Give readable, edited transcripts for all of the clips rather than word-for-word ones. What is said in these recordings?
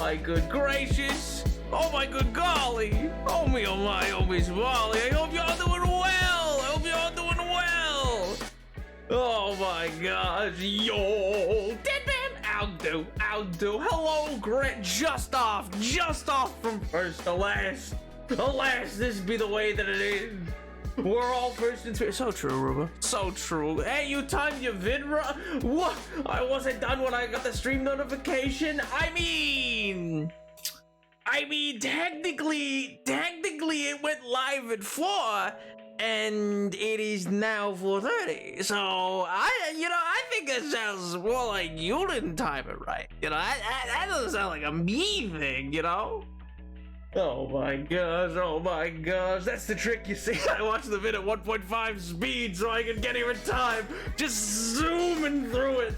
my good gracious. Oh my good golly. Oh me, oh my, oh Miss Molly. I hope y'all doing well. I hope y'all doing well. Oh my gosh. Yo. Dead man. I'll do. Hello, Grit. Just off from first to last. Alas, this be the way that it is. We're all first and third. So true, Ruba. So true. Hey, you timed your vid what? I wasn't done when I got the stream notification. I mean, technically it went live at 4, and it is now 4:30. So I think that sounds more like you didn't time it right. That doesn't sound like a me thing. Oh my gosh, that's the trick, you see. I watched the vid at 1.5 speed so I could get here in time, just zooming through it.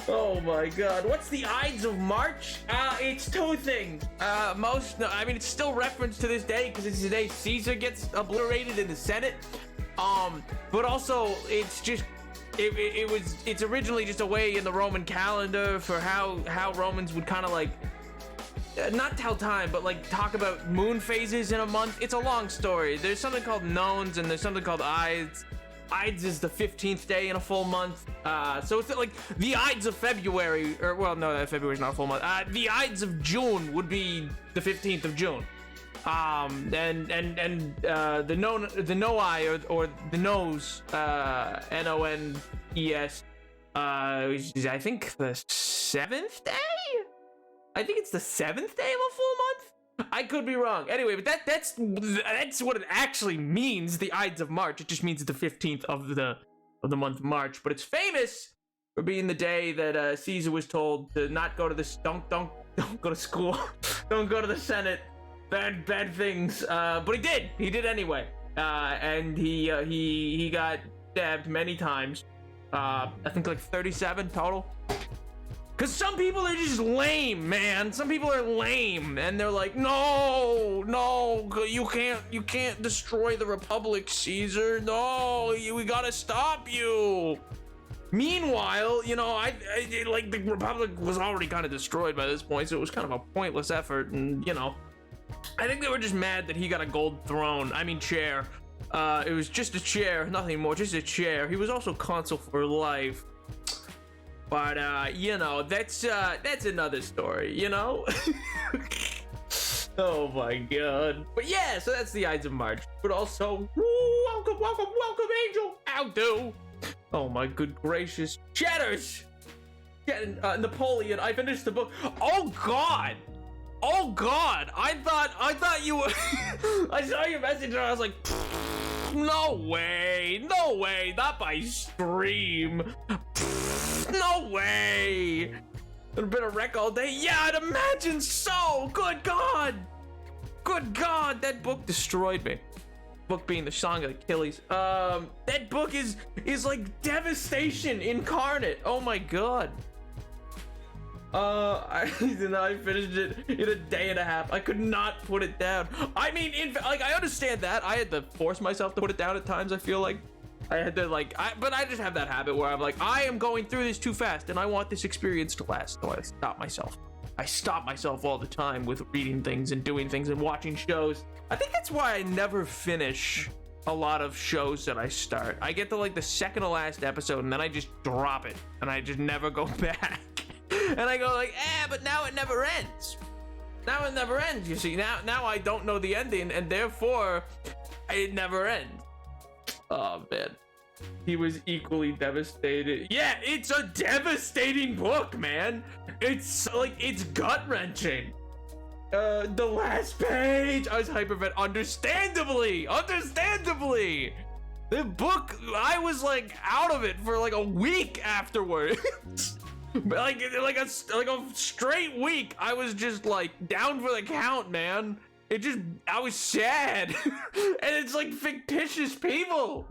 Oh my god, what's the Ides of March? It's two things. It's still referenced to this day because it's the day Caesar gets obliterated in the Senate. But also it's just it's originally just a way in the Roman calendar for how Romans would kind of like not tell time, but like talk about moon phases in a month. It's a long story. There's something called nones and there's something called Ides. Ides is the 15th day in a full month. So it's like the Ides of February, or well, no, February's not a full month. The Ides of June would be the 15th of June. The Noai or the nose, Nones, I think the 7th day. I think it's the 7th day of a full month. I could be wrong. Anyway, but that's what it actually means. The Ides of March. It just means the 15th of the month March. But it's famous for being the day that Caesar was told to not go to the don't go to school, don't go to the Senate. Bad things. But he did. He did anyway. And he got stabbed many times. I think like 37 total. Cause some people are just lame, man. Some people are lame, and they're like, no, you can't destroy the Republic, Caesar. No, we gotta stop you. Meanwhile, you know, I like the Republic was already kind of destroyed by this point, so it was kind of a pointless effort, and you know, I think they were just mad that he got a gold throne. I mean, chair. It was just a chair, nothing more, just a chair. He was also consul for life. But you know, that's another story, you know. Oh my god. But yeah, so that's the Ides of March. But also, welcome, Angel. How do? Oh my good gracious, Cheddars. Napoleon. I finished the book. Oh god. I thought you were. I saw your message and I was like, no way, not by stream. No way! It'd been a wreck all day. Yeah, I'd imagine so. Good God, that book destroyed me. Book being the Song of Achilles. That book is like devastation incarnate. Oh my God. I finished it in a day and a half. I could not put it down. I mean, like I understand that. I had to force myself to put it down at times. I feel like. I had to but I just have that habit where I'm like, I am going through this too fast and I want this experience to last. So I stop myself. I stop myself all the time with reading things and doing things and watching shows. I think that's why I never finish a lot of shows that I start. I get to like the second to last episode and then I just drop it and I just never go back. And I go like, but now it never ends. Now it never ends, you see. Now I don't know the ending and therefore it never ends. Oh man, he was equally devastated. Yeah, it's a devastating book, man. It's like, it's gut-wrenching. The last page, I was hypervent. Understandably. The book, I was like out of it for like a week afterwards. like a straight week. I was just like down for the count, man. I was sad. And it's like fictitious people.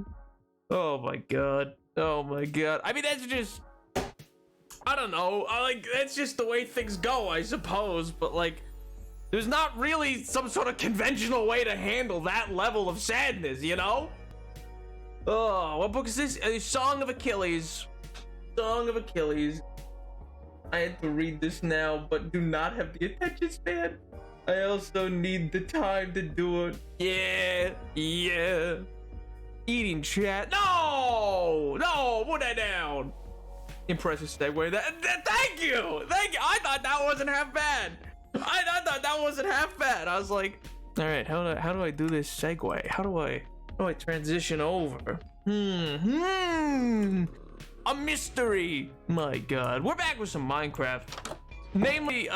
Oh my god. I mean, that's just, I don't know. That's just the way things go, I suppose. But like, there's not really some sort of conventional way to handle that level of sadness, you know? Oh, what book is this? Song of Achilles. I had to read this now, but do not have the attention span. I also need the time to do it. Yeah. Eating chat. No, put that down. Impressive segue. Thank you. I thought that wasn't half bad. I was like, all right, how do I do this segue? How do I transition over? A mystery. My God, we're back with some Minecraft. Namely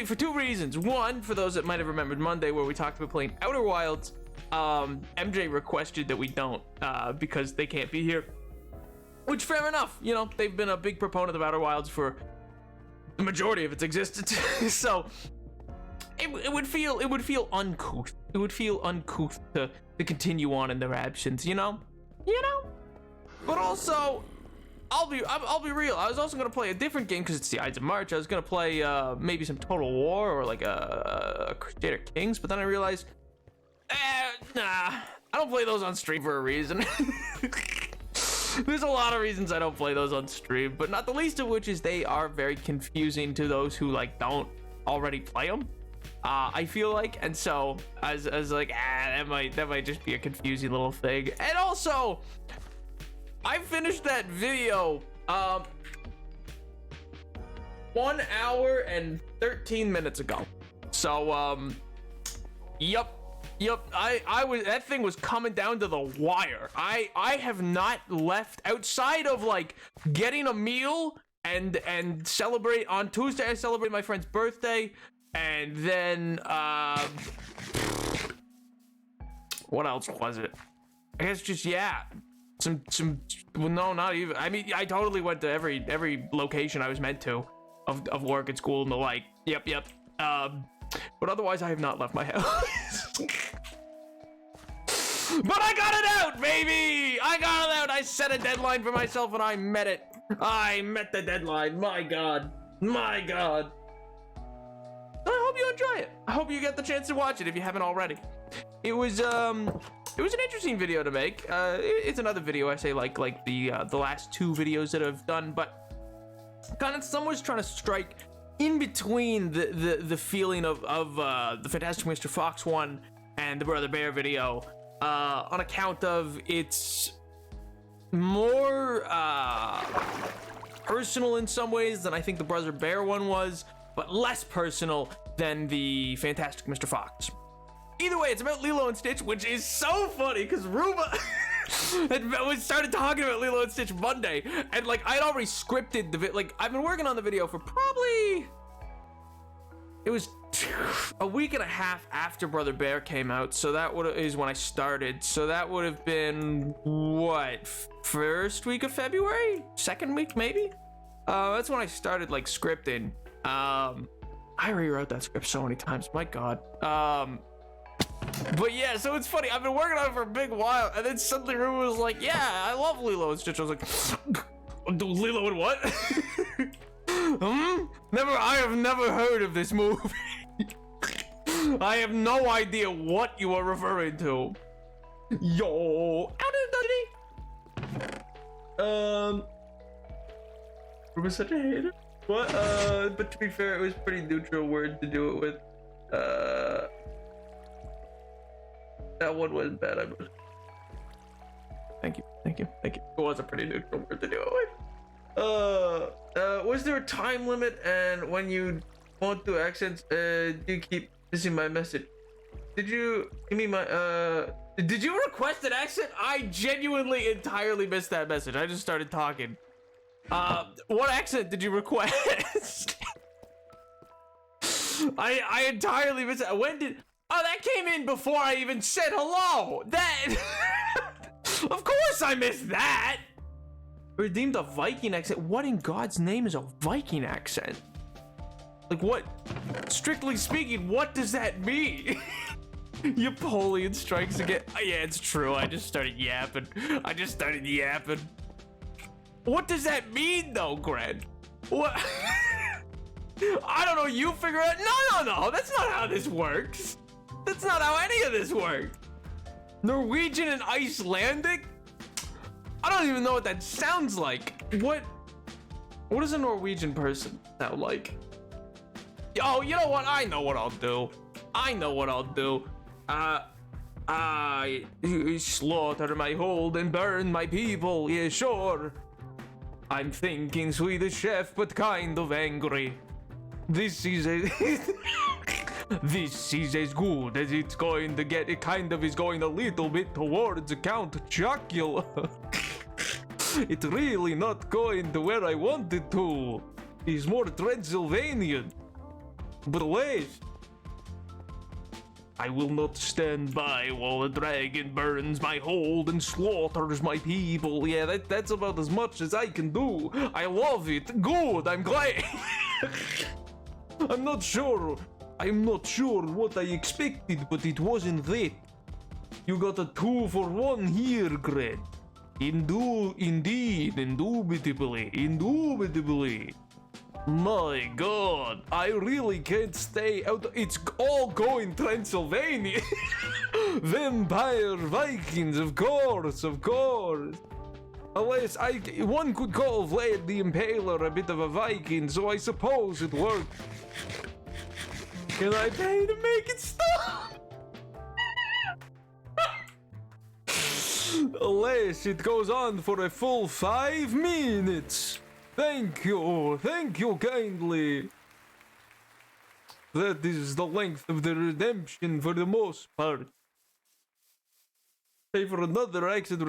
for two reasons. One, for those that might have remembered Monday where we talked about playing Outer Wilds, MJ requested that we don't, because they can't be here. Which, fair enough. You know, they've been a big proponent of Outer Wilds for the majority of its existence. So, it would feel uncouth. It would feel uncouth to continue on in their absence, you know? But also, I'll be real. I was also gonna play a different game because it's the Ides of March. I was gonna play maybe some Total War or like a Crusader Kings, but then I realized, nah. I don't play those on stream for a reason. There's a lot of reasons I don't play those on stream, but not the least of which is they are very confusing to those who like don't already play them. I feel like, and so as like that might just be a confusing little thing. And also, I finished that video 1 hour and 13 minutes ago. So yep. I was, that thing was coming down to the wire. I have not left outside of like getting a meal and celebrate on Tuesday. I celebrate my friend's birthday, and then what else was it? I guess just some well, no, not even. I mean, I totally went to every location I was meant to of work and school and the like. Yep. But otherwise, I have not left my house. But I got it out, baby! I got it out! I set a deadline for myself and I met it. I met the deadline. My God. My God. I hope you enjoy it. I hope you get the chance to watch it if you haven't already. It was an interesting video to make. It's another video I say like the last two videos that I've done, but kind of someone's trying to strike in between the feeling of the Fantastic Mr. Fox one and the Brother Bear video, on account of its more personal in some ways than I think the Brother Bear one was, but less personal than the Fantastic Mr. Fox. Either way, it's about Lilo and Stitch, which is so funny because Ruba had started talking about Lilo and Stitch Monday, and like I had already scripted the like I've been working on the video for probably, it was a week and a half after Brother Bear came out, so that is when I started. So that would have been what, first week of February, second week maybe. That's when I started like scripting. I rewrote that script so many times. My God. But yeah, so it's funny. I've been working on it for a big while, and then suddenly Ruben was like, "Yeah, I love Lilo and Stitch." I was like, "Lilo and what?" I have never heard of this movie. I have no idea what you are referring to. Yo, Ruben's such a hater. What? But to be fair, it was pretty neutral word to do it with. That one was bad. Thank you. It was a pretty neutral word to do it with. Was there a time limit? And when you won't do accents, do you keep missing my message? Did you give me my did you request an accent? I genuinely entirely missed that message. I just started talking. What accent did you request? I entirely missed it. When did? Oh, that came in before I even said hello. That. Of course I missed that. Redeemed a Viking accent. What in God's name is a Viking accent? Like what? Strictly speaking, what does that mean? Napoleon strikes again. Oh, yeah, it's true. I just started yapping. What does that mean though, Greg? What? I don't know. You figure it out. No. That's not how this works. That's not how any of this works. Norwegian and Icelandic? I don't even know what that sounds like. What does a Norwegian person sound like? Oh, you know what? I know what I'll do. I slaughter my hold and burn my people. Yeah, sure. I'm thinking Swedish chef, but kind of angry. This is as good as it's going to get. It kind of is going a little bit towards Count Chocula. It's really not going to where I want it to. It's more Transylvanian. But wait. I will not stand by while the dragon burns my hold and slaughters my people. Yeah, that's about as much as I can do. I love it. Good, I'm glad. I'm not sure what I expected, but it wasn't that. You got a 2 for 1 here, Greg. Indeed, indubitably. My God, I really can't stay out. It's all going Transylvania. Vampire Vikings, of course, of course. Unless one could call Vlad the Impaler a bit of a Viking, so I suppose it worked. Can I pay to make it stop? Unless it goes on for a full 5 minutes. Thank you kindly. That is the length of the redemption for the most part. Pay for another accent.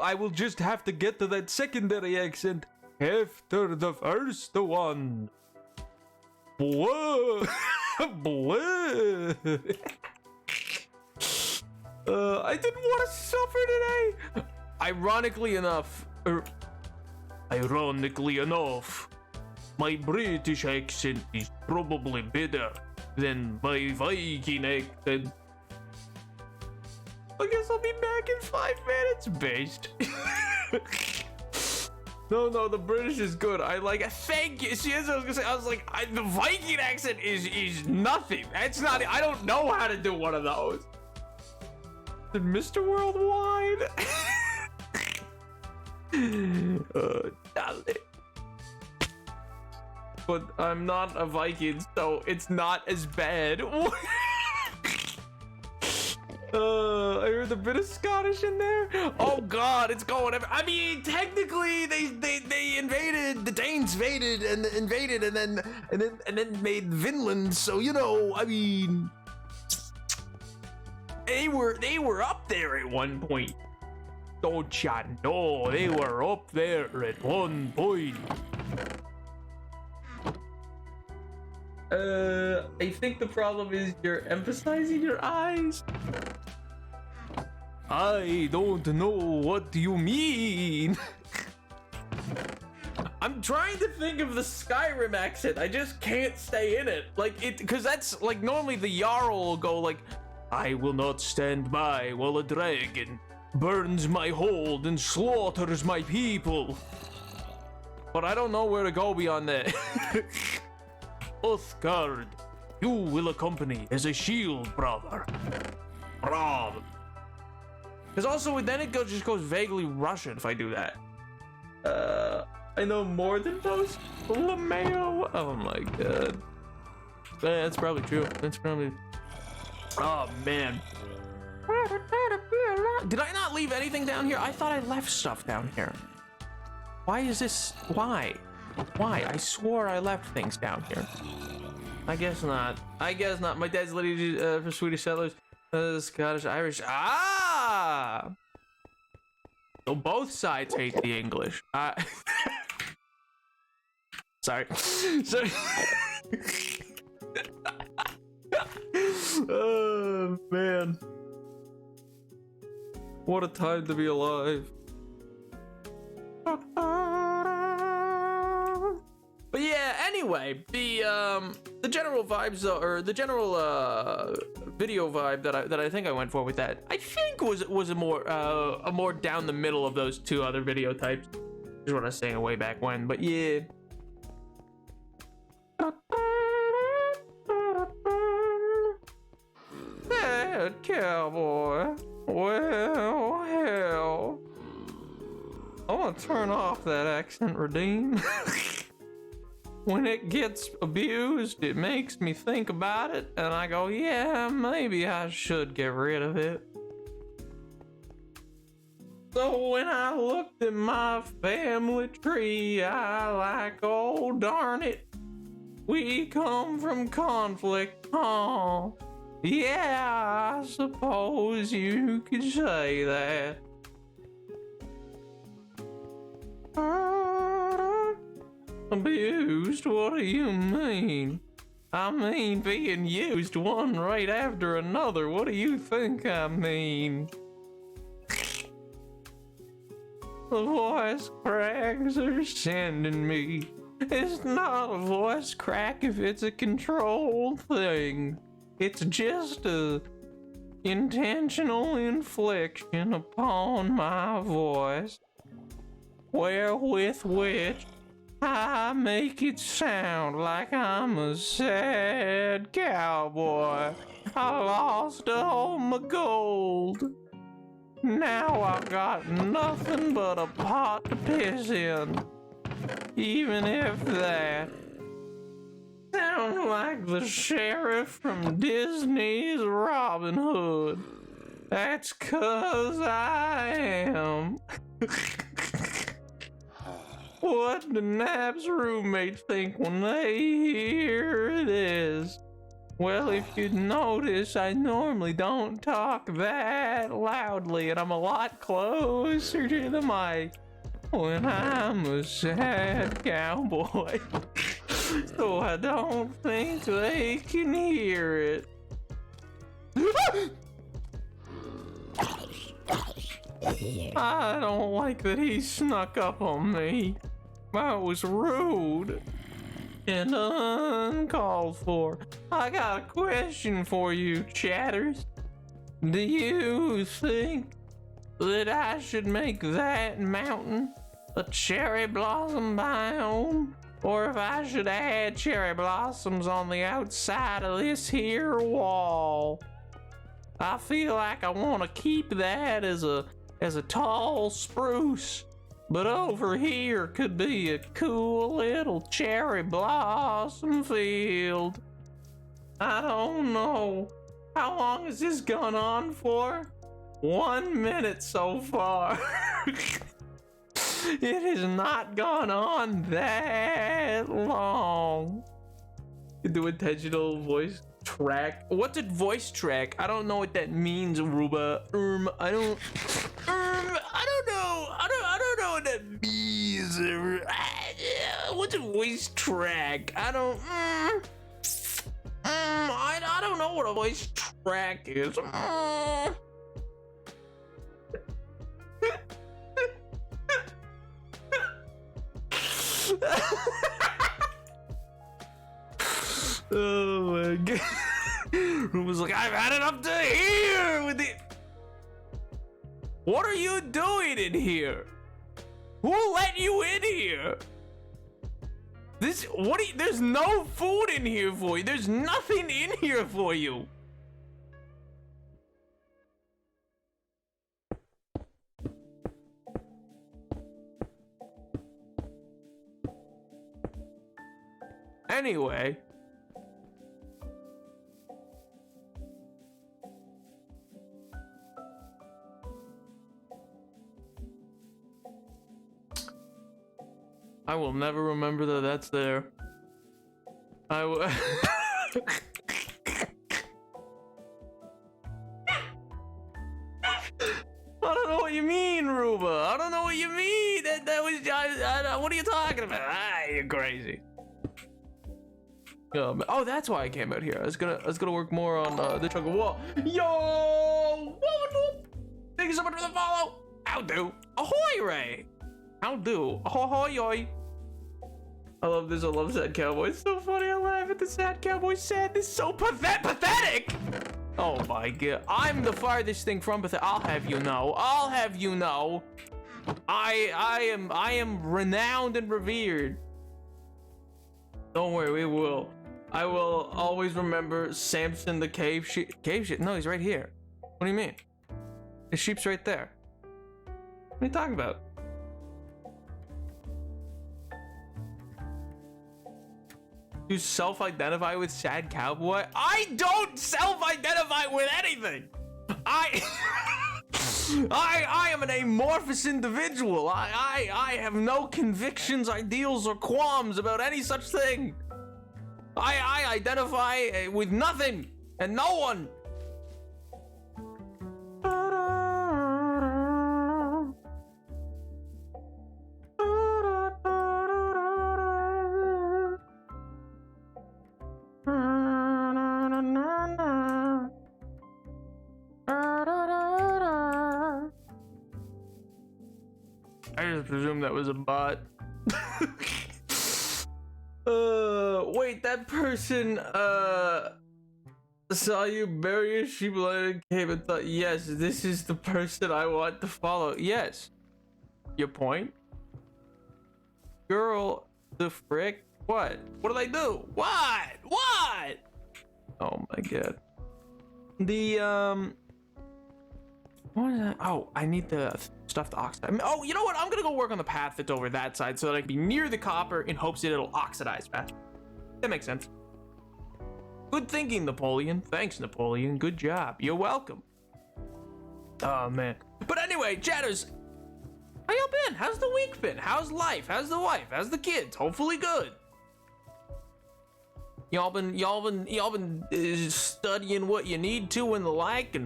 I will just have to get to that secondary accent after the first one. Whoa. Blah. I didn't want to suffer today. Ironically enough, my British accent is probably better than my Viking accent. I guess I'll be back in 5 minutes, based. No, the British is good. I like it. Thank you. See, as I was gonna say, I was like, the Viking accent is nothing. It's not. I don't know how to do one of those. Did Mr. Worldwide? But I'm not a Viking, so it's not as bad. I heard a bit of Scottish in there. Oh God, it's going. I mean, technically, they invaded. The Danes invaded and then made Vinland. So you know, I mean, they were up there at one point. Don't ya know they were up there at one point? I think the problem is you're emphasizing your eyes. I don't know what you mean. I'm trying to think of the Skyrim accent. I just can't stay in it. Like it, because that's like normally the Jarl will go like, I will not stand by while a dragon burns my hold and slaughters my people. But I don't know where to go beyond that. Uthgard, you will accompany as a shield brother. Bravo. Because also then it just goes vaguely Russian if I do that. I know more than most. LeMayo. Oh my god. That's probably true. That's probably. Oh man. Did I not leave anything down here? I thought I left stuff down here. Why is this? Why? Why? I swore I left things down here. I guess not. I guess not. My dad's literally for Swedish settlers. Scottish, Irish. Ah! So both sides hate the English. Sorry. Sorry. Oh, man. What a time to be alive. But yeah, anyway, the general vibes though, or the general video vibe that I think I went for with that, I think was a more down the middle of those two other video types. Is what I was saying way back when. But yeah. That cowboy. Well, hell. I'm gonna turn off that accent, Redeem. When it gets abused, it makes me think about it, and I go, yeah, maybe I should get rid of it. So when I looked at my family tree, I like, oh darn it, we come from conflict, huh? Yeah, I suppose you could say that. Abused? What do you mean? I mean being used one right after another. What do you think I mean? The voice cracks are sending me. It's not a voice crack if it's a controlled thing. It's just a intentional inflection upon my voice, wherewith which I make it sound like I'm a sad cowboy. I lost all my gold. Now I've got nothing but a pot to piss in. Even if that sounds like the sheriff from Disney's Robin Hood. That's 'cause I am. What do Nap's roommates think when they hear this? Well, if you'd notice, I normally don't talk that loudly, and I'm a lot closer to the mic when I'm a sad cowboy. So I don't think they can hear it. I don't like that he snuck up on me. That was rude and uncalled for. I got a question for you, chatters. Do you think that I should make that mountain a cherry blossom biome? Or if I should add cherry blossoms on the outside of this here wall? I feel like I want to keep that as a tall spruce. But over here could be a cool little cherry blossom field. I don't know. How long has this gone on for? 1 minute so far. It has not gone on that long. Do intentional voice track. What's a voice track? I don't know what that means, Aruba. I don't know what that means. What's a voice track? I don't know what a voice track is. Oh my god. Ruben's like, I've had enough to hear with the. What are you doing in here? Who let you in here? There's no food in here for you. There's nothing in here for you. Anyway. I will never remember that that's there. I don't know what you mean, Ruba. I don't know what you mean. That was what are you talking about? You're crazy. Oh, that's why I came out here. I was gonna work more on the chug of wall. Yo! Thank you so much for the follow. How do? Ahoy, Ray. How do? Ahoy. I love this. I love sad cowboy. It's so funny. I laugh at the sad cowboy sadness. So pathetic. Oh my god. I'm the farthest thing from pathetic. I'll have you know. I am renowned and revered. Don't worry, we will. I will always remember Samson the cave sheep. Cave sheep? No, he's right here. What do you mean? The sheep's right there. What are you talking about? You self-identify with sad cowboy? I don't self-identify with anything. I am an amorphous individual. I have no convictions, ideals, or qualms about any such thing. I identify with nothing and no one. I just presume that was a bot. Wait, that person, saw you bury a sheep alive in a cave and thought, yes, this is the person I want to follow. Yes. Your point? Girl, the frick? What? What did I do? What? Oh my god. The what is that? Oh, I need the stuff to oxidize. Oh, you know what? I'm gonna go work on the path that's over that side so that I can be near the copper in hopes that it'll oxidize faster. That makes sense. Good thinking, Napoleon. Thanks, Napoleon. Good job. You're welcome. Oh man. But anyway, chatters, how y'all been? How's the week been? How's life? How's the wife? How's the kids? Hopefully good. Y'all been studying what you need to and the like,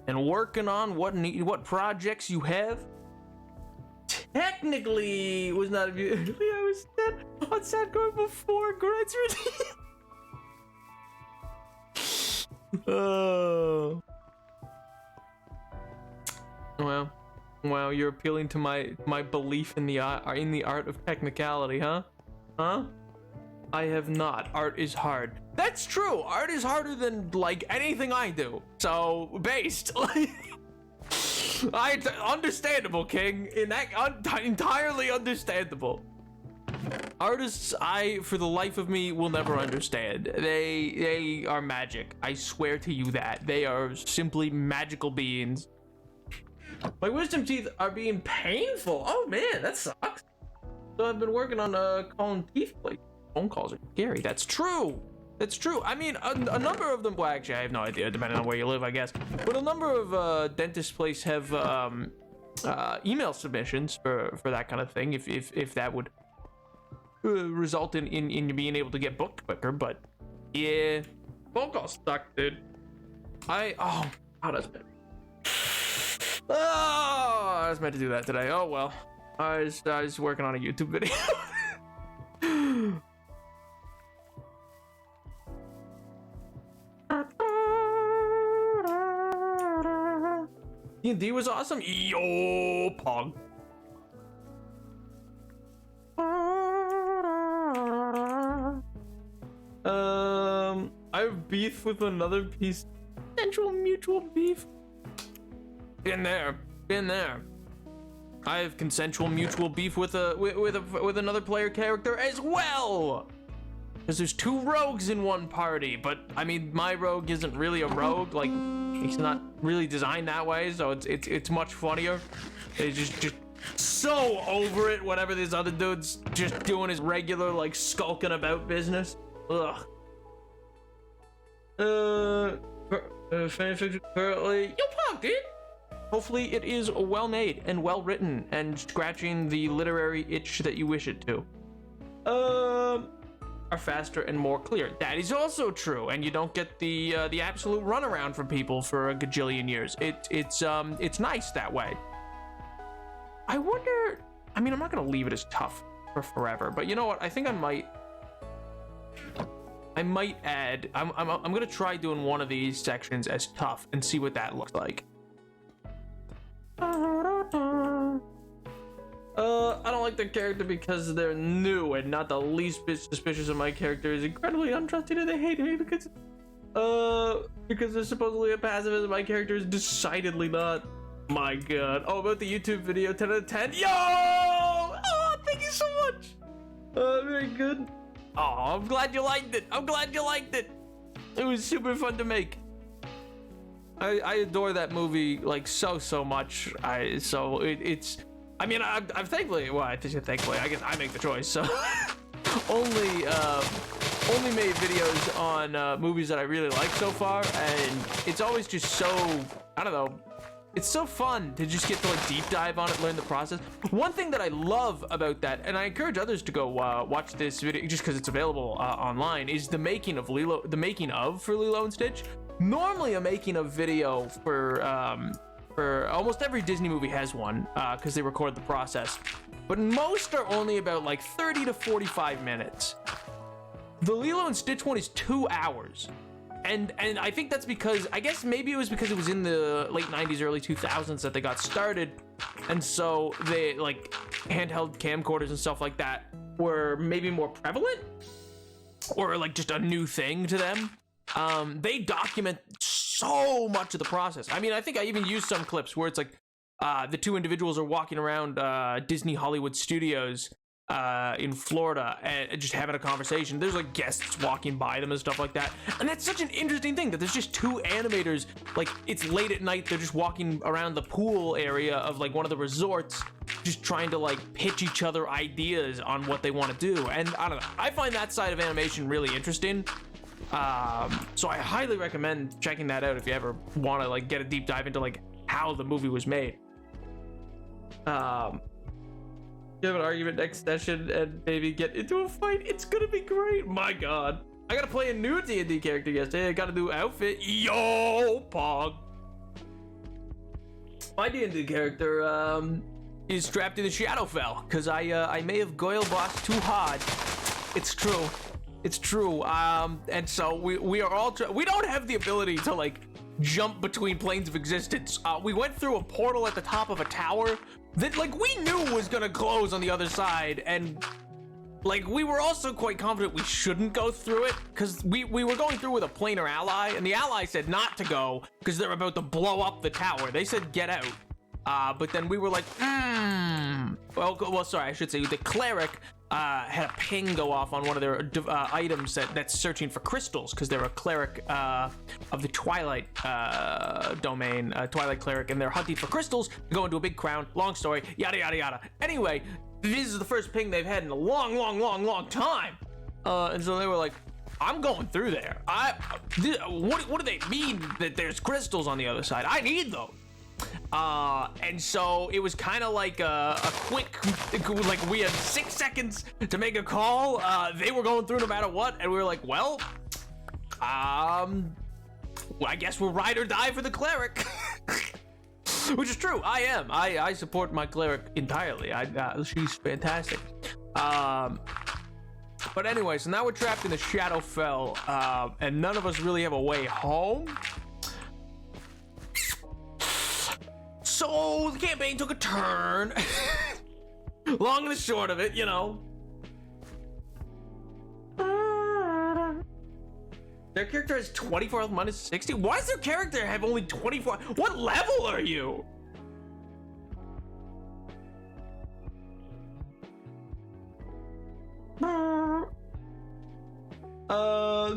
and working on what projects you have. Technically, it was not a I was on set going before grades. Oh. Well, you're appealing to my belief in the art of technicality, huh? Huh? I have not. Art is hard. That's true. Art is harder than like anything I do. So based. Understandable, King. Entirely understandable. Artists, for the life of me, will never understand. They are magic. I swear to you that. They are simply magical beings. My wisdom teeth are being painful. Oh man, that sucks. So I've been working on calling teeth like phone calls are scary. That's true. That's true. I mean, a number of them, well, actually, I have no idea, depending on where you live, I guess. But a number of dentist places have email submissions for that kind of thing, if that would result in you being able to get booked quicker. But yeah, phone calls suck, dude. Oh, that's bad. Oh, I was meant to do that today. Oh well, I was working on a YouTube video. D&D was awesome. Yo, Pog. I have beef with another piece. Central mutual beef. Been there. I have consensual mutual beef with another player character as well. Because there's two rogues in one party, but I mean, my rogue isn't really a rogue. Like, he's not really designed that way, so it's much funnier. They just so over it whenever this other dude's just doing his regular like skulking about business. Ugh. Fanfiction currently. Yo, Pog, dude. Hopefully it is well made and well written and scratching the literary itch that you wish it to. Are faster and more clear. That is also true, and you don't get the absolute runaround from people for a gajillion years. It's nice that way. I wonder. I mean, I'm not gonna leave it as tough for forever, but you know what? I think I might add. I'm gonna try doing one of these sections as tough and see what that looks like. I don't like their character because they're new and not the least bit suspicious of my character is incredibly untrusting and they hate me because they're supposedly a pacifist. My character is decidedly not. My god. Oh, about the YouTube video, 10 out of 10. Yo! Oh, thank you so much. Very good. Oh, I'm glad you liked it. It was super fun to make. I adore that movie like so much. I mean, I'm thankfully. Well, I guess I make the choice. So only made videos on movies that I really like so far, and it's always just so, I don't know. It's so fun to just get to like deep dive on it, learn the process. One thing that I love about that, and I encourage others to go watch this video just because it's available online, is the making of for Lilo and Stitch. Normally a making of video for almost every Disney movie has one because they record the process, but most are only about like 30 to 45 minutes. The Lilo and Stitch one is 2 hours. And I think that's because, I guess maybe it was because it was in the late 90s, early 2000s that they got started. And so they like handheld camcorders and stuff like that were maybe more prevalent or like just a new thing to them. They document so much of the process. I mean, I think I even used some clips where it's like the two individuals are walking around Disney Hollywood Studios in Florida and just having a conversation. There's like guests walking by them and stuff like that. And that's such an interesting thing that there's just two animators, like it's late at night, they're just walking around the pool area of like one of the resorts, just trying to like pitch each other ideas on what they want to do. And I don't know, I find that side of animation really interesting. So I highly recommend checking that out if you ever want to like get a deep dive into like how the movie was made. You have an argument next session and maybe get into a fight. It's gonna be great. My God, I gotta play a new D&D character yesterday. I got a new outfit. Yo, Pog. My D&D character is trapped in the Shadowfell because I may have goil bossed too hard. It's true. It's true. And so we are all we don't have the ability to like jump between planes of existence. We went through a portal at the top of a tower that like we knew was gonna close on the other side, and like we were also quite confident we shouldn't go through it because we were going through with a planar ally, and the ally said not to go because they're about to blow up the tower. They said get out. But then we were like, well, sorry, I should say the cleric had a ping go off on one of their items that's searching for crystals because they're a cleric of the Twilight domain, Twilight cleric, and they're hunting for crystals to go into a big crown. Long story, yada yada yada. Anyway, this is the first ping they've had in a long time, and so they were like, I'm going through there. What do they mean that there's crystals on the other side? I need those. And so it was kind of like a quick, like we had 6 seconds to make a call. They were going through no matter what, and we were like, well, I guess we'll ride or die for the cleric. Which is true. I am. I support my cleric entirely. She's fantastic. But anyway, so now we're trapped in the Shadowfell, and none of us really have a way home. So the campaign took a turn. Long and the short of it, you know. Their character has 24 health minus 60. Why does their character have only 24? What level are you?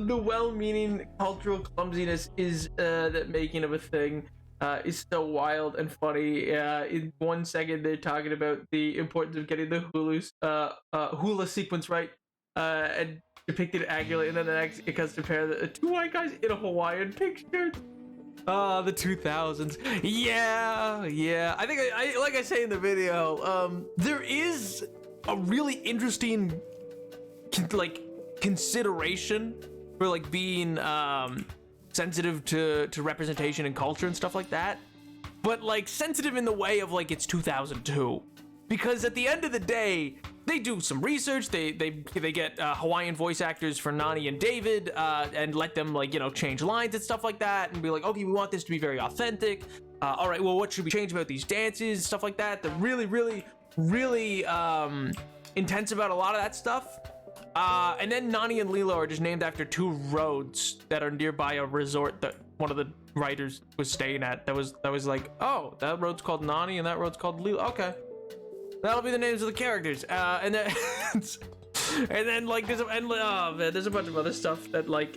The well-meaning cultural clumsiness is that making of a thing is so wild and funny. In 1 second, they're talking about the importance of getting the hula sequence right and depicted accurately, and then the next it comes to pair the two white guys in a Hawaiian picture. The 2000s. Yeah. I think I like I say in the video, there is a really interesting consideration for like being sensitive to representation and culture and stuff like that, but like sensitive in the way of like it's 2002, because at the end of the day they do some research, they get Hawaiian voice actors for Nani and David and let them like, you know, change lines and stuff like that and be like, okay, we want this to be very authentic. All right, well, what should we change about these dances, stuff like that. They're really intense about a lot of that stuff. And then Nani and Lilo are just named after 2 roads that are nearby a resort that one of the writers was staying at. That was like, oh, that road's called Nani and that road's called Lilo. Okay, that'll be the names of the characters. And then and then like there's a bunch of other stuff that like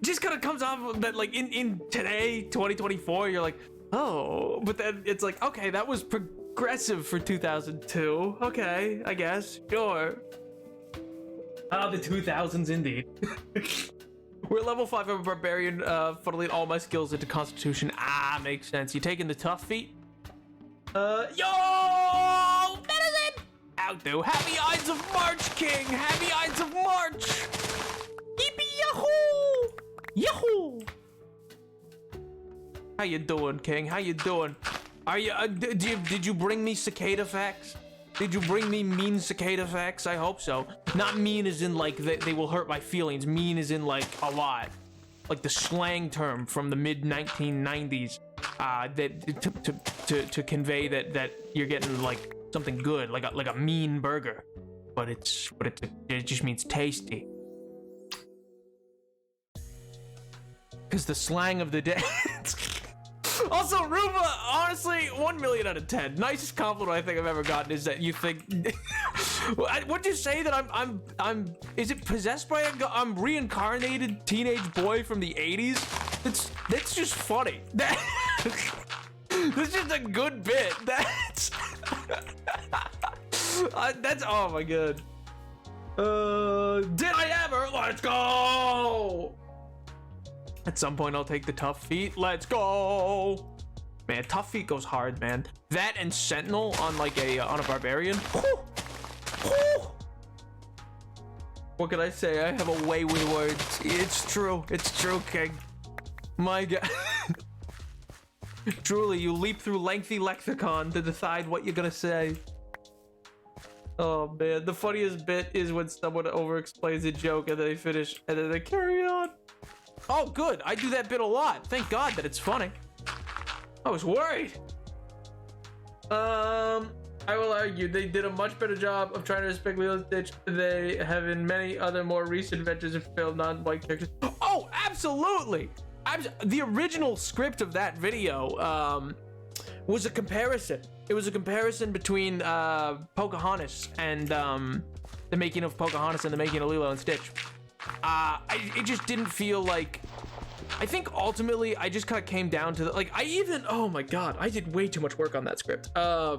just kind of comes off that like in today 2024 you're like, oh, but then it's like, okay, that was progressive for 2002. Okay, I guess, sure. The 2000s indeed. We're level 5 of a barbarian, funneling all my skills into Constitution. Makes sense. You taking the tough feat? Yo! Medicine! Out though. Happy Ides of March, King! Happy Ides of March! Yippee yahoo! Yahoo! How you doing, King? How you doing? Are you, did you bring me cicada facts? Did you bring me mean cicada facts? I hope so. Not mean as in like they will hurt my feelings. Mean as in like a lot. Like the slang term from the mid 1990s that to convey that you're getting like something good, like a mean burger, but it just means tasty. Because the slang of the day. Also, Ruba, honestly, 1 million out of 10. Nicest compliment I think I've ever gotten is that you think. What'd you say that I'm? Is it possessed by I'm reincarnated teenage boy from the 80s? That's just funny. That's just a good bit. That's oh my god. Did I ever? Let's go. At some point, I'll take the tough feet. Let's go. Man, tough feet goes hard, man. That and Sentinel on like on a barbarian. Whew. Whew. What can I say? I have a way with words. It's true. It's true, King. My god. Truly, you leap through lengthy lexicon to decide what you're gonna say. Oh man, the funniest bit is when someone over-explains a joke and they finish and then they carry on. Oh good, I do that bit a lot. Thank God that it's funny. I was worried. I will argue they did a much better job of trying to respect Lilo and Stitch than they have in many other more recent adventures of failed non-white characters. Oh, absolutely! The original script of that video was a comparison. It was a comparison between Pocahontas and the making of Pocahontas and the making of Lilo and Stitch. It just didn't feel like. I think ultimately I just kind of came down to oh my god, I did way too much work on that script. I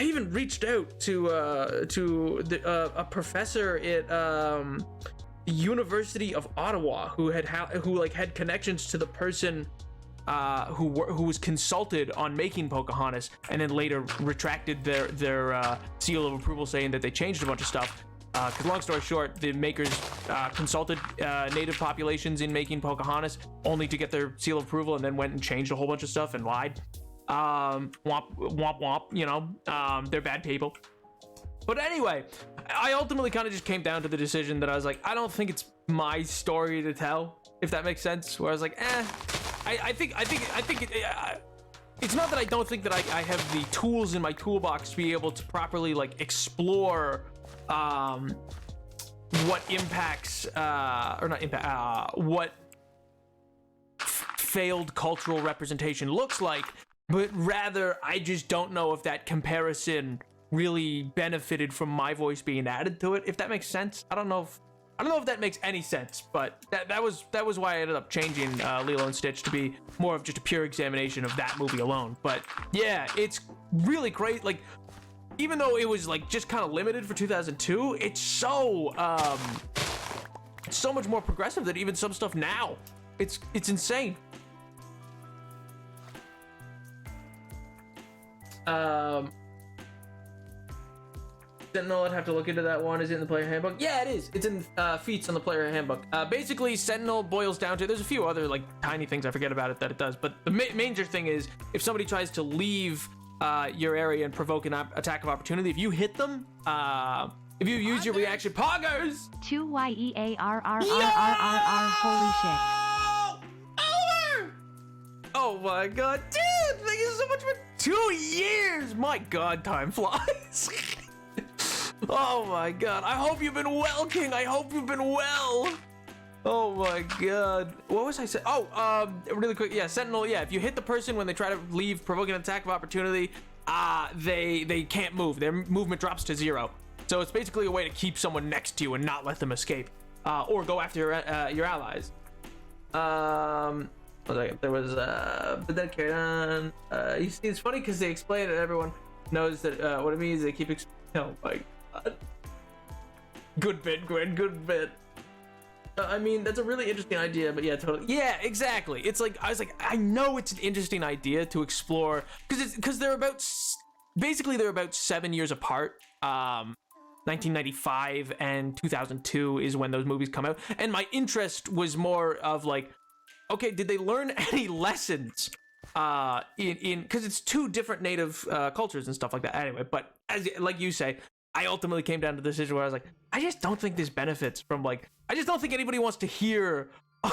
even reached out to a professor at the University of Ottawa who had connections to the person who was consulted on making Pocahontas and then later retracted their seal of approval, saying that they changed a bunch of stuff. Because long story short, the makers consulted native populations in making Pocahontas only to get their seal of approval, and then went and changed a whole bunch of stuff and lied. Womp womp, you know, they're bad people. But anyway, I ultimately kind of just came down to the decision that I was like, I don't think it's my story to tell, if that makes sense. Where I was like, I think it's not that I don't think that I have the tools in my toolbox to be able to properly like explore what impacts what failed cultural representation looks like, but rather I just don't know if that comparison really benefited from my voice being added to it, if that makes sense. I don't know if that makes any sense, but that was why I ended up changing Lilo and Stitch to be more of just a pure examination of that movie alone. But yeah, it's really great. Like, even though it was like just kind of limited for 2002, it's so much more progressive than even some stuff now. It's insane. Sentinel, I'd have to look into that one. Is it in the player handbook? Yeah, it is. It's in feats on the player handbook. Basically, Sentinel boils down to, there's a few other like tiny things I forget about it that it does, but the major thing is if somebody tries to leave your area and provoke an attack of opportunity, if you hit them, if you use your reaction, poggers! 2YEARRRRRR, holy shit. Over! Oh my god, dude, thank you so much for 2 years! My god, time flies. Oh my god, I hope you've been well, King. I hope you've been well. Oh my god. What was I saying? Oh, really quick. Yeah, Sentinel. Yeah, if you hit the person when they try to leave, provoking an attack of opportunity, they can't move. Their movement drops to 0. So it's basically a way to keep someone next to you and not let them escape, or go after your allies. There was but then carried on. You see, it's funny because they explain it. Everyone knows that what it means. They keep. Oh my god. Good bit, Gwen. Good bit. I mean, that's a really interesting idea, but yeah, totally. Yeah, exactly. It's like, I was like, I know it's an interesting idea to explore, because they're about 7 years apart. 1995 and 2002 is when those movies come out, and my interest was more of like, okay, did they learn any lessons in because it's two different native cultures and stuff like that. Anyway, but as like you say, I ultimately came down to the decision where I was like, I just don't think this benefits from like, I just don't think anybody wants to hear. I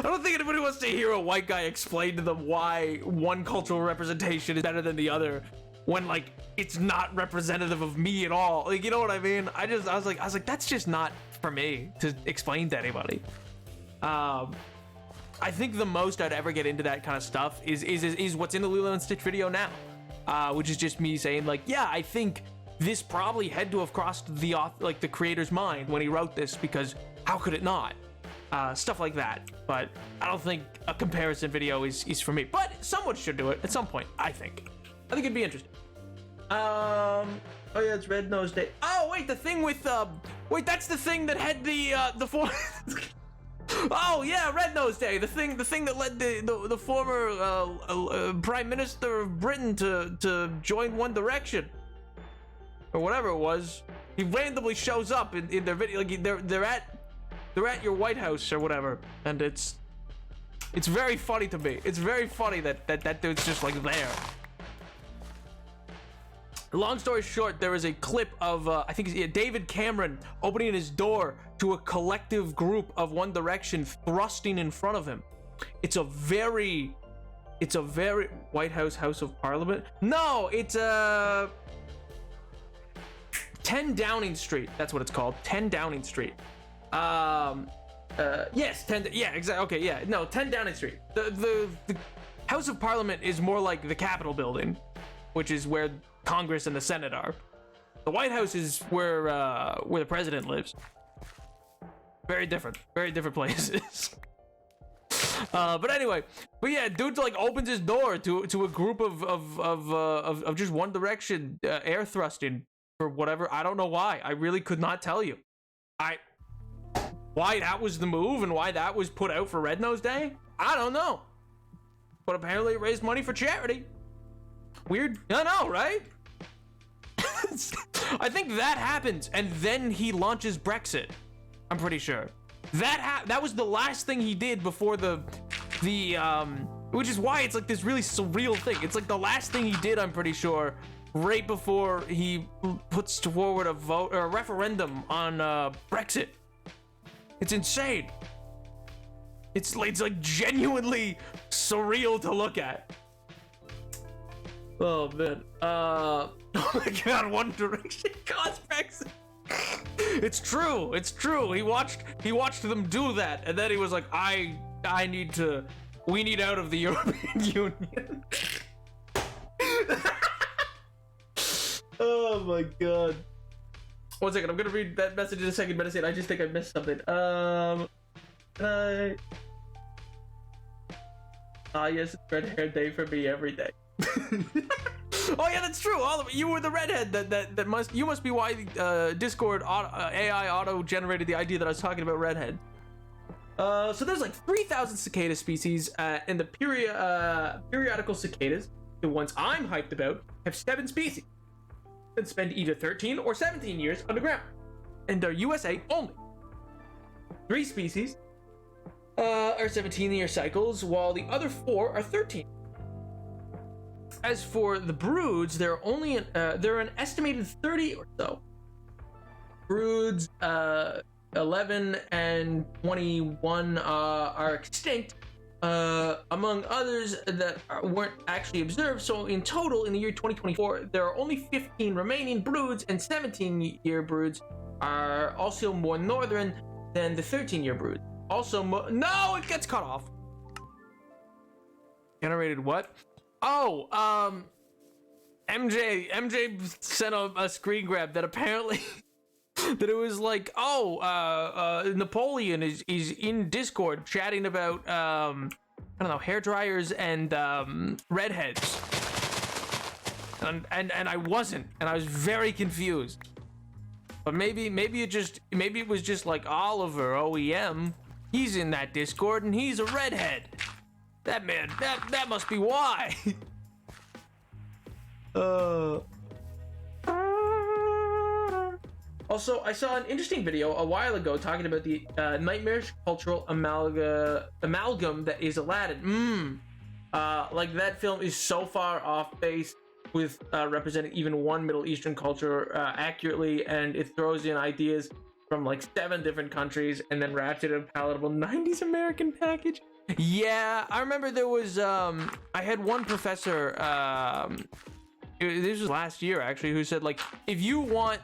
don't think anybody wants to hear a white guy explain to them why one cultural representation is better than the other, when like it's not representative of me at all. Like, you know what I mean? I was like, that's just not for me to explain to anybody. I think the most I'd ever get into that kind of stuff is what's in the Lilo and Stitch video now, which is just me saying like, yeah, I think this probably had to have crossed the creator's mind when he wrote this, because how could it not? Stuff like that. But I don't think a comparison video is for me. But someone should do it at some point. I think it'd be interesting. Oh yeah, it's Red Nose Day. Oh wait, the thing with wait, that's the thing that had the form. Oh yeah, Red Nose Day. The thing that led the former Prime Minister of Britain to join One Direction, or whatever it was. He randomly shows up in their video. Like they're at your White House or whatever, and it's very funny to me. It's very funny that dude's just like there. Long story short, there is a clip of I think it's David Cameron opening his door to a collective group of One Direction thrusting in front of him. It's a very White House, House of Parliament. No, it's 10 Downing Street. That's what it's called. 10 Downing Street. Yes, 10. Yeah, exactly. Okay, yeah. No, 10 Downing Street. The House of Parliament is more like the Capitol building, which is where Congress and the Senate are. The White House is where the president lives. Very different places. But anyway, yeah, dude like opens his door to a group of just One Direction air thrusting for whatever. I don't know why. I really could not tell you. Why that was the move and why that was put out for Red Nose Day, I don't know. But apparently it raised money for charity. Weird. I know, right? I think that happens, and then he launches Brexit. I'm pretty sure that was the last thing he did before the which is why it's like this really surreal thing. It's like the last thing he did, I'm pretty sure, right before he puts forward a vote or a referendum on Brexit. It's insane. It's like genuinely surreal to look at. Oh man. Oh my god, One Direction caused Brexit. It's true. He watched them do that, and then he was like, we need out of the European Union. Oh my god. 1 second, I'm gonna read that message in a second, but I just think I missed something. Yes, it's red hair day for me every day. Oh yeah, that's true. All of you were the redhead you must be why Discord AI auto generated the idea that I was talking about redhead. So there's like 3,000 cicada species, and the periodical cicadas, the ones I'm hyped about, have 7 species and spend either 13 or 17 years underground, and they're USA only. 3 species are 17-year cycles, while the other 4 are 13. As for the broods, they're an estimated 30 or so. Broods 11 and 21 are extinct, among others that weren't actually observed. So in total, in the year 2024, there are only 15 remaining broods, and 17-year broods are also more northern than the 13-year brood. Also, no, it gets cut off. Generated what? Oh, MJ sent a screen grab that apparently that it was like, Napoleon is in Discord chatting about I don't know, hair dryers and redheads, and I wasn't, and I was very confused. But maybe it was just like Oliver OEM. He's in that Discord and he's a redhead. That man, that must be why. Also, I saw an interesting video a while ago talking about the nightmarish cultural amalgam that is Aladdin. Like that film is so far off base with representing even one Middle Eastern culture accurately, and it throws in ideas from like 7 different countries and then wraps it in a palatable 90s American package. Yeah, I remember there was I had one professor, this was last year actually, who said like, if you want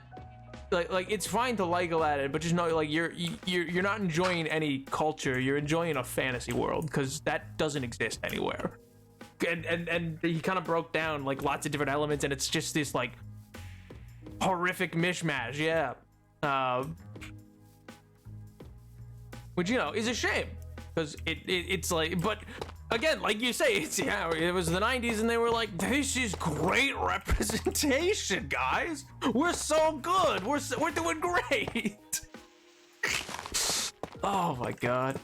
like it's fine to like Aladdin, but just know like you're not enjoying any culture. You're enjoying a fantasy world because that doesn't exist anywhere. And he kind of broke down like lots of different elements, and it's just this like horrific mishmash. Yeah. Which, you know, is a shame because it's like, but again, like you say, it's, yeah, it was the 90s and they were like, this is great representation, guys. We're so good. We're doing great. Oh my God.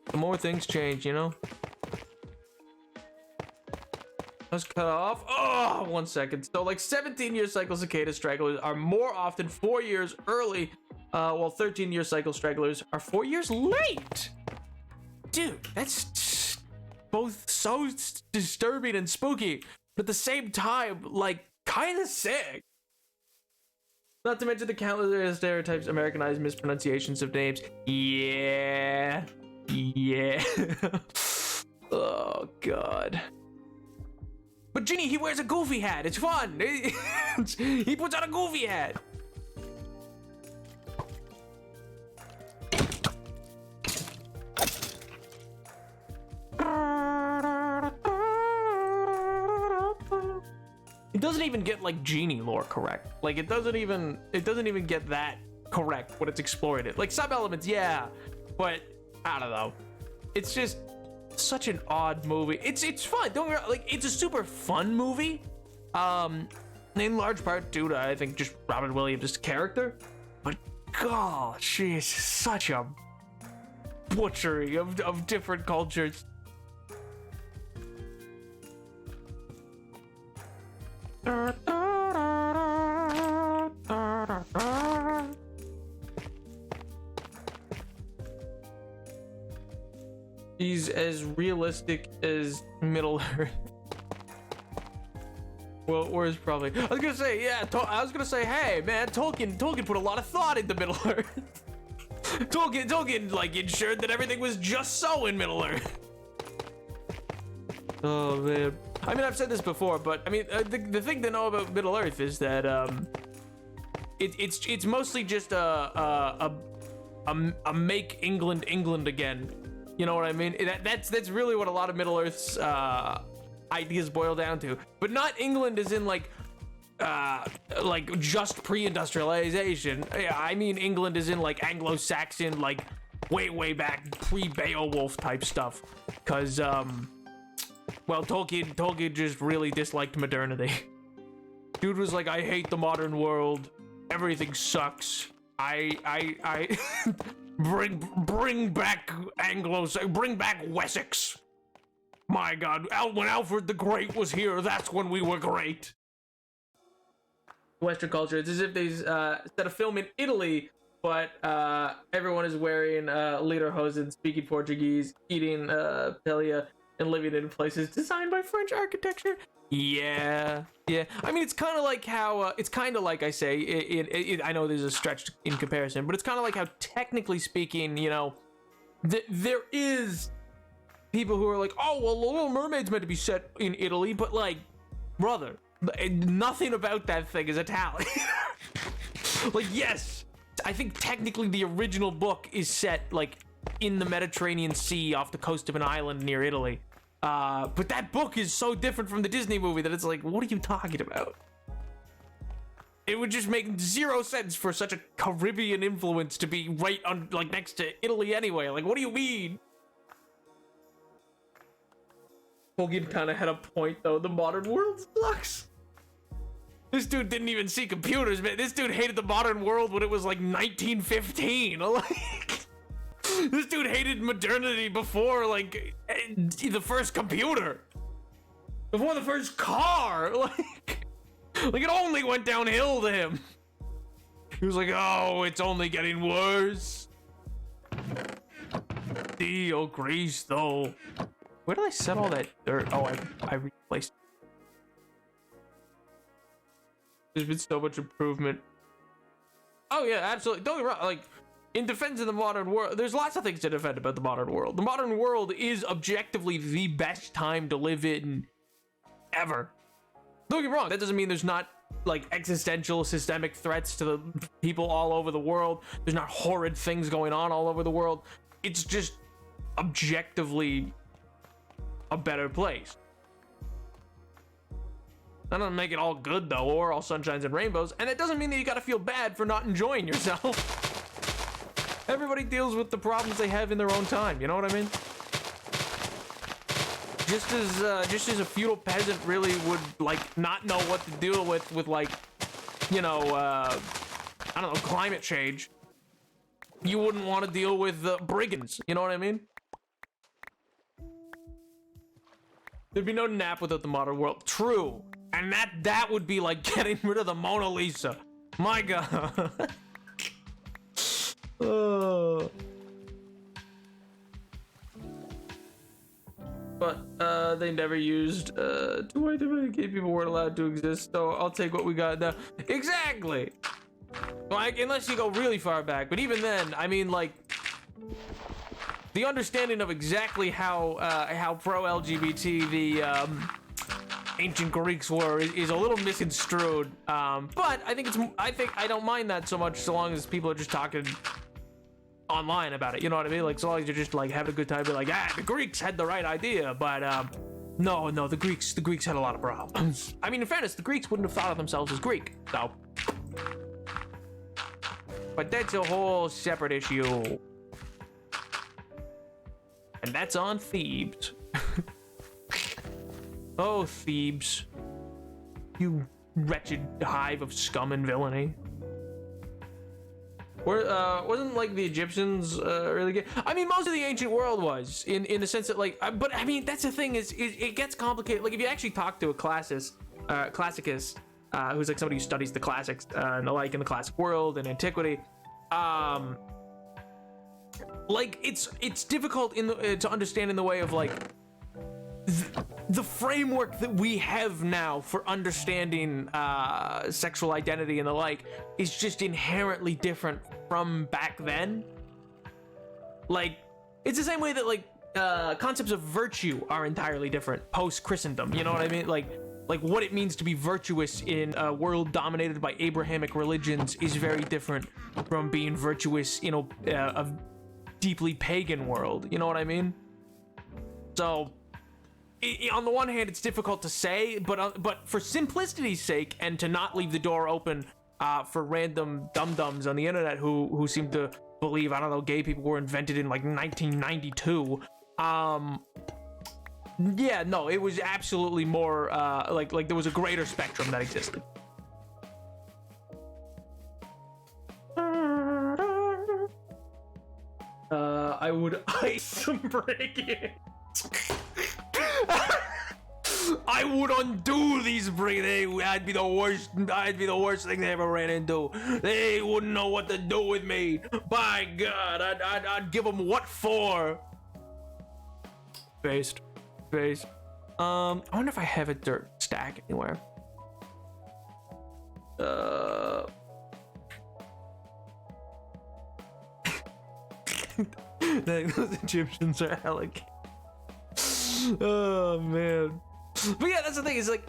The more things change, you know? Let's cut off. Oh, 1 second. So like 17-year cycle cicada stragglers are more often 4 years early, while 13-year cycle stragglers are 4 years late. Dude, that's both so disturbing and spooky, but at the same time, like, kind of sick. Not to mention the countless stereotypes, Americanized mispronunciations of names. Yeah. Oh, God. But Genie, he wears a goofy hat. It's fun. He puts on a goofy hat. It doesn't even get like Genie lore correct. Like it doesn't even get that correct when it's explored it. Like some elements, yeah, but I don't know. It's just such an odd movie. It's fun. Don't get me wrong, like it's a super fun movie. In large part due to I think just Robin Williams' character. But gosh, she is such a butchery of different cultures. He's as realistic as Middle Earth. Well, or is probably. I was gonna say, yeah. I was gonna say, hey, man, Tolkien put a lot of thought into Middle Earth. Tolkien, like ensured that everything was just so in Middle Earth. Oh man. I mean, I've said this before, but I mean, the thing to know about Middle Earth is that it's mostly just a make England again. You know what I mean? That's really what a lot of Middle Earth's ideas boil down to. But not England as in like just pre-industrialization. Yeah, I mean England as in like Anglo-Saxon, like way back pre-Beowulf type stuff. Cause well, Tolkien just really disliked modernity. Dude was like, I hate the modern world. Everything sucks. I bring back bring back Wessex. My God, when Alfred the Great was here, that's when we were great. Western culture, it's as if they set a film in Italy, but everyone is wearing lederhosen, speaking Portuguese, eating paella, and living in places designed by French architecture. Yeah. I mean, it's kind of like how I say, I know there's a stretch in comparison, but it's kind of like how, technically speaking, you know, there is people who are like, oh, well, The Little Mermaid's meant to be set in Italy, but like, brother, nothing about that thing is Italian. Like, yes, I think technically the original book is set like in the Mediterranean Sea off the coast of an island near Italy. But that book is so different from the Disney movie that it's like, what are you talking about? It would just make zero sense for such a Caribbean influence to be right on, like, next to Italy anyway. Like, what do you mean? Tolkien kind of had a point, though. The modern world sucks. This dude didn't even see computers, man. This dude hated the modern world when it was, like, 1915. Like... This dude hated modernity before, like, the first computer. Before the first car. Like it only went downhill to him. He was like, oh, it's only getting worse. Oh, Greece, though. Where did I set all that dirt? Oh, I replaced it. There's been so much improvement. Oh, yeah, absolutely. Don't get me wrong, like... In defense of the modern world, there's lots of things to defend about the modern world. The modern world is objectively the best time to live in ever. Don't get me wrong, that doesn't mean there's not like existential systemic threats to the people all over the world. There's not horrid things going on all over the world. It's just objectively a better place. That doesn't make it all good though, or all sunshines and rainbows, and it doesn't mean that you gotta feel bad for not enjoying yourself. Everybody deals with the problems they have in their own time, you know what I mean? Just as a feudal peasant really would like not know what to deal with like, you know, I don't know, climate change. You wouldn't want to deal with brigands, you know what I mean? There'd be no nap without the modern world. True. And that would be like getting rid of the Mona Lisa. My God. But they never used two way to indicate people weren't allowed to exist, so I'll take what we got now. Exactly. Like, unless you go really far back, but even then, I mean, like, the understanding of exactly how pro-LGBT the ancient Greeks were is a little misconstrued. But I think I don't mind that so much, so long as people are just talking online about it, you know what I mean? Like, so long as you're just like having a good time, be like, the Greeks had the right idea, but no, the Greeks had a lot of problems. I mean, in fairness, the Greeks wouldn't have thought of themselves as Greek, so. But that's a whole separate issue. And that's on Thebes. Oh, Thebes. You wretched hive of scum and villainy. Wasn't like the Egyptians really good? I mean, most of the ancient world was in the sense that like, but I mean, that's the thing is it gets complicated. Like if you actually talk to a classicist, who's like somebody who studies the classics and the like in the classic world and antiquity, like it's difficult to understand in the way of like the framework that we have now for understanding sexual identity and the like is just inherently different from back then. Like, it's the same way that like concepts of virtue are entirely different post Christendom. You know what I mean? Like what it means to be virtuous in a world dominated by Abrahamic religions is very different from being virtuous in a deeply pagan world. You know what I mean? So, on the one hand, it's difficult to say, but for simplicity's sake, and to not leave the door open for random dum-dums on the internet who seem to believe, I don't know, gay people were invented in like 1992. Yeah, no, it was absolutely more like there was a greater spectrum that existed. I would ice brigands. I would undo these brigands. I'd be the worst thing they ever ran into. They wouldn't know what to do with me. By God, I'd give them what for. Based. I wonder if I have a dirt stack anywhere. Those Egyptians are elegant. Oh man. But yeah, that's the thing, is like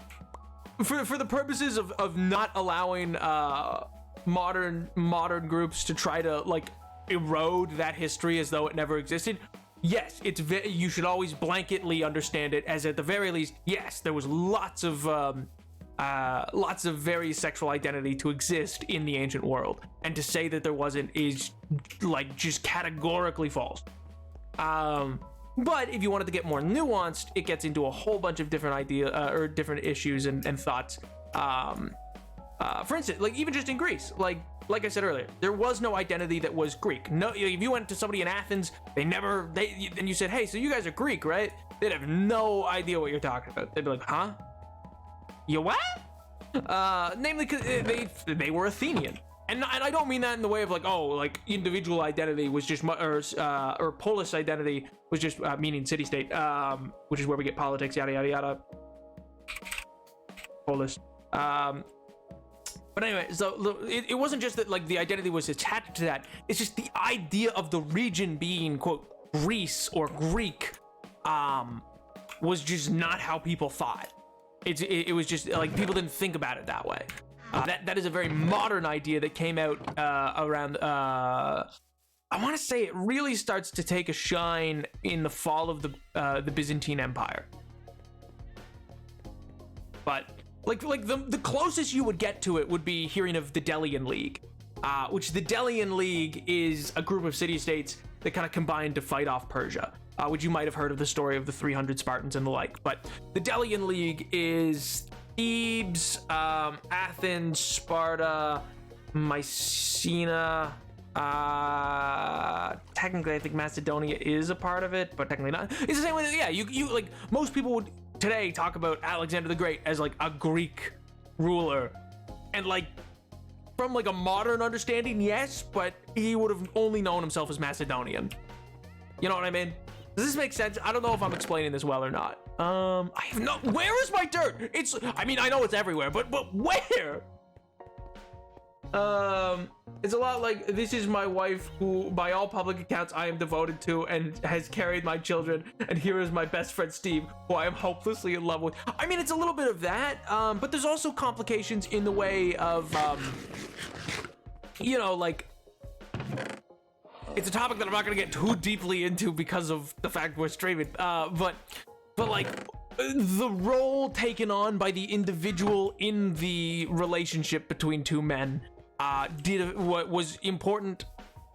for the purposes of not allowing modern groups to try to like erode that history as though it never existed. Yes, you should always blanketly understand it as, at the very least, yes, there was lots of very sexual identity to exist in the ancient world, and to say that there wasn't is like just categorically false. But if you wanted to get more nuanced, it gets into a whole bunch of different or different issues and thoughts. For instance, like even just in Greece, like I said earlier, there was no identity that was Greek. No, if you went to somebody in Athens, and you said, hey, so you guys are Greek, right? They'd have no idea what you're talking about. They'd be like, huh? You what? Namely, because they were Athenian. And I don't mean that in the way of like, oh, like individual identity was just, or polis identity was just meaning city-state, which is where we get politics, yada, yada, yada. Polis. But anyway, so it wasn't just that like the identity was attached to that. It's just the idea of the region being, quote, Greece or Greek, was just not how people thought. It was just like people didn't think about it that way. That is a very modern idea that came out around. I want to say it really starts to take a shine in the fall of the Byzantine Empire. But like the closest you would get to it would be hearing of the Delian League, which the Delian League is a group of city-states that kind of combined to fight off Persia, which you might have heard of the story of the 300 Spartans and the like. But the Delian League is Thebes, Athens, Sparta, Mycenae. Technically I think Macedonia is a part of it, but technically not. It's the same way that, yeah, you like most people would today talk about Alexander the Great as like a Greek ruler, and like from like a modern understanding, yes, but he would have only known himself as Macedonian. You know what I mean? Does this make sense? I don't know if I'm explaining this well or not. I have no. Where is my dirt? It's. I mean, I know it's everywhere, but where? It's a lot like, this is my wife who, by all public accounts, I am devoted to and has carried my children, and here is my best friend Steve, who I am hopelessly in love with. I mean, it's a little bit of that, but there's also complications in the way of, you know, like, it's a topic that I'm not going to get too deeply into because of the fact we're streaming, but like, the role taken on by the individual in the relationship between two men did what was important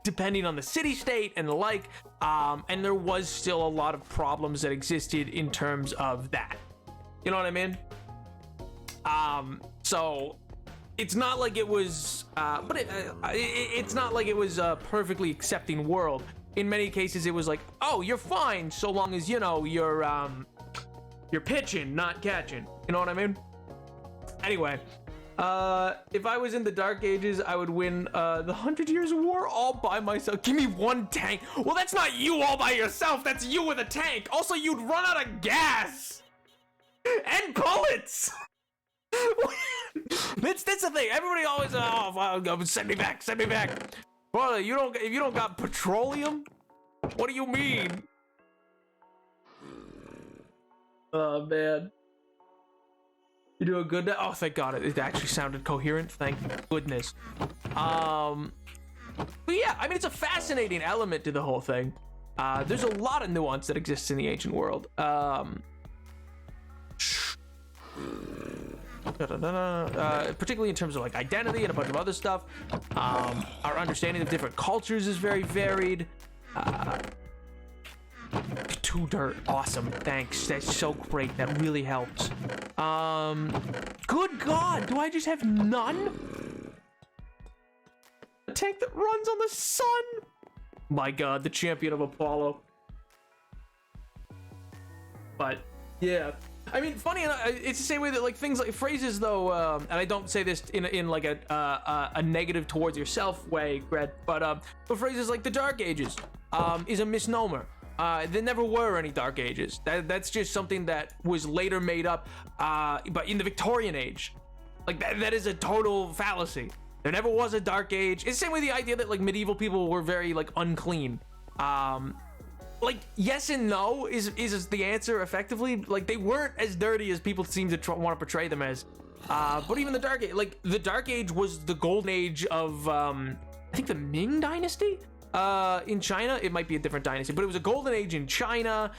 depending on the city-state and the like, and there was still a lot of problems that existed in terms of that. You know what I mean? So it's not like it was, but it's not like it was a perfectly accepting world. In many cases, it was like, oh, you're fine so long as, you know, you're pitching, not catching. You know what I mean? Anyway, if I was in the Dark Ages, I would win the 100 Years' War all by myself. Give me one tank. Well, that's not you all by yourself. That's you with a tank. Also, you'd run out of gas and bullets. That's the thing. Everybody always, send me back, send me back. Brother, if you don't got petroleum, what do you mean? Oh man, you doing good now? Oh, thank God, it actually sounded coherent. Thank goodness. But yeah, I mean, it's a fascinating element to the whole thing. There's a lot of nuance that exists in the ancient world. Particularly in terms of like identity and a bunch of other stuff. Our understanding of different cultures is very varied. Two dirt, awesome, thanks, that's so great, that really helps. Good God, do I just have none? A tank that runs on the sun? My God, the champion of Apollo. But yeah, I mean, funny enough, it's the same way that like things like phrases though, and I don't say this in like a negative towards yourself way, Gret, but phrases like the Dark Ages is a misnomer. There never were any Dark Ages. That's just something that was later made up, but in the Victorian age, like that is a total fallacy. There never was a Dark Age. It's the same way the idea that like medieval people were very like unclean. Like yes and no is the answer effectively. Like they weren't as dirty as people seem to want to portray them as. But even the Dark Age, like the Dark Age was the golden age of I think the Ming Dynasty. In China, it might be a different dynasty, but it was a golden age in China.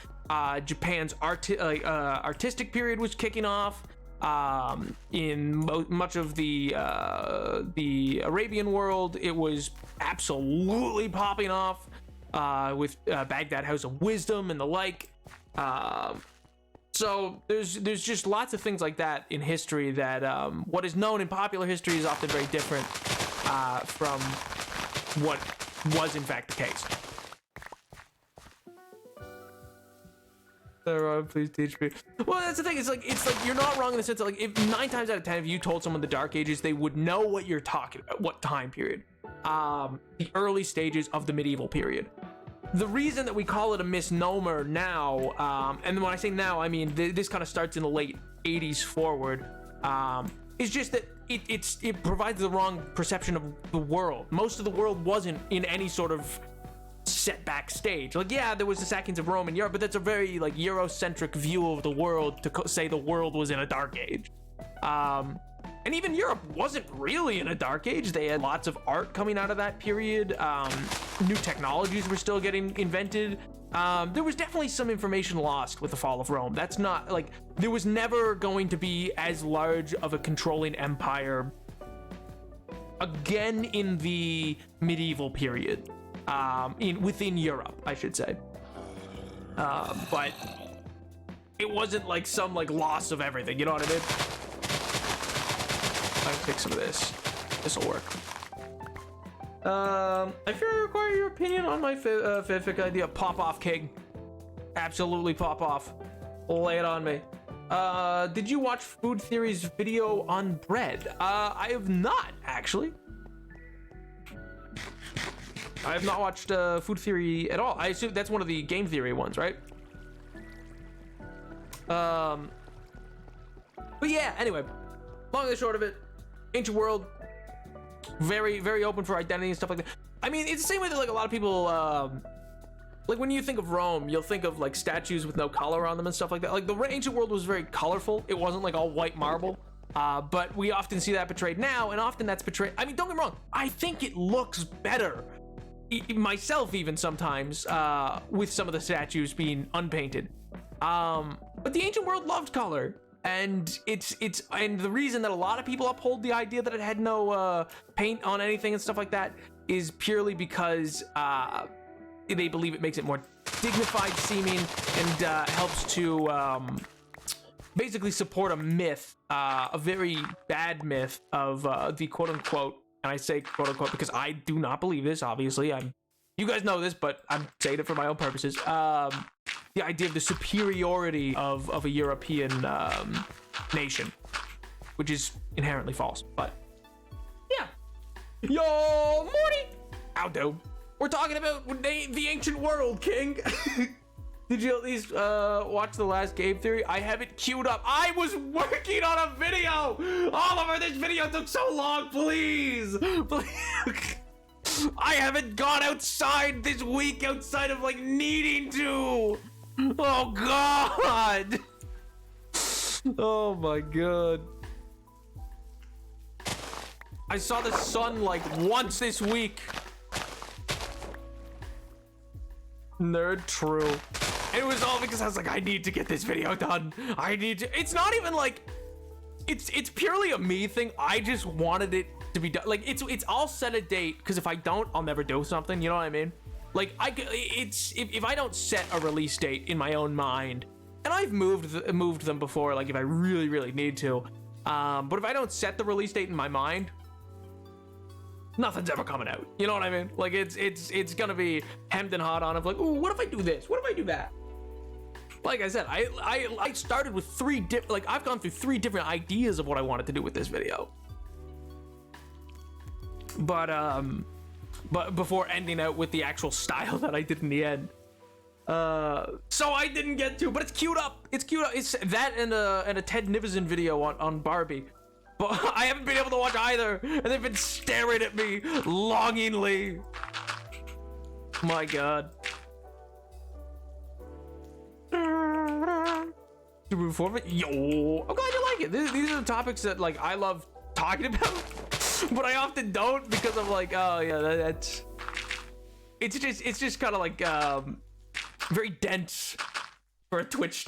Japan's artistic period was kicking off. In much of the Arabian world, it was absolutely popping off with Baghdad House of Wisdom and the like. So there's just lots of things like that in history that what is known in popular history is often very different from what was in fact the case. Please teach me. Well, that's the thing. It's like you're not wrong in the sense that like if 9 times out of 10, if you told someone the Dark Ages, they would know what you're talking about, what time period. The early stages of the medieval period. The reason that we call it a misnomer now, and when I say now, I mean this kind of starts in the late 80s forward, is just that it provides the wrong perception of the world. Most of the world wasn't in any sort of setback stage. Like, yeah, there was the sackings of Rome and Europe, but that's a very like Eurocentric view of the world to say the world was in a dark age. And And even Europe wasn't really in a dark age. They had lots of art coming out of that period. New technologies were still getting invented. There was definitely some information lost with the fall of Rome. That's not like, there was never going to be as large of a controlling empire again in the medieval period, within Europe, I should say. But it wasn't like some like loss of everything, you know what I mean? I can pick some of this. This'll work. I fear I require your opinion on my fanfic idea. Pop off, King. Absolutely pop off. Lay it on me. Did you watch Food Theory's video on bread? I have not, actually. I have not watched Food Theory at all. I assume that's one of the game theory ones, right? But yeah, anyway. Long and short of it, ancient world, very, very open for identity and stuff like that. I mean, it's the same way that like a lot of people, like when you think of Rome, you'll think of like statues with no color on them and stuff like that. Like the ancient world was very colorful. It wasn't like all white marble. But we often see that portrayed now, and often that's portrayed. I mean, don't get me wrong. I think it looks better, myself even sometimes, with some of the statues being unpainted. But the ancient world loved color. And and the reason that a lot of people uphold the idea that it had no paint on anything and stuff like that is purely because they believe it makes it more dignified seeming and helps to basically support a myth, a very bad myth of the quote unquote, and I say quote unquote because I do not believe this, obviously. You guys know this, but I'm saying it for my own purposes. The idea of the superiority of a European nation, which is inherently false. But yeah, yo, Morty, how do? We're talking about the ancient world, King. Did you at least watch the last Game Theory? I have it queued up. I was working on a video. Oliver, this video took so long. Please, please. I haven't gone outside this week outside of like needing to. Oh God. Oh my God. I saw the sun like once this week. Nerd true. And it was all because I was like, I need to get this video done. I need to. It's not even like it's purely a me thing. I just wanted it to be done. Like it's all set a date, because if I don't, I'll never do something, you know what I mean? Like if I don't set a release date in my own mind, and I've moved them before, like if I really need to, but if I don't set the release date in my mind, nothing's ever coming out, you know what I mean? Like it's gonna be hemmed and hawed on of like, ooh, what if I do this, what if I do that? Like I said, I started with I've gone through 3 different ideas of what I wanted to do with this video, but before ending out with the actual style that I did in the end. So I didn't get to, but it's queued up. It's queued up. It's that and a Ted Nivison video on Barbie. But I haven't been able to watch either, and they've been staring at me longingly. My God. Yo, I'm glad you like it. These are the topics that like I love talking about, but I often don't because I'm like, oh yeah, that's. It's just kind of like very dense for a Twitch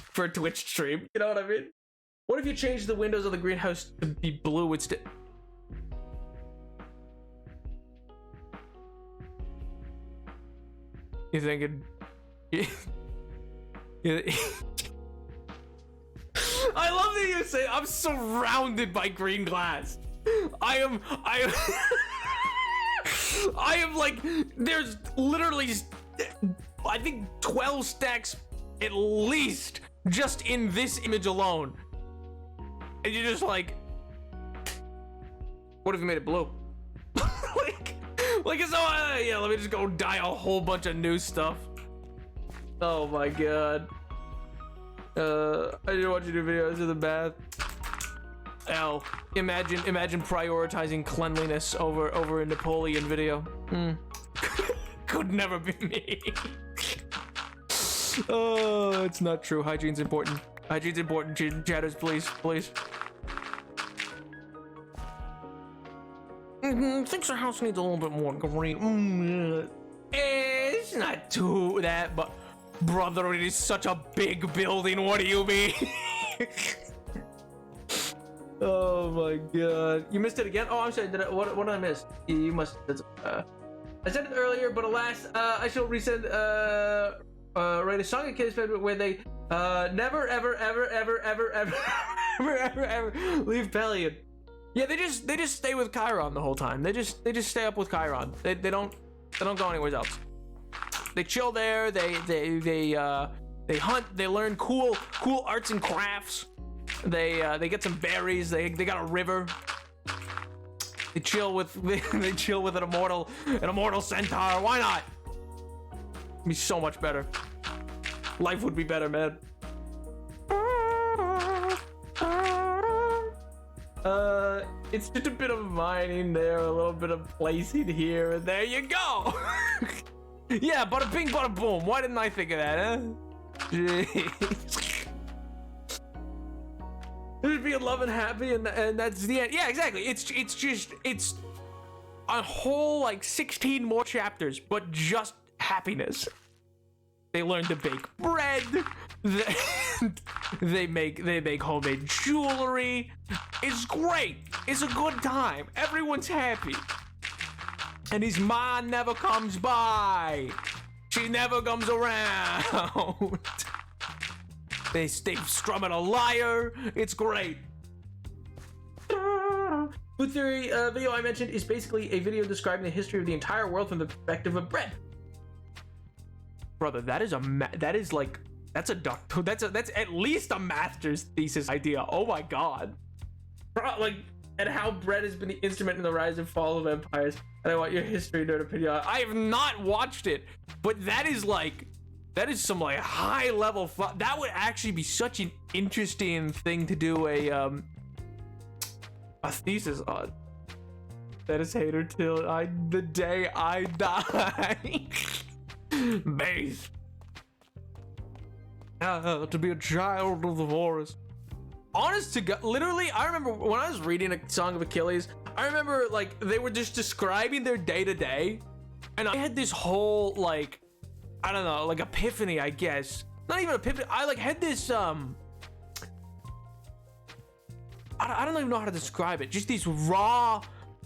stream. You know what I mean? What if you change the windows of the greenhouse to be blue instead? You thinking? I love that you say I'm surrounded by green glass. I am like, there's literally, I think 12 stacks at least just in this image alone. And you're just like, what if you made it blue? like so, yeah, let me just go dye a whole bunch of new stuff. Oh my God. I didn't want you to do videos in the bath. L. Imagine prioritizing cleanliness over a Napoleon video. Could never be me. Oh, it's not true. Hygiene's important. Hygiene's important. Chatters, please. Thinks her house needs a little bit more green. It's not too that, but brother, it is such a big building. What do you mean? Oh my god. You missed it again? Oh, I'm sorry. What did I miss? You must. I said it earlier, but alas, I shall resend write a song of Kids where they never ever ever ever ever ever ever ever ever leave Pelion. Yeah, they just stay with Chiron the whole time. They just stay up with Chiron. They don't go anywhere else. They chill there. They hunt. They learn cool arts and crafts. They get some berries. They got a river. They chill with an immortal centaur. Why not? It'd be so much better. Life would be better, man. It's just a bit of mining there, a little bit of placing here, and there you go. Yeah, bada bing, bada boom. Why didn't I think of that, huh? Jeez. Just being love and happy, and that's the end. Yeah, exactly. It's a whole like 16 more chapters, but just happiness. They learn to bake bread. They make homemade jewelry. It's great. It's a good time. Everyone's happy. And his ma never comes by. She never comes around. They strumming a lyre. It's great. Food Theory video I mentioned is basically a video describing the history of the entire world from the perspective of bread. Brother, that's at least a master's thesis idea. Oh my god. Like, and how bread has been the instrument in the rise and fall of empires. And I want your history nerd opinion. I have not watched it, but that is some like high level fun. That would actually be such an interesting thing to do a thesis on. That is hater till the day I die. Base. To be a child of the forest. Honest to God, literally, I remember when I was reading a Song of Achilles, I remember like they were just describing their day to day, and I had this whole like, I don't know, like epiphany, I guess. Not even epiphany. I like had this I don't even know how to describe it. Just this raw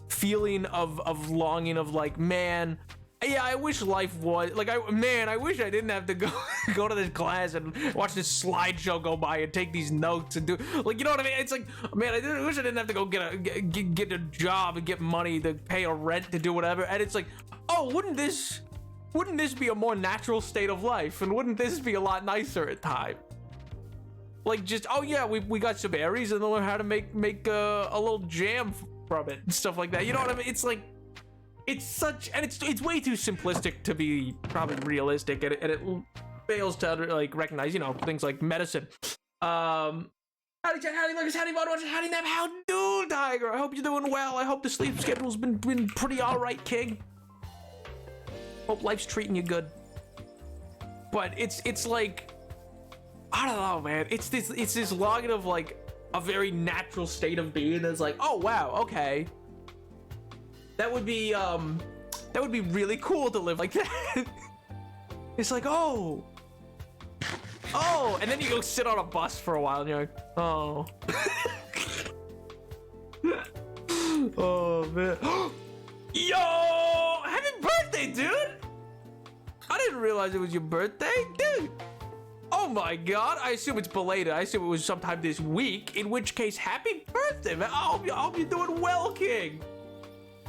feeling of longing of like, man. Yeah, I wish life was like I wish I didn't have to go to this class and watch this slideshow go by and take these notes and do like, you know what I mean? It's like, man, I wish I didn't have to go get a job and get money to pay a rent to do whatever. And it's like, oh, wouldn't this be a more natural state of life? And wouldn't this be a lot nicer at times? Like, just, oh yeah, we got some berries and then learn how to make a little jam from it and stuff like that. You know what I mean? It's like, it's way too simplistic to be probably realistic, and it fails to like recognize, you know, things like medicine. Howdy chat, howdy Lucas, howdy Mod Watcher, howdy Nap, how do Tiger? I hope you're doing well. I hope the sleep schedule's been pretty alright, King. Hope life's treating you good. But it's like, I don't know, man. It's this longing of like a very natural state of being that's like, oh wow, okay. That would be really cool to live like that. It's like, oh, and then you go sit on a bus for a while and you're like, oh. Oh man. Yo, happy birthday, dude. I didn't realize it was your birthday, dude. Oh my god, I assume it's belated. I assume it was sometime this week, in which case, happy birthday, man. I hope you're doing well, King.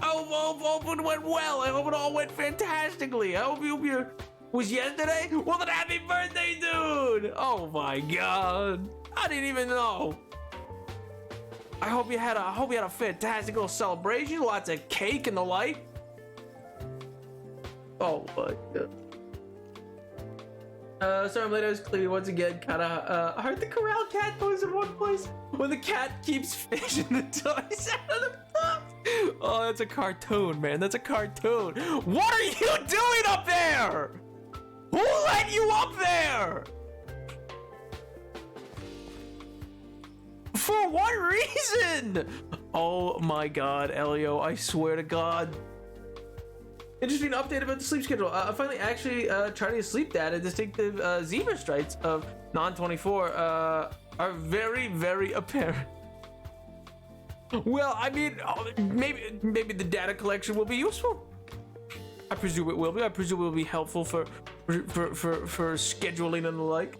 I hope it went well. I hope it all went fantastically. I hope you was yesterday. Well, then happy birthday, dude. Oh my god. I didn't even know. I hope you had a fantastic little celebration. Lots of cake and the like. Oh my god. Sorry I'm late. I was clearly once again kinda heard the corral cat goes in one place when the cat keeps fishing the toys out of the box. Oh, that's a cartoon, man. That's a cartoon. What are you doing up there? Who let you up there? For what reason? Oh my god, Elio, I swear to God. Interesting update about the sleep schedule. I finally actually charting sleep data. Distinctive zebra stripes of non-24 are very, very apparent. Well, I mean, maybe the data collection will be useful. I presume it will be. I presume it will be helpful for scheduling and the like.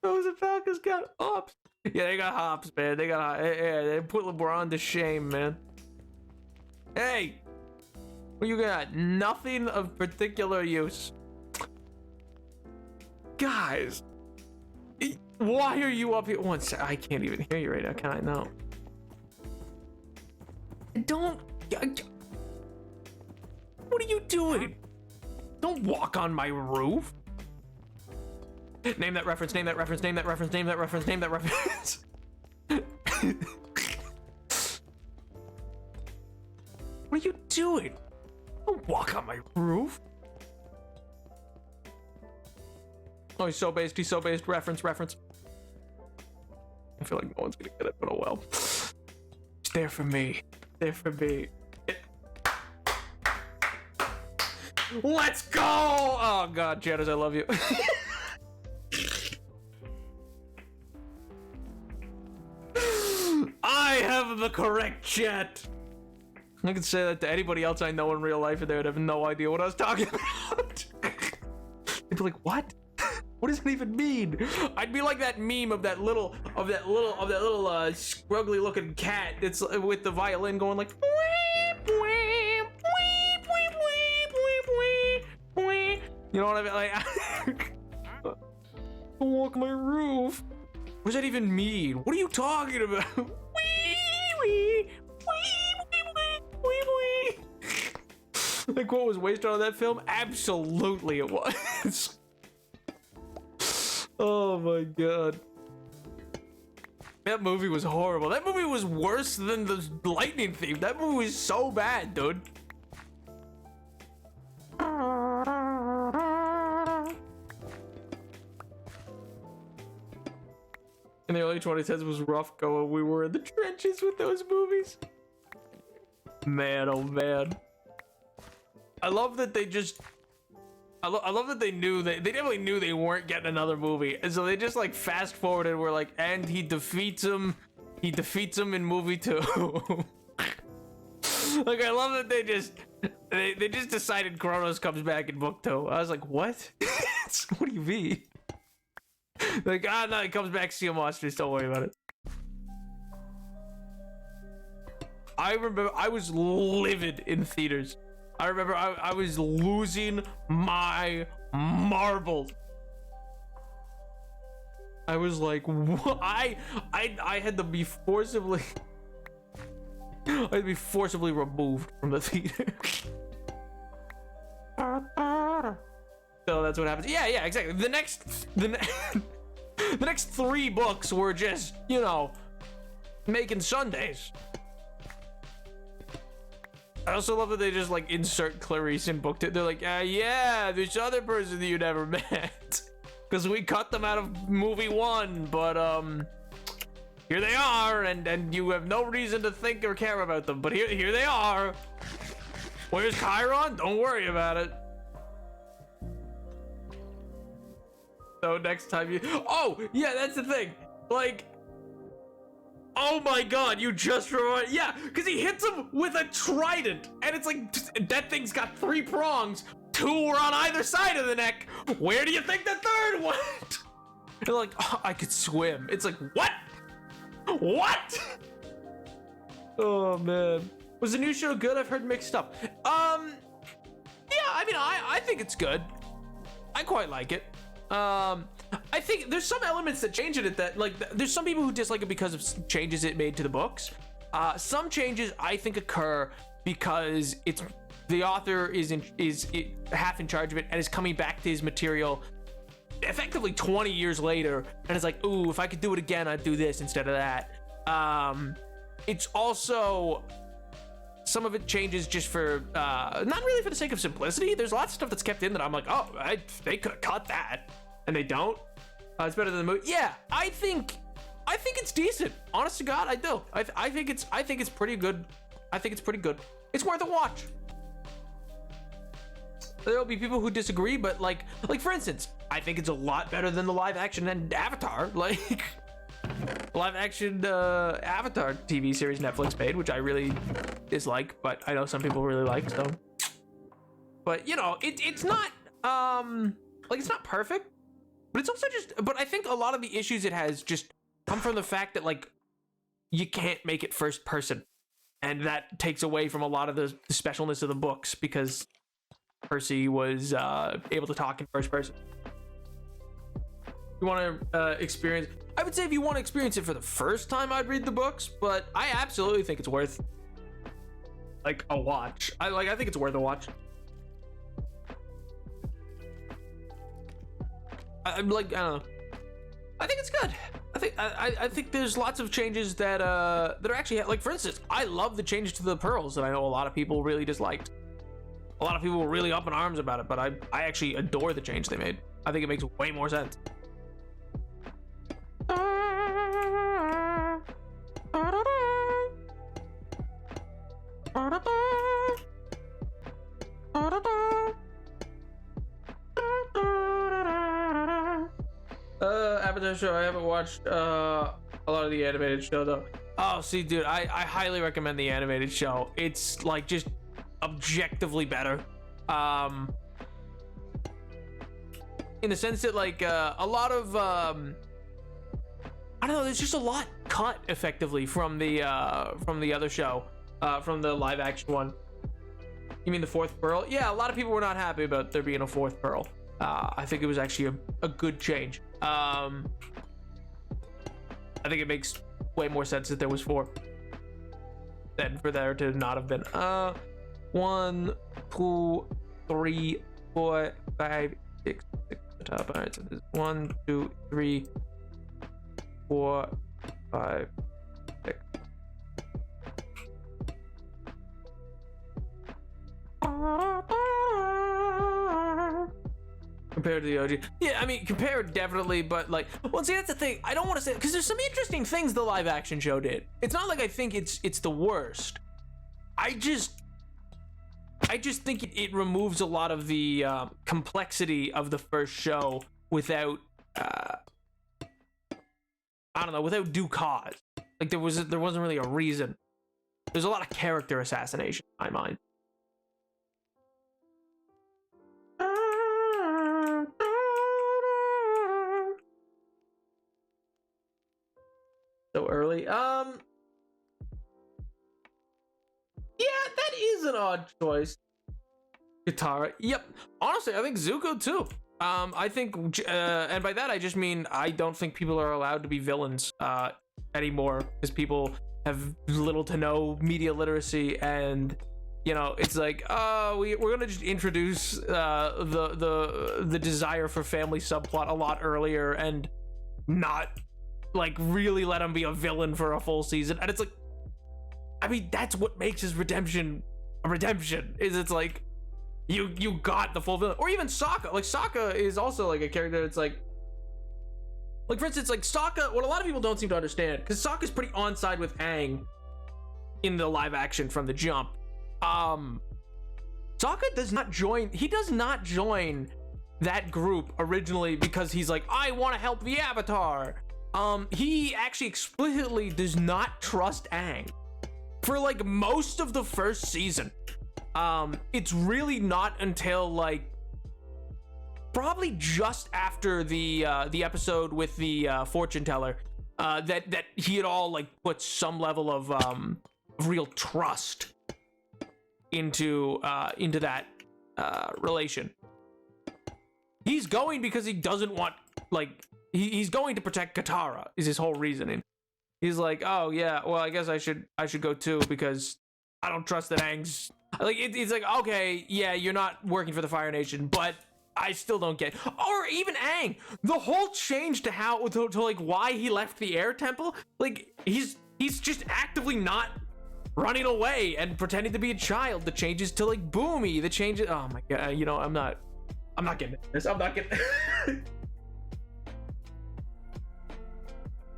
Those Falcons got hops. Yeah, they got hops, man. They got yeah, they put LeBron to shame, man. Hey, what you got? Nothing of particular use. Guys, why are you up here? Once I can't even hear you right now. Can I? No. Don't. What are you doing? Don't walk on my roof. Name that reference, name that reference, name that reference, name that reference, name that reference. What are you doing? Don't walk on my roof. Oh, he's so based, reference, reference. I feel like no one's gonna get it, but oh well. It's there for me, there for me. Let's go! Oh God, Jadders, I love you. I have the correct chat. I can say that to anybody else I know in real life, and they would have no idea what I was talking about. They'd be like, "What? What does it even mean?" I'd be like that meme of that little scruggly looking cat that's with the violin going like. You know what I mean? Like, don't walk my roof. What does that even mean? What are you talking about? Like, what was wasted on that film? Absolutely it was. Oh my God. That movie was horrible. That movie was worse than the lightning theme. That movie was so bad, dude. In the early 2010s, it was rough going. We were in the trenches with those movies. Man, oh man. I love that they just... I love that they knew that... They definitely knew they weren't getting another movie. And so they just like fast forwarded. We're like, and he defeats him. He defeats him in movie 2. Like, I love that they just... They just decided Kronos comes back in book 2. I was like, what? What do you mean? Like, no, it comes back, Sea Monsters, don't worry about it. I remember I was livid in theaters. I remember I was losing my marbles. I was like, what? I had to be forcibly... I had to be forcibly removed from the theater. So that's what happens. Yeah, exactly. The next 3 books were just, you know, making Sundays. I also love that they just like insert Clarice in book 2. They're like, yeah, this other person that you never met, because we cut them out of movie 1, but here they are, and you have no reason to think or care about them, but here they are. Where's Chiron? Don't worry about it. So next time you... Oh, yeah, that's the thing. Like... Oh my God, you just reminded... Yeah, because he hits him with a trident. And it's like, that thing's got 3 prongs. 2 were on either side of the neck. Where do you think the 3rd went? They're like, oh, I could swim. It's like, what? What? Oh, man. Was the new show good? I've heard mixed up. Yeah, I mean, I think it's good. I quite like it. I think there's some elements that change it that, like, there's some people who dislike it because of changes it made to the books. Some changes I think occur because it's the author is half in charge of it and is coming back to his material effectively 20 years later, and it's like, ooh, if I could do it again, I'd do this instead of that. It's also, some of it changes just for not really for the sake of simplicity. There's lots of stuff that's kept in that I'm like, oh, they could have cut that, and they don't. It's better than the movie. Yeah, I think it's decent. Honest to God, I do. I think it's pretty good. I think it's pretty good. It's worth a watch. There'll be people who disagree, but like for instance, I think it's a lot better than the live action and Avatar. Like live action Avatar TV series Netflix made, which I really dislike, but I know some people really like. So, but you know, it's not like it's not perfect, but it's also just. But I think a lot of the issues it has just come from the fact that like you can't make it first person, and that takes away from a lot of the specialness of the books because Percy was able to talk in first person. You want to experience, I would say if you want to experience it for the first time, I'd read the books, but I absolutely think it's worth like a watch. I think it's worth a watch. I don't know. I think it's good. I think there's lots of changes that are actually, like, for instance, I love the changes to the pearls that I know a lot of people really disliked. A lot of people were really up in arms about it, but I actually adore the change they made. I think it makes way more sense. Avatar show. I haven't watched a lot of the animated show though. Oh, see, dude, I highly recommend the animated show. It's like just objectively better. In the sense that like a lot of I don't know, there's just a lot cut effectively from the other show, from the live action one. You mean the fourth pearl? Yeah, a lot of people were not happy about there being a fourth pearl. I think it was actually a good change. I think it makes way more sense that there was 4 than for there to not have been. 1, 2, 3, 4, 5, 6, 6 at the top. All right, so there's 1, 2, 3, 4, 5, 6. Compared to the OG. Yeah, I mean, compared definitely, but like, well, see, that's the thing. I don't want to say, because there's some interesting things the live action show did. It's not like I think it's the worst. I just think it removes a lot of the complexity of the first show without, I don't know, without due cause. Like there wasn't really a reason. There's a lot of character assassination in my mind. So early. Yeah, that is an odd choice. Katara. Yep. Honestly, I think Zuko too. I think, and by that I just mean I don't think people are allowed to be villains anymore because people have little to no media literacy, and you know, it's like, oh, we're gonna just introduce the desire for family subplot a lot earlier and not like really let him be a villain for a full season. And it's like, I mean, that's what makes his redemption a redemption, is it's like you got the full villain. Or even Sokka. Like Sokka is also like a character that's like for instance, like Sokka, what a lot of people don't seem to understand, because Sokka's pretty on side with Aang in the live action from the jump. Sokka does not join that group originally because he's like, I want to help the Avatar. He actually explicitly does not trust Aang for like most of the first season. It's really not until like probably just after the episode with the fortune teller that he had all like put some level of real trust into that relation. He's going because he doesn't want, like, he's going to protect Katara is his whole reasoning. He's like, oh yeah, well, I guess I should go too because I don't trust that Aang's like, it's like, okay, yeah, you're not working for the Fire Nation, but I still don't get. Or even Aang, the whole change to how to like why he left the Air Temple, like he's just actively not running away and pretending to be a child. The changes to like Boomy, the changes, oh my god, you know, I'm not getting this. I'm not getting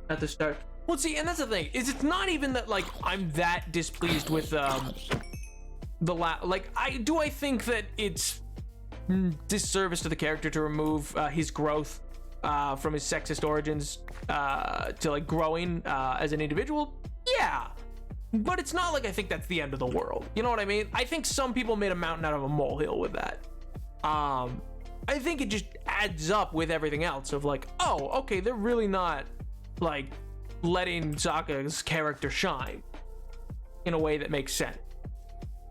at the start. Well, see, and that's the thing, is it's not even that, like, I'm that displeased with, I think that it's disservice to the character to remove his growth from his sexist origins to, like, growing as an individual? Yeah. But it's not like I think that's the end of the world. You know what I mean? I think some people made a mountain out of a molehill with that. I think it just adds up with everything else of like, oh, okay, they're really not, like, letting Sokka's character shine in a way that makes sense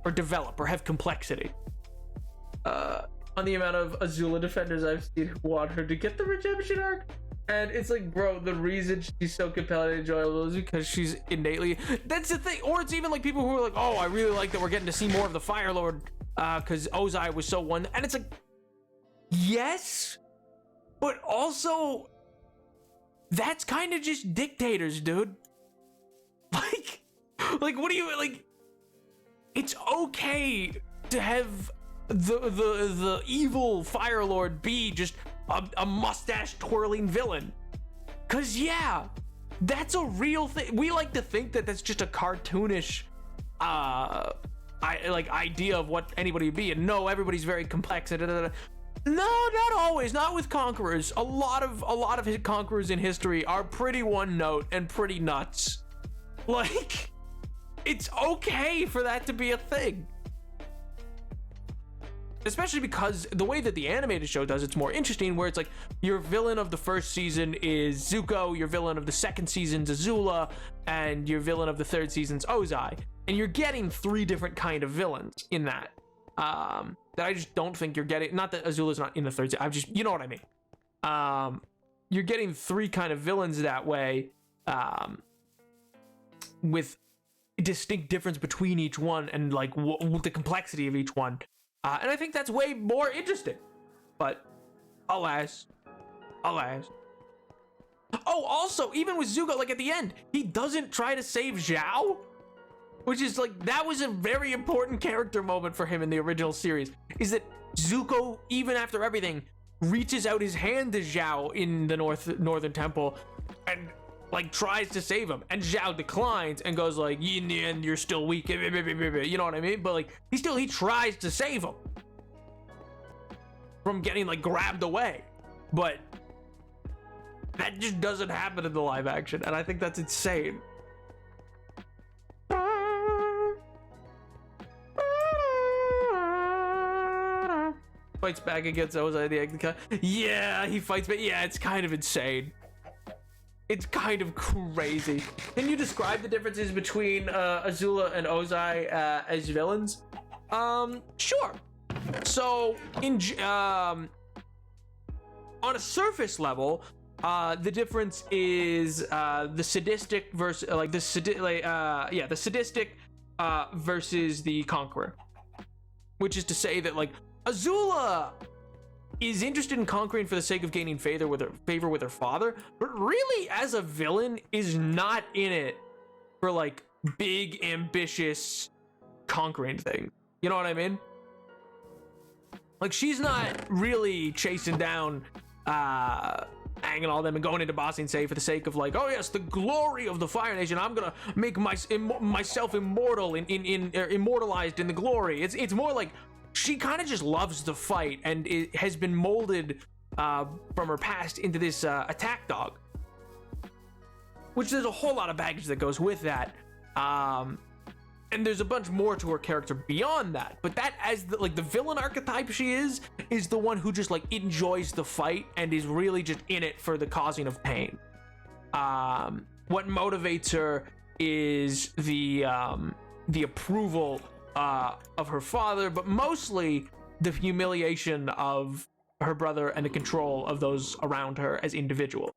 or develop or have complexity. On the amount of Azula defenders I've seen who want her to get the redemption arc, and it's like, bro, the reason she's so compelling and enjoyable is because she's innately, that's the thing. Or it's even like people who are like, oh, I really like that we're getting to see more of the Fire Lord because Ozai was so one, and it's like, yes, but also that's kind of just dictators, dude. Like what do you, like, it's okay to have the evil Fire Lord be just a mustache twirling villain, cause yeah, that's a real thing. We like to think that that's just a cartoonish idea of what anybody would be, and no, everybody's very complex. No, not always. Not with conquerors. A lot of his conquerors in history are pretty one note and pretty nuts. Like, it's okay for that to be a thing. Especially because the way that the animated show does it's more interesting, where it's like your villain of the first season is Zuko, your villain of the second season's Azula, and your villain of the third season's Ozai. And you're getting 3 different kind of villains in that. That I just don't think you're getting. Not that Azula's not in the third season. I'm just, you know what I mean. You're getting 3 kind of villains that way, with distinct difference between each one and like the complexity of each one. And I think that's way more interesting. But alas. Oh, also, even with Zuko, like at the end, he doesn't try to save Zhao, which is like, that was a very important character moment for him in the original series, is that Zuko, even after everything, reaches out his hand to Zhao in the northern temple and like tries to save him, and Zhao declines and goes like, in the end you're still weak, you know what I mean? But like he tries to save him from getting like grabbed away, but that just doesn't happen in the live action, and I think that's insane. Fights back against Ozai the Egg. Yeah, he fights back. Yeah, it's kind of insane. It's kind of crazy. Can you describe the differences between Azula and Ozai as villains? Sure. So, on a surface level, the difference is the sadistic versus the sadistic versus the conqueror, which is to say that like Azula is interested in conquering for the sake of gaining favor with her father, but really as a villain is not in it for like big ambitious conquering thing. You know what I mean? Like, she's not really chasing down hanging all them and going into Ba Sing Se for the sake of like, oh yes, the glory of the Fire Nation, I'm gonna make myself immortal immortalized in the glory. It's more like she kind of just loves the fight, and it has been molded from her past into this attack dog, which there's a whole lot of baggage that goes with that, and there's a bunch more to her character beyond that. But that, as the villain archetype she is the one who just like enjoys the fight and is really just in it for the causing of pain. What motivates her is the approval of her father, but mostly the humiliation of her brother and the control of those around her as individual.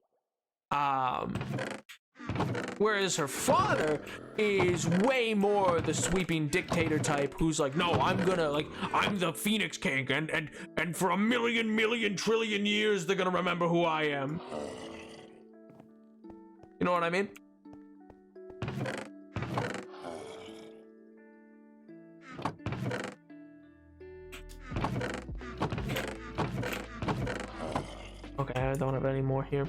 Whereas her father is way more the sweeping dictator type who's like, no, I'm the Phoenix King, and for a million trillion years they're gonna remember who I am. You know what I mean? Okay, I don't have any more here.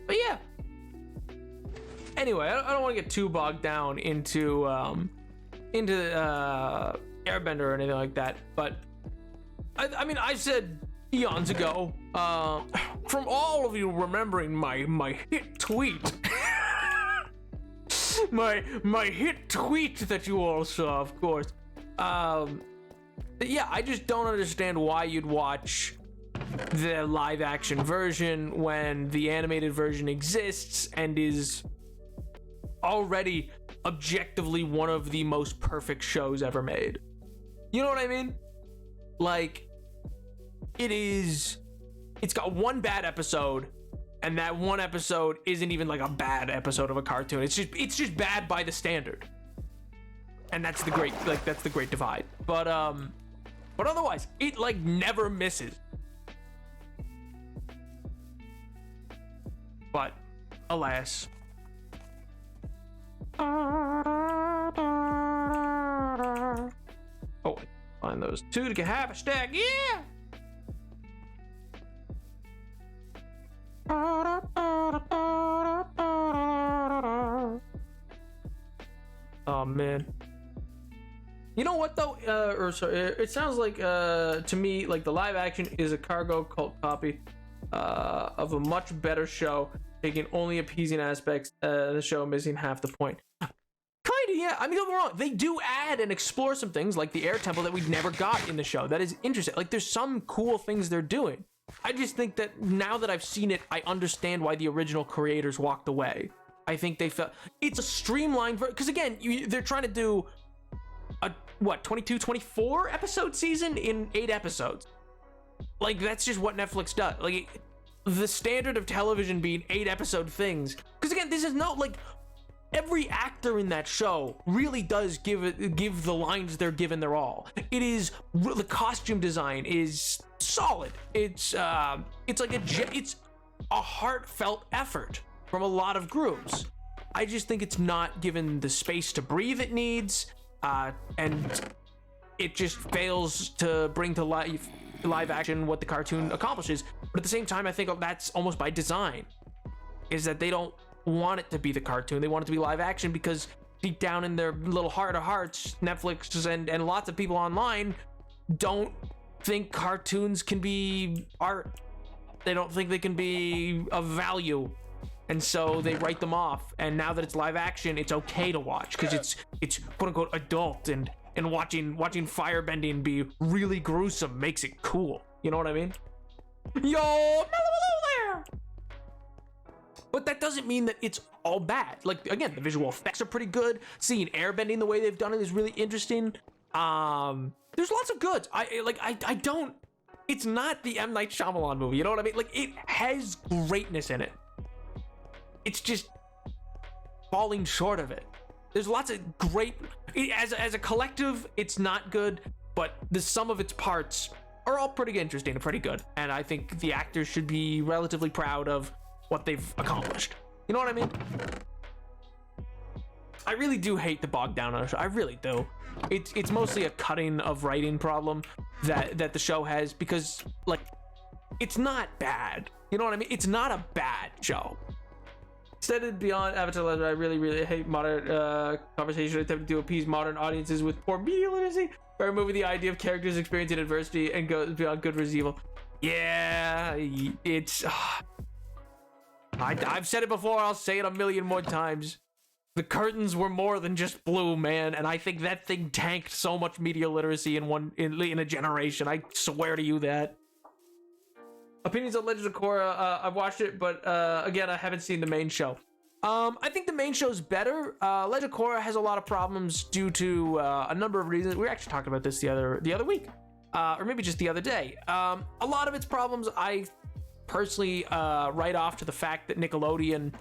But yeah. Anyway, I don't want to get too bogged down into Airbender or anything like that. But I mean, I said eons ago, from all of you remembering my hit tweet, my hit tweet that you all saw, of course. Yeah, I just don't understand why you'd watch the live action version when the animated version exists and is already objectively one of the most perfect shows ever made. You know what I mean? Like, it's got one bad episode, and that one episode isn't even like a bad episode of a cartoon. It's just bad by the standard. And that's the great divide. But otherwise, it like never misses. But alas. Oh, find those two to get half a stack. Yeah. Oh man. You know what though? It sounds like to me like the live action is a cargo cult copy of a much better show, taking only appeasing aspects of the show, missing half the point. Kinda, yeah. I mean, don't get me wrong. They do add and explore some things like the air temple that we never got in the show. That is interesting. Like, there's some cool things they're doing. I just think that now that I've seen it, I understand why the original creators walked away. I think they felt it's a streamlined because again, they're trying to do a 22, 24 episode season in 8 episodes. Like, that's just what Netflix does. Like, the standard of television being 8 episode things. Because again, this is no like every actor in that show really does give the lines they're given their all. It is the costume design is solid. It's like it's a heartfelt effort from a lot of groups. I just think it's not given the space to breathe it needs, and it just fails to bring to live action what the cartoon accomplishes. But at the same time, I think that's almost by design, is that they don't want it to be the cartoon. They want it to be live action because deep down in their little heart of hearts, Netflix and lots of people online don't think cartoons can be art. They don't think they can be of value, and so they write them off. And now that it's live action, it's okay to watch because it's quote unquote adult, and watching firebending be really gruesome makes it cool. You know what I mean? Yo, hello there. But that doesn't mean that it's all bad. Like, again, the visual effects are pretty good. Seeing airbending the way they've done it is really interesting. There's lots of goods. I don't. It's not the M. Night Shyamalan movie. You know what I mean? Like, it has greatness in it. It's just falling short of it. There's lots of great. As a collective, it's not good, but the sum of its parts are all pretty interesting and pretty good. And I think the actors should be relatively proud of what they've accomplished. You know what I mean? I really do hate the bogged down on the show. I really do. It's mostly a cutting of writing problem that the show has, because like it's not bad. You know what I mean? It's not a bad show. Extended beyond Avatar Legend, I really hate modern conversation attempting to appease modern audiences with poor media literacy. By removing the idea of characters experiencing adversity and goes beyond good versus evil. Yeah, it's. I've said it before. I'll say it a million more times. The curtains were more than just blue, man, and I think that thing tanked so much media literacy in a generation. I swear to you that. Opinions on Legend of Korra. I've watched it, but again, I haven't seen the main show. I think the main show's better. Legend of Korra has a lot of problems due to a number of reasons. We were actually talking about this the other week, or maybe just the other day. A lot of its problems I personally write off to the fact that Nickelodeon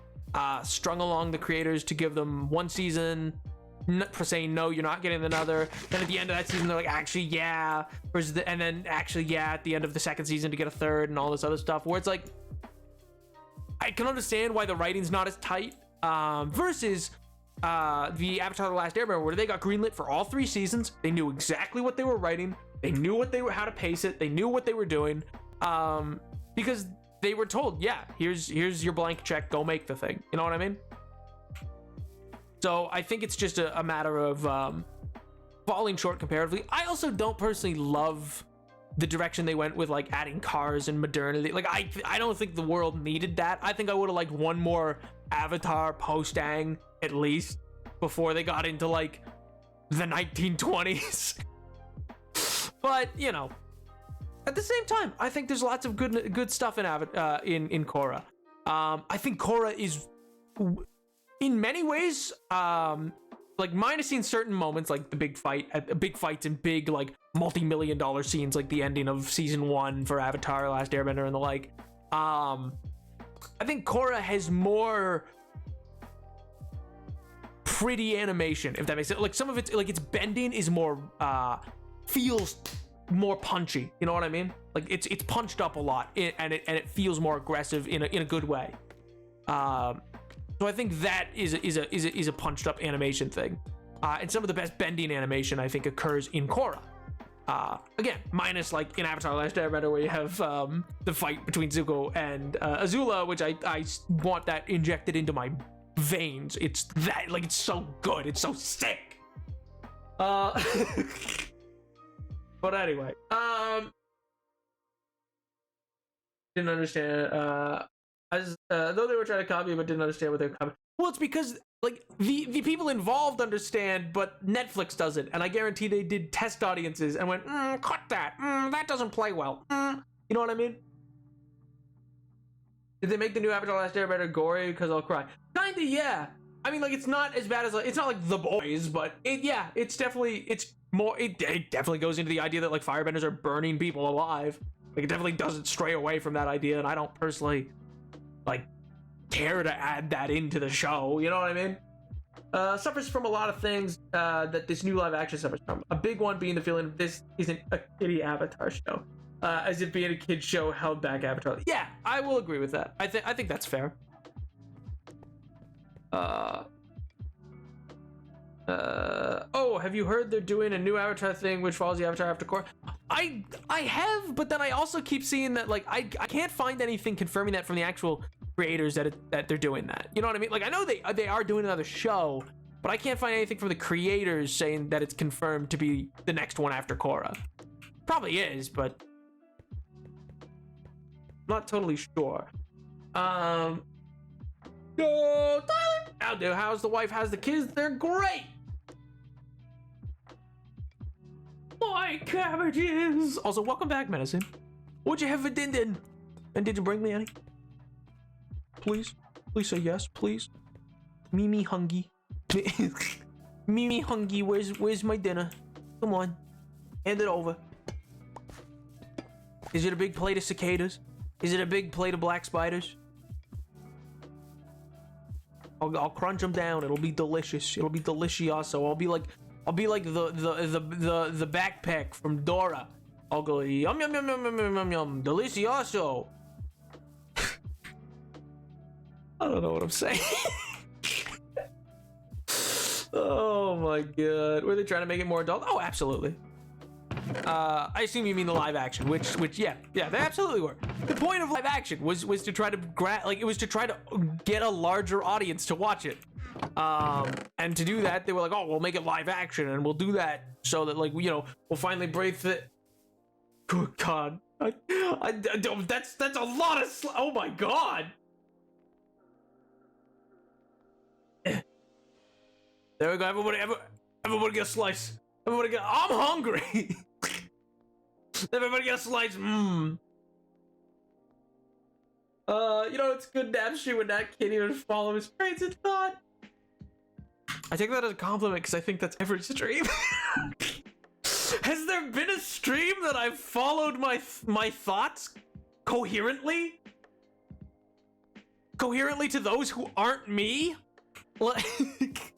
strung along the creators to give them one season, for saying no, you're not getting another. Then at the end of that season, they're like, actually, yeah. And then actually, yeah, at the end of the second season to get a third and all this other stuff. Where it's like, I can understand why the writing's not as tight. Versus the Avatar: The Last Airbender, where they got greenlit for all 3 seasons. They knew exactly what they were writing. They knew how to pace it. They knew what they were doing. Because they were told, yeah, here's your blank check, go make the thing. You know what I mean? So I think it's just a matter of falling short comparatively. I also don't personally love the direction they went with like adding cars and modernity. Like I don't think the world needed that. I think I would have liked one more Avatar post-Aang at least before they got into like the 1920s. But you know, at the same time, I think there's lots of good stuff in in Korra. I think Korra is in many ways like minusing certain moments like the big fights and big like multi-million-dollar scenes like the ending of season 1 for Avatar Last Airbender and the like. I think Korra has more pretty animation, if that makes sense. Like some of it's like its bending is more feels more punchy, you know what I mean? Like it's punched up a lot and it feels more aggressive in a good way. So I think that is a punched up animation thing, and some of the best bending animation I think occurs in Korra. Again, minus like in Avatar: Last Airbender where you have the fight between Zuko and Azula, which I want that injected into my veins. It's that like it's so good, it's so sick. But anyway, didn't understand. Though they were trying to copy, but didn't understand what they were copying. Well, it's because like the people involved understand, but Netflix doesn't, and I guarantee they did test audiences and went, cut that. That doesn't play well. You know what I mean? Did they make the new Avatar: Last Airbender gory? Because I'll cry. Kinda, yeah. I mean, like it's not as bad as like it's not like The Boys, but it's definitely more. It definitely goes into the idea that like firebenders are burning people alive. Like it definitely doesn't stray away from that idea, and I don't personally like care to add that into the show, you know what I mean? Suffers from a lot of things that this new live action suffers from. A big one being the feeling this isn't a kiddie Avatar show, as if being a kid show held back Avatar. Yeah, I will agree with that. I think that's fair. Oh, have you heard they're doing a new Avatar thing which follows the Avatar after Korra? I have, but then I also keep seeing that like I can't find anything confirming that from the actual creators that they're doing that. You know what I mean? Like I know they are doing another show, but I can't find anything from the creators saying that it's confirmed to be the next one after Korra. Probably is, but I'm not totally sure. Go Tyler! How do? How's the wife? How's the kids? They're great. My cabbages. Also, welcome back, Medicine. What'd you have for din? And did you bring me any? Please say yes, please. Mimi hungry. Mimi hungry. Where's my dinner? Come on, hand it over. Is it a big plate of cicadas? Is it a big plate of black spiders? I'll crunch them down. It'll be delicious. It'll be delicioso. I'll be like the backpack from Dora. I'll go yum yum yum yum yum yum yum yum delicioso. I don't know what I'm saying. Oh my god. Were they trying to make it more adult? Oh, absolutely. I assume you mean the live action, which yeah, they absolutely were. The point of live action was to try to get a larger audience to watch it. And to do that, they were like, oh, we'll make it live action, and we'll do that so that like we'll finally break the. Good God, I don't. That's a lot of. Oh my God. There we go. Everybody get a slice. I'm hungry. Everybody get a slice. It's good nap stream when that kid even follow his trains of thought. I take that as a compliment because I think that's every stream. Has there been a stream that I've followed my thoughts coherently? Coherently to those who aren't me? Like,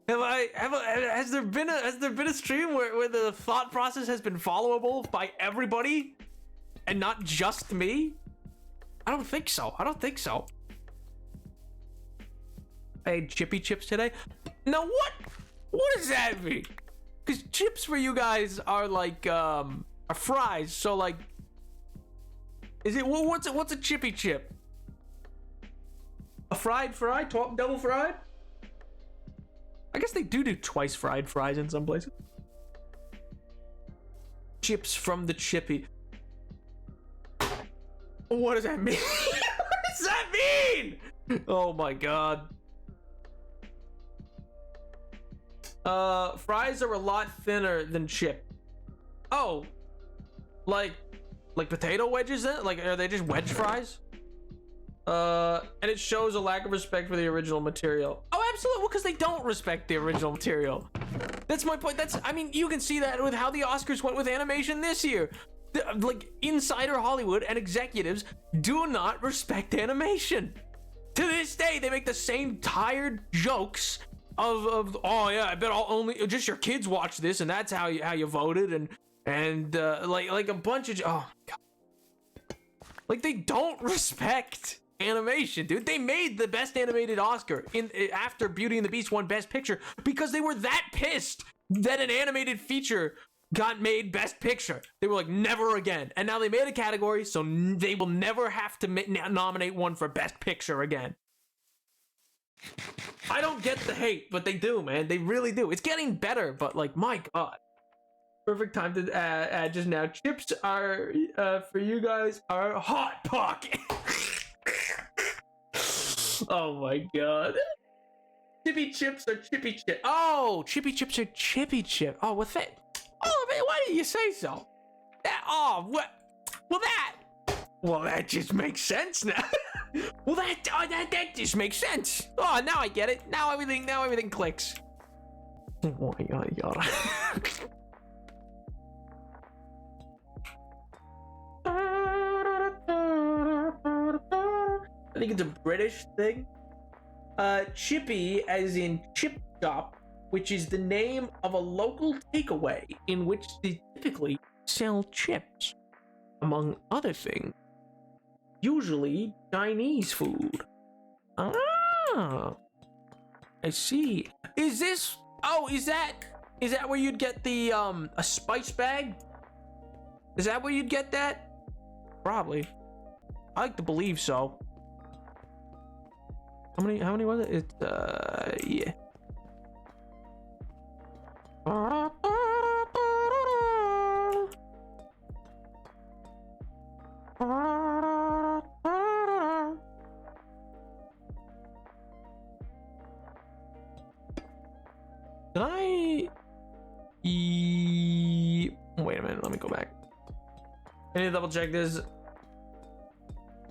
has there been a stream where the thought process has been followable by everybody and not just me? I don't think so. I ate chippy chips today. Now what does that mean? Because chips for you guys are like are fries, so like Is it what's a chippy chip? A fried fry? Double fried? I guess they do twice fried fries in some places. Chips from the chippy. What does that mean? What does that mean? Oh my god. Fries are a lot thinner than chip. Oh, like potato wedges then? Like, are they just wedge fries? And it shows a lack of respect for the original material. Oh, absolutely. Well, because they don't respect the original material. That's my point. I mean, you can see that with how the Oscars went with animation this year. Like, insider Hollywood and executives do not respect animation. To this day, they make the same tired jokes of oh yeah, I bet only just your kids watch this, and that's how you voted, and like a bunch of oh my god, like they don't respect animation, dude. They made the best animated Oscar after Beauty and the Beast won Best Picture because they were that pissed that an animated feature got made Best Picture. They were like, never again. And now they made a category, so they will never have to nominate one for Best Picture again. I don't get the hate, but they do, man. They really do. It's getting better, but like, my god. Perfect time to add just now. Chips are, for you guys, are Hot Pocket. Oh my god. Chippy chips are chippy chip. Oh, chippy chips are chippy chip. Oh, what's that? Oh, man, why did you say so? What? Well, that just makes sense now. Well, that just makes sense. Oh, now I get it. Now everything clicks. Oh, yada yada. I think it's a British thing. Chippy, as in chip shop, which is the name of a local takeaway in which they typically sell chips, among other things. Usually Chinese food. Ah, I see. Is that where you'd get the a spice bag? Is that where you'd get that? Probably. I like to believe so. How many was it? It's yeah. Did I? Wait a minute. Let me go back. I need to double check this.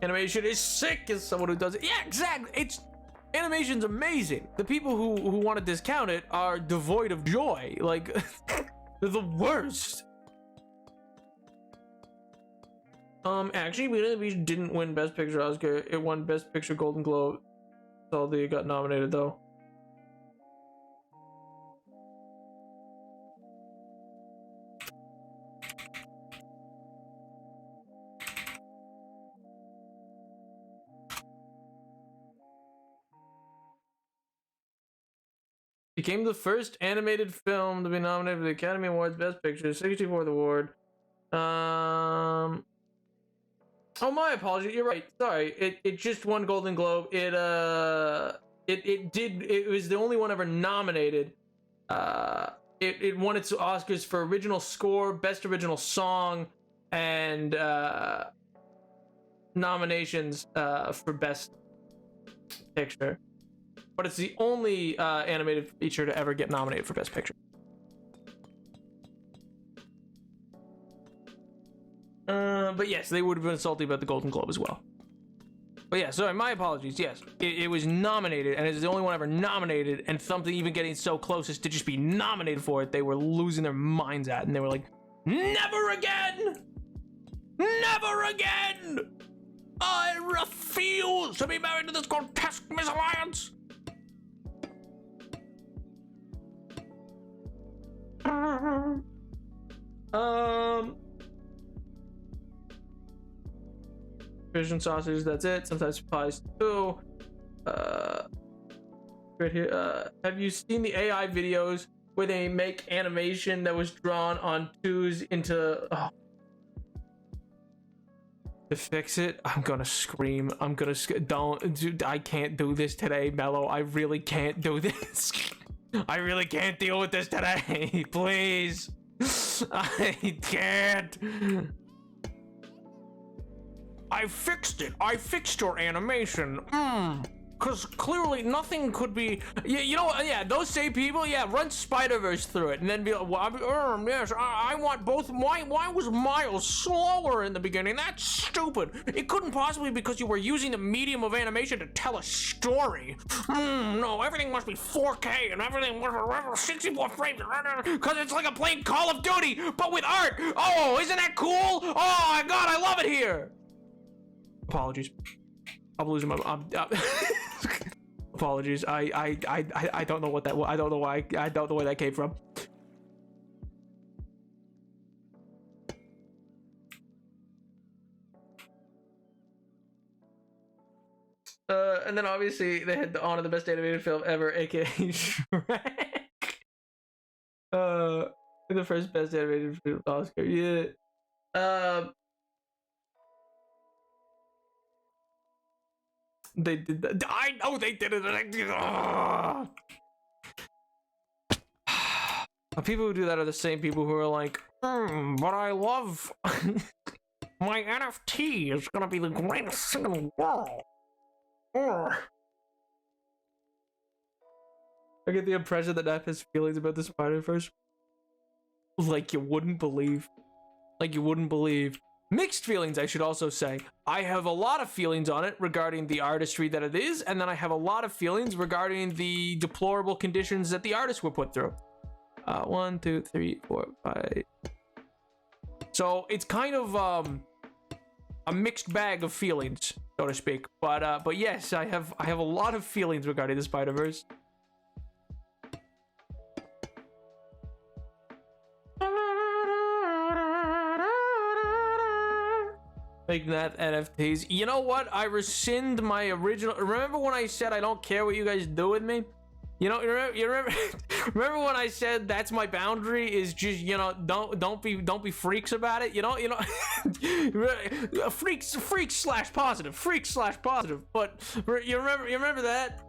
Animation is sick as someone who does it. Yeah, exactly. Animation's amazing. The people who want to discount it are devoid of joy. Like, they're the worst. Actually, Beauty and the Beast didn't win Best Picture Oscar. It won Best Picture Golden Globe. That's all they got nominated though. Became the first animated film to be nominated for the Academy Awards Best Picture, 64th award. Oh, my apologies. You're right. Sorry. It just won Golden Globe. It was the only one ever nominated. It won its Oscars for original score, best original song, and nominations for best picture. But it's the only animated feature to ever get nominated for Best Picture. But yes, they would have been salty about the Golden Globe as well. But yeah, sorry, my apologies. Yes, it was nominated, and it's the only one ever nominated, and something even getting so close as to just be nominated for it, they were losing their minds at, and they were like, never again! Never again! I refuse to be married to this grotesque misalliance! Fish and sausage, that's it. Sometimes pies too. Right here. Have you seen the AI videos where they make animation that was drawn on twos into To fix it, I'm gonna scream. I'm gonna don't. Dude, I can't do this today, Mello. I really can't do this. I really can't deal with this today. Please. I can't. I fixed it. I fixed your animation. Because clearly nothing could be. You know, yeah, those same people, yeah, run Spider-Verse through it and then be like, well, yes, I want both. Why was Miles slower in the beginning? That's stupid. It couldn't possibly be because you were using the medium of animation to tell a story. No, everything must be 4K and everything must be 64 frames. Because it's like I'm playing Call of Duty, but with art. Oh, isn't that cool? Oh my God, I love it here. Apologies. I'm losing my. Apologies. I don't know what that. I don't know why. I don't know where that came from. And then obviously they had the honor the best animated film ever, aka Shrek. The first best animated film Oscar. Yeah. They did that. I know they did it. People who do that are the same people who are like, but I love my NFT is gonna be the greatest thing in the world. I get the impression that Neff has feelings about the Spider-Verse like you wouldn't believe. Like you wouldn't believe. Mixed feelings, I should also say. I have a lot of feelings on it regarding the artistry that it is, and then I have a lot of feelings regarding the deplorable conditions that the artists were put through. 1, 2, 3, 4, 5. So it's kind of a mixed bag of feelings, so to speak. But yes, I have a lot of feelings regarding the Spider-Verse. Making that NFTs. You know what? I rescind my original. Remember when I said I don't care what you guys do with me? You know, you remember remember when I said that's my boundary is just, you know, don't be freaks about it. You know, freaks slash positive. But you remember that?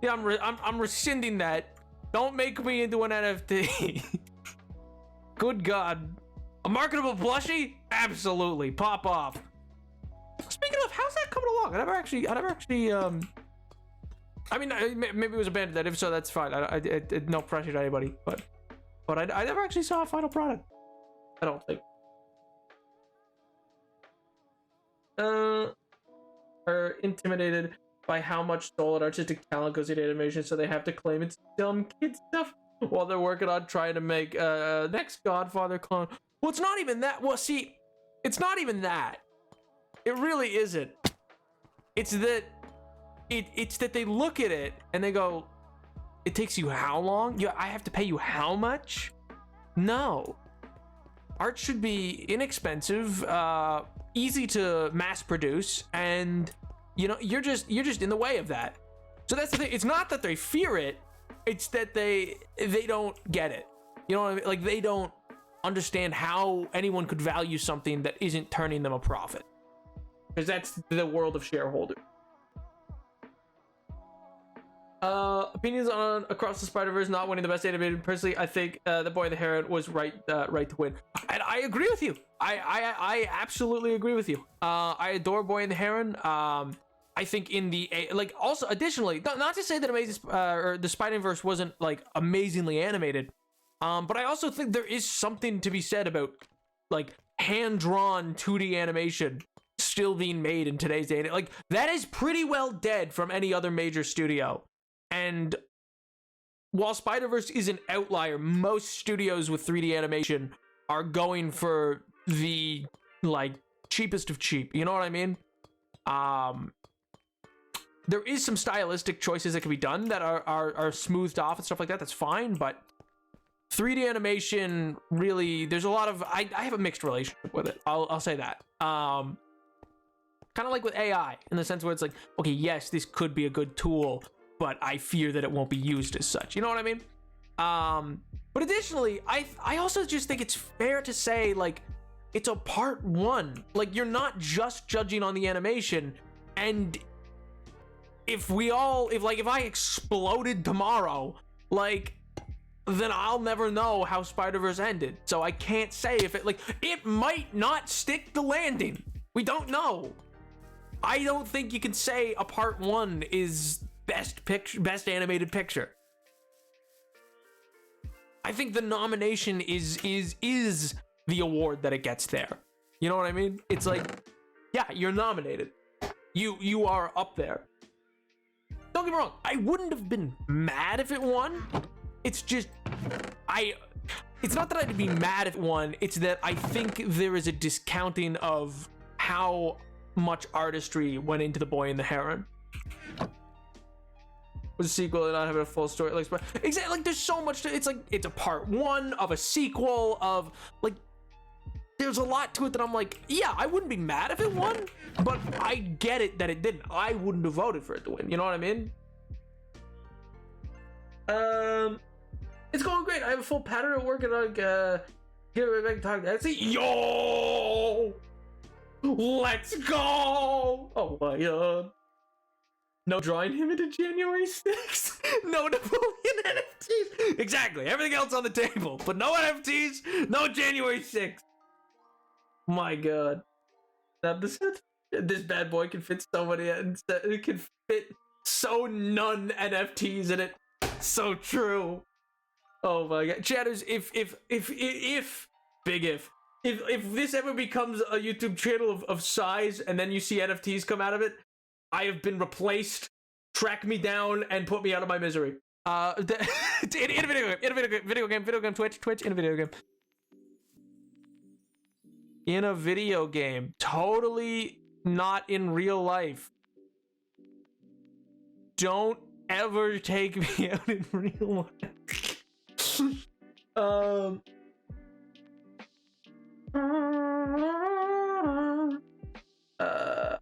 Yeah, I'm rescinding that. Don't make me into an NFT. Good God. A marketable plushie? Absolutely. Pop off. Speaking of, how's that coming along? I never actually I mean, maybe it was abandoned. That if so, that's fine. I no pressure to anybody, but I never actually saw a final product. I don't think. Are intimidated by how much soul and artistic talent goes into animation, so they have to claim it's dumb kid stuff while they're working on trying to make next Godfather clone. Well, it's not even that. Well, see, it's not even that. It really isn't. It's that it's that they look at it and they go, it takes you how long? I have to pay you how much? No. Art should be inexpensive, easy to mass produce, and you know, you're just in the way of that. So that's the thing. It's not that they fear it, it's that they don't get it. You know what I mean? Like, they don't understand how anyone could value something that isn't turning them a profit. Because that's the world of shareholders. Opinions on Across the Spider-Verse not winning the best animated. Personally, I think The Boy and the Heron was right to win. And I agree with you. I absolutely agree with you. I adore Boy and the Heron. I think in the like, also additionally, not to say that or the Spider-Verse wasn't like amazingly animated, but I also think there is something to be said about like hand-drawn 2D animation still being made in today's day. Like, that is pretty well dead from any other major studio. And while Spider-Verse is an outlier, most studios with 3D animation are going for the like cheapest of cheap. You know what I mean? There is some stylistic choices that can be done that are smoothed off and stuff like that. That's fine, but 3D animation really, there's a lot of I have a mixed relationship with it. I'll say that. Kind of like with AI, in the sense where it's like, okay, yes, this could be a good tool, but I fear that it won't be used as such. You know what I mean? But additionally, I also just think it's fair to say, like, it's a part one. Like, you're not just judging on the animation. And if I exploded tomorrow, like, then I'll never know how Spider-Verse ended. So I can't say if it might not stick the landing. We don't know. I don't think you can say a part one is best animated picture. I think the nomination is the award that it gets there. You know what I mean? It's like, yeah, you're nominated. You are up there. Don't get me wrong, I wouldn't have been mad if it won. It's just, it's not that I'd be mad if it won, it's that I think there is a discounting of how much artistry went into The Boy and the Heron. Was a sequel and not having a full story, like exactly, like there's so much to, it's like it's a part one of a sequel of, like, there's a lot to it that I'm like, yeah, I wouldn't be mad if it won, but I get it that it didn't. I wouldn't have voted for it to win. You know what I mean? It's going great. I have a full pattern at work and like get right back to talking. That's it. Yo, let's go. Oh my god. No drawing him into January 6th. No Napoleon NFTs. Exactly. Everything else on the table, but no NFTs. No January 6th. My god. This bad boy can fit so many, it can fit so none NFTs in it. So true. Oh my god. Chatters, if this ever becomes a YouTube channel of size and then you see NFTs come out of it, I have been replaced. Track me down and put me out of my misery. In a video game, Twitch, in a video game. In a video game. Totally not in real life. Don't ever take me out in real life.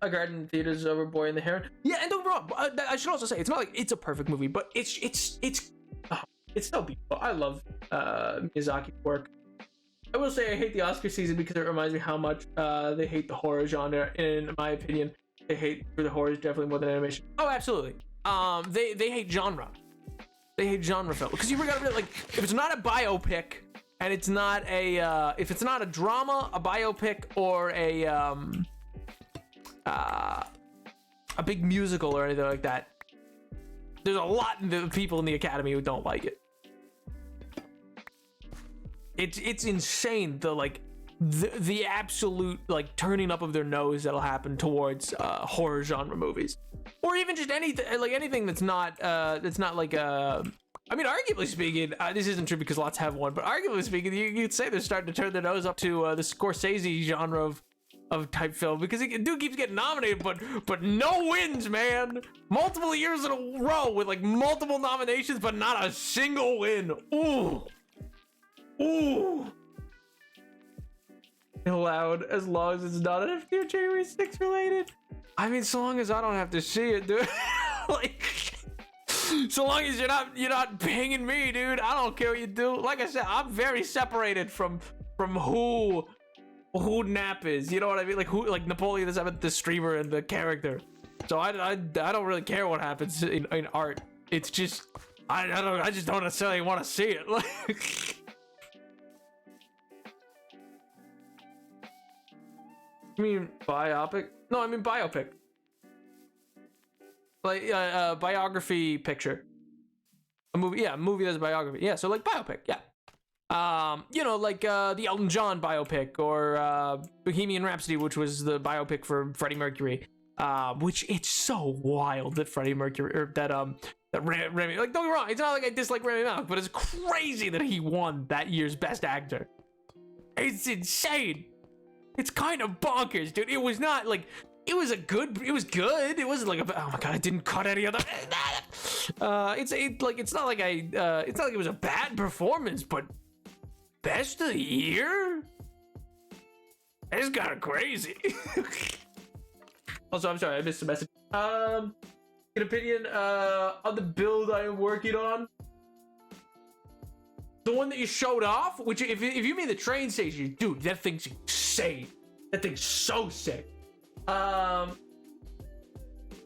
A Garden in Theaters over Boy and the Heron. Yeah, and don't get me wrong, I should also say, it's not like it's a perfect movie, but it's still beautiful. I love Miyazaki's work. I will say I hate the Oscar season because it reminds me how much they hate the horror genre. In my opinion, they hate the horror definitely more than animation. Oh, absolutely. They hate genre. They hate genre film because you gotta be like, if it's not a biopic and it's not a if it's not a drama, a biopic, or a big musical or anything like that, there's a lot of people in the Academy who don't like it. It's insane the absolute like turning up of their nose that'll happen towards horror genre movies, or even just anything that's not like I mean, arguably speaking, this isn't true because lots have one, but arguably speaking, you'd say they're starting to turn their nose up to the Scorsese genre of type film, because dude keeps getting nominated, but no wins, man. Multiple years in a row with like multiple nominations, but not a single win. Ooh. Allowed as long as it's not an FT or January 6th related. I mean, so long as I don't have to see it, dude. Like, so long as you're not pinging me, dude. I don't care what you do. Like I said, I'm very separated from who Nap is. You know what I mean? Like Napoleon VII, the streamer and the character. So I don't really care what happens in art. It's just I just don't necessarily want to see it. Like. You mean biopic? No, I mean biopic. Like biography picture. A movie that's a biography. Yeah, so like biopic, yeah. You know, like the Elton John biopic, or Bohemian Rhapsody, which was the biopic for Freddie Mercury. Which it's so wild that Freddie Mercury, or that Rami, like, don't get me wrong, it's not like I dislike Rami Malek, but it's crazy that he won that year's Best Actor. It's insane. It's kind of bonkers, dude. It was not like, it was good. It wasn't like oh my god, I didn't cut any of the. It's not like it was a bad performance, but best of the year. It's kind of crazy. Also, I'm sorry, I missed the message. An opinion on the build I am working on. The one that you showed off, which if you mean the train station, dude, that thing's insane. That thing's so sick. I'm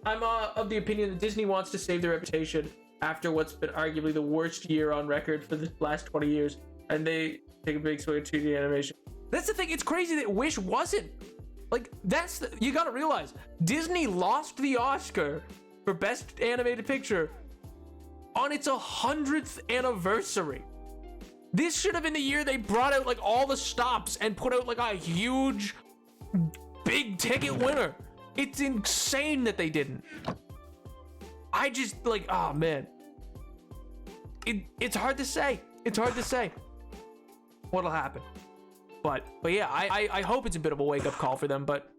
of the opinion that Disney wants to save their reputation after what's been arguably the worst year on record for the last 20 years, and they take a big swing at 2D animation. That's the thing. It's crazy that Wish wasn't. Like, you gotta realize, Disney lost the Oscar for Best Animated Picture on its 100th anniversary. This should have been the year they brought out like all the stops and put out like a huge, big ticket winner. It's insane that they didn't. I just like, oh man. It's hard to say. It's hard to say what'll happen. But yeah, I hope it's a bit of a wake-up call for them, but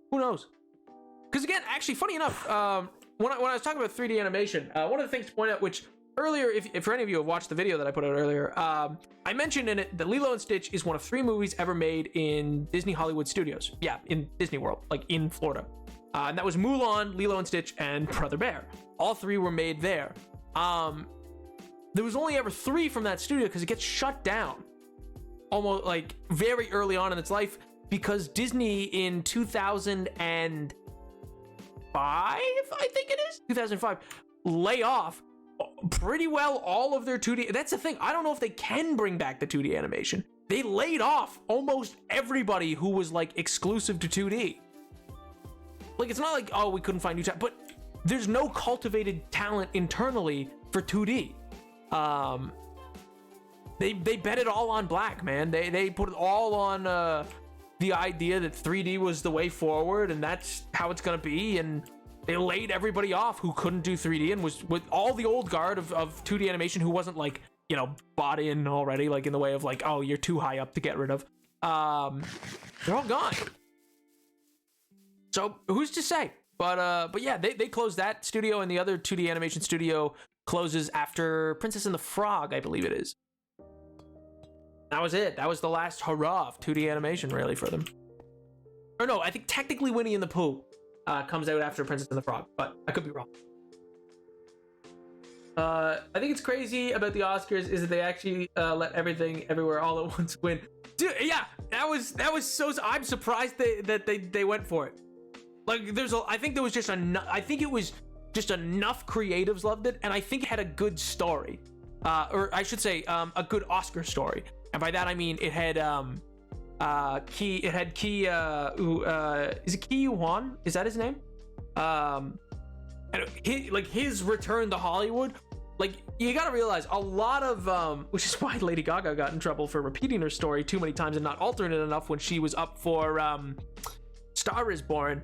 who knows? Because again, actually, funny enough, when I was talking about 3D animation, one of the things to point out, which earlier, if for any of you have watched the video that I put out earlier, I mentioned in it that Lilo and Stitch is one of 3 movies ever made in Disney Hollywood Studios. Yeah, in Disney World, like in Florida. And that was Mulan, Lilo and Stitch, and Brother Bear. All 3 were made there. There was only ever 3 from that studio because it gets shut down almost like very early on in its life because Disney in 2005, I think it is, 2005, lay off pretty well all of their 2D. That's the thing. I don't know if they can bring back the 2D animation. They laid off almost everybody who was like exclusive to 2D. Like, it's not like, oh, we couldn't find new talent, but there's no cultivated talent internally for 2D. They bet it all on black, man. They put it all on the idea that 3D was the way forward and that's how it's gonna be, and they laid everybody off who couldn't do 3D and was with all the old guard of 2D animation who wasn't like, you know, bought in already, like in the way of like, oh, you're too high up to get rid of. They're all gone. So who's to say? But yeah, they closed that studio, and the other 2D animation studio closes after Princess and the Frog, I believe it is. That was it. That was the last hurrah of 2D animation, really, for them. Or no, I think technically Winnie and the Pooh comes out after Princess and the Frog, but I could be wrong. I think it's crazy about the Oscars is that they actually let Everything Everywhere All at Once win. Dude, yeah, that was so. I'm surprised that they went for it. Like, I think there was just enough. I think it was just enough creatives loved it, and I think it had a good story, or I should say, a good Oscar story. And by that I mean it had is it Ki Hwan? Is that his name? And his return to Hollywood. Like, you gotta realize a lot of which is why Lady Gaga got in trouble for repeating her story too many times and not altering it enough when she was up for Star is Born.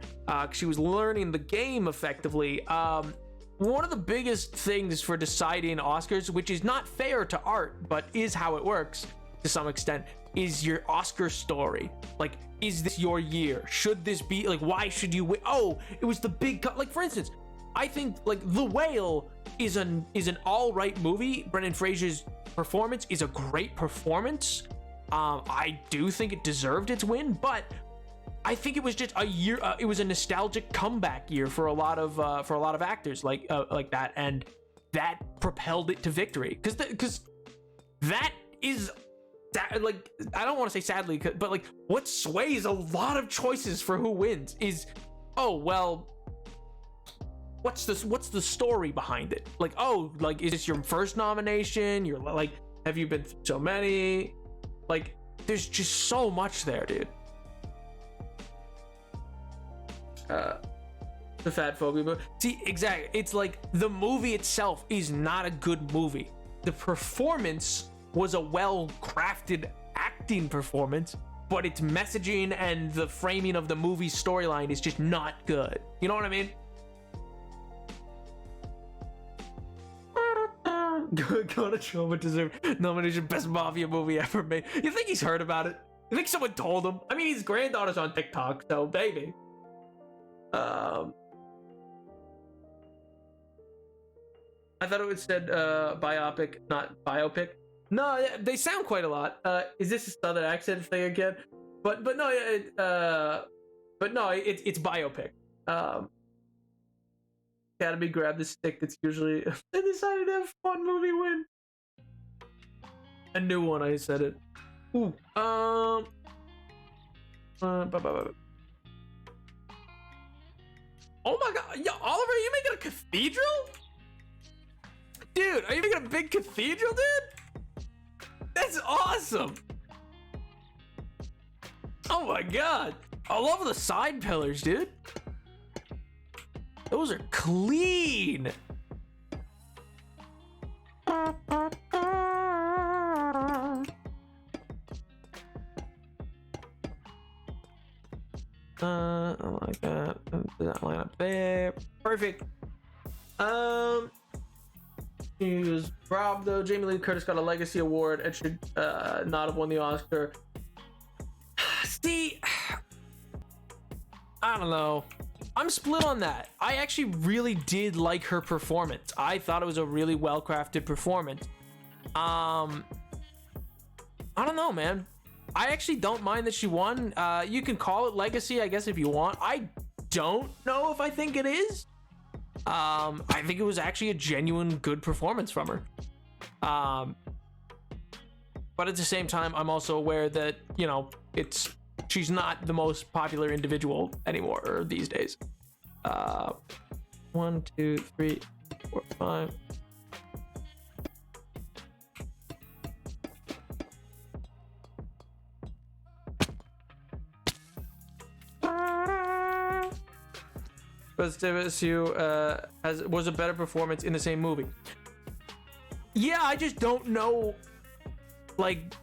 She was learning the game effectively. One of the biggest things for deciding Oscars, which is not fair to art, but is how it works to some extent, is your Oscar story. Like, is this your year? Should this be, like, why should you win? Oh, it was the big like, for instance, I think like The Whale is an all right movie. Brendan Fraser's performance is a great performance. I do think it deserved its win, but I think it was just a year. It was a nostalgic comeback year for a lot of actors like that, and that propelled it to victory. Because that is that, like, I don't want to say sadly, but like what sways a lot of choices for who wins is, oh well, what's the story behind it? Like, oh, like, is this your first nomination? You're like, have you been through so many? Like, there's just so much there, dude. The Fat Phobia movie. See, exactly. It's like the movie itself is not a good movie. The performance was a well-crafted acting performance, but its messaging and the framing of the movie's storyline is just not good. You know what I mean? Gonna Trauma deserved nomination Best Mafia Movie Ever Made. You think he's heard about it? You think someone told him? I mean, his granddaughter's on TikTok, so baby. I thought it would said biopic, not biopic. No, they sound quite a lot. Is this a southern accent thing again? But no, it's biopic. Academy grabbed the stick that's usually they decided to have fun movie win. A new one, I said it. Ooh. Oh my god, yo, Oliver, are you making a cathedral? Dude, are you making a big cathedral, dude? That's awesome. Oh my god. I love the side pillars, dude. Those are clean. I like that. Does that line up there? Perfect. He was robbed though. Jamie Lee Curtis got a legacy award and should not have won the Oscar. See, I don't know. I'm split on that. I actually really did like her performance. I thought it was a really well-crafted performance. I don't know, man. I actually don't mind that she won. You can call it legacy, I guess, if you want. I don't know if I think it is. I think it was actually a genuine good performance from her. But at the same time, I'm also aware that, you know, she's not the most popular individual anymore these days. 1, 2, 3, 4, 5. But Stevensu was a better performance in the same movie. Yeah, I just don't know. Like,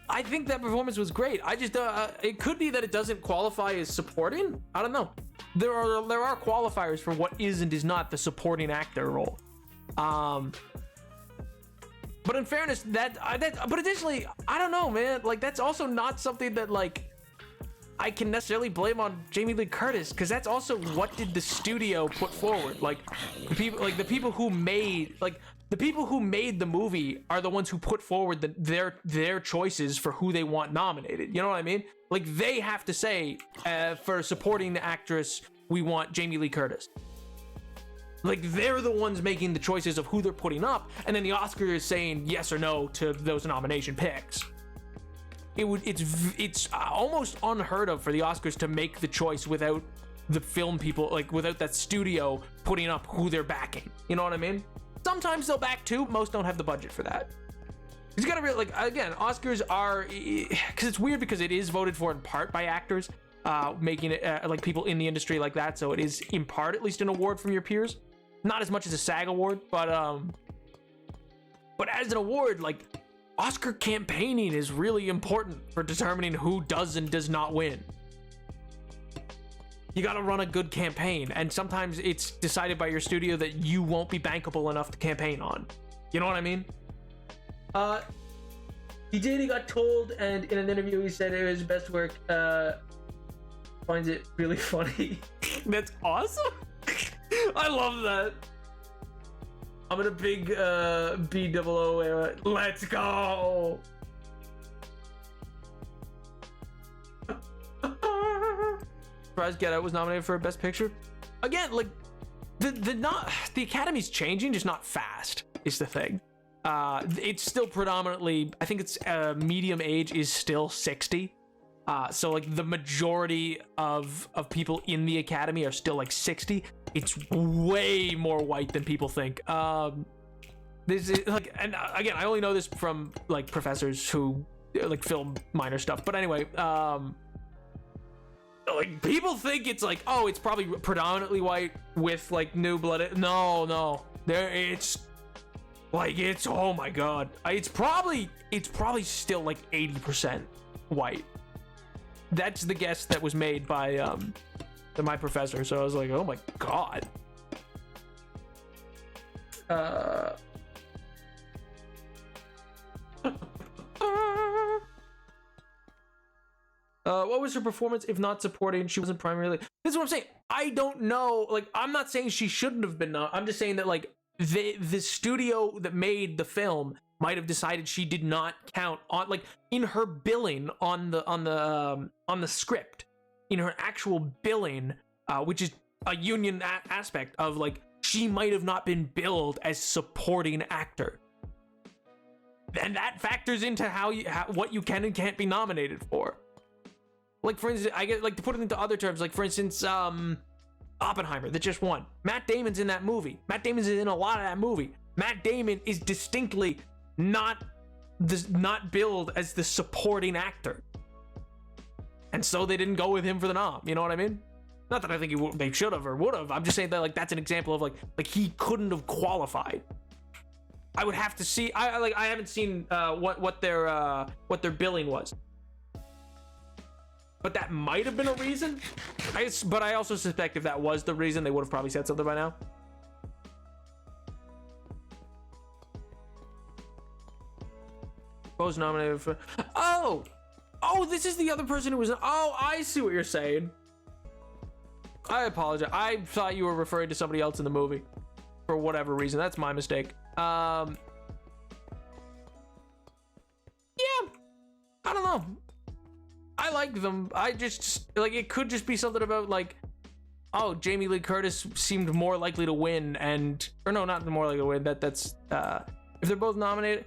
I think that performance was great. I just it could be that it doesn't qualify as supporting. I don't know. There are qualifiers for what is and is not the supporting actor role. But in fairness, but additionally, I don't know, man. Like, that's also not something that, like, I can necessarily blame on Jamie Lee Curtis, because that's also what did the studio put forward. Like, the people who made the movie are the ones who put forward their choices for who they want nominated. You know what I mean? Like, they have to say, for supporting the actress, we want Jamie Lee Curtis. Like, they're the ones making the choices of who they're putting up, and then the Oscar is saying yes or no to those nomination picks. It's almost unheard of for the Oscars to make the choice without the film people, like, without that studio putting up who they're backing. You know what I mean? Sometimes they'll back too. Most don't have the budget for that. You gotta like, again, Oscars are, because it's weird because it is voted for in part by actors, making it like people in the industry like that. So it is in part at least an award from your peers, not as much as a SAG award, but as an award, like, Oscar campaigning is really important for determining who does and does not win. You gotta run a good campaign, and sometimes it's decided by your studio that you won't be bankable enough to campaign on. You know what I mean? He got told, and in an interview he said it was his best work. Finds it really funny. That's awesome. I love that. I'm in a big BOO era. Let's go. Surprised Get Out was nominated for Best Picture. Again, like, the Academy's changing, just not fast is the thing. It's still predominantly, I think it's medium age is still 60. So like the majority of people in the Academy are still like 60. It's way more white than people think. This is like, and again, I only know this from like professors who like film minor stuff. But anyway, like, people think it's like, oh, it's probably predominantly white with like new blood. No, it's like, it's, oh my god, it's probably still like 80% white. That's the guess that was made by my professor. So I was like, oh my god. What was her performance if not supporting? She wasn't primarily. This is what I'm saying. I don't know. Like, I'm not saying she shouldn't have been. I'm just saying that, like, the studio that made the film might have decided she did not count on, like, in her billing on the script, in her actual billing, which is a union aspect of, like, she might have not been billed as supporting actor, and that factors into what you can and can't be nominated for. Like, for instance, I get, like, to put it into other terms, like, for instance, Oppenheimer, that just won. Matt Damon's in that movie. Matt Damon's in a lot of that movie. Matt Damon is distinctly not billed as the supporting actor. And so they didn't go with him for the nom, you know what I mean? Not that I think they should have or would have. I'm just saying that, like, that's an example of, like he couldn't have qualified. I would have to see. I haven't seen what their billing was, but that might have been a reason. But I also suspect if that was the reason, they would have probably said something by now. Was nominated for. Oh, this is the other person who was. Oh, I see what you're saying. I apologize. I thought you were referring to somebody else in the movie for whatever reason. That's my mistake. Yeah, I don't know. I like them. I just, like, it could just be something about, like, oh, Jamie Lee Curtis seemed more likely to win, or no, not more likely to win. That's if they're both nominated.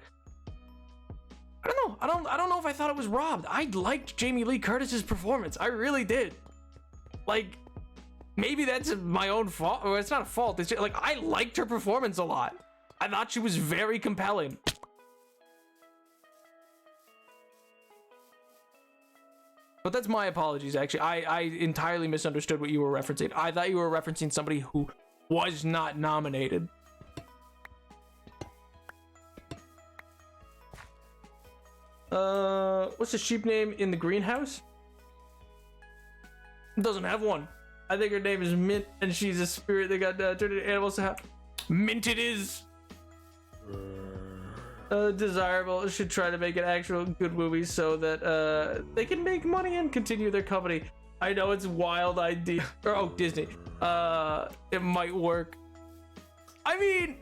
I don't know. I don't know if I thought it was robbed. I liked Jamie Lee Curtis's performance. I really did. Like, maybe that's my own fault, or it's not a fault. It's just, like, I liked her performance a lot. I thought she was very compelling. But that's my apologies, actually. I entirely misunderstood what you were referencing. I thought you were referencing somebody who was not nominated. What's the sheep name in the greenhouse? Doesn't have one. I think her name is Mint, and she's a spirit that got turned into animals to have. Mint it is. Desirable. Should try to make an actual good movie so that they can make money and continue their company. I know it's a wild idea. Oh, Disney. It might work. I mean,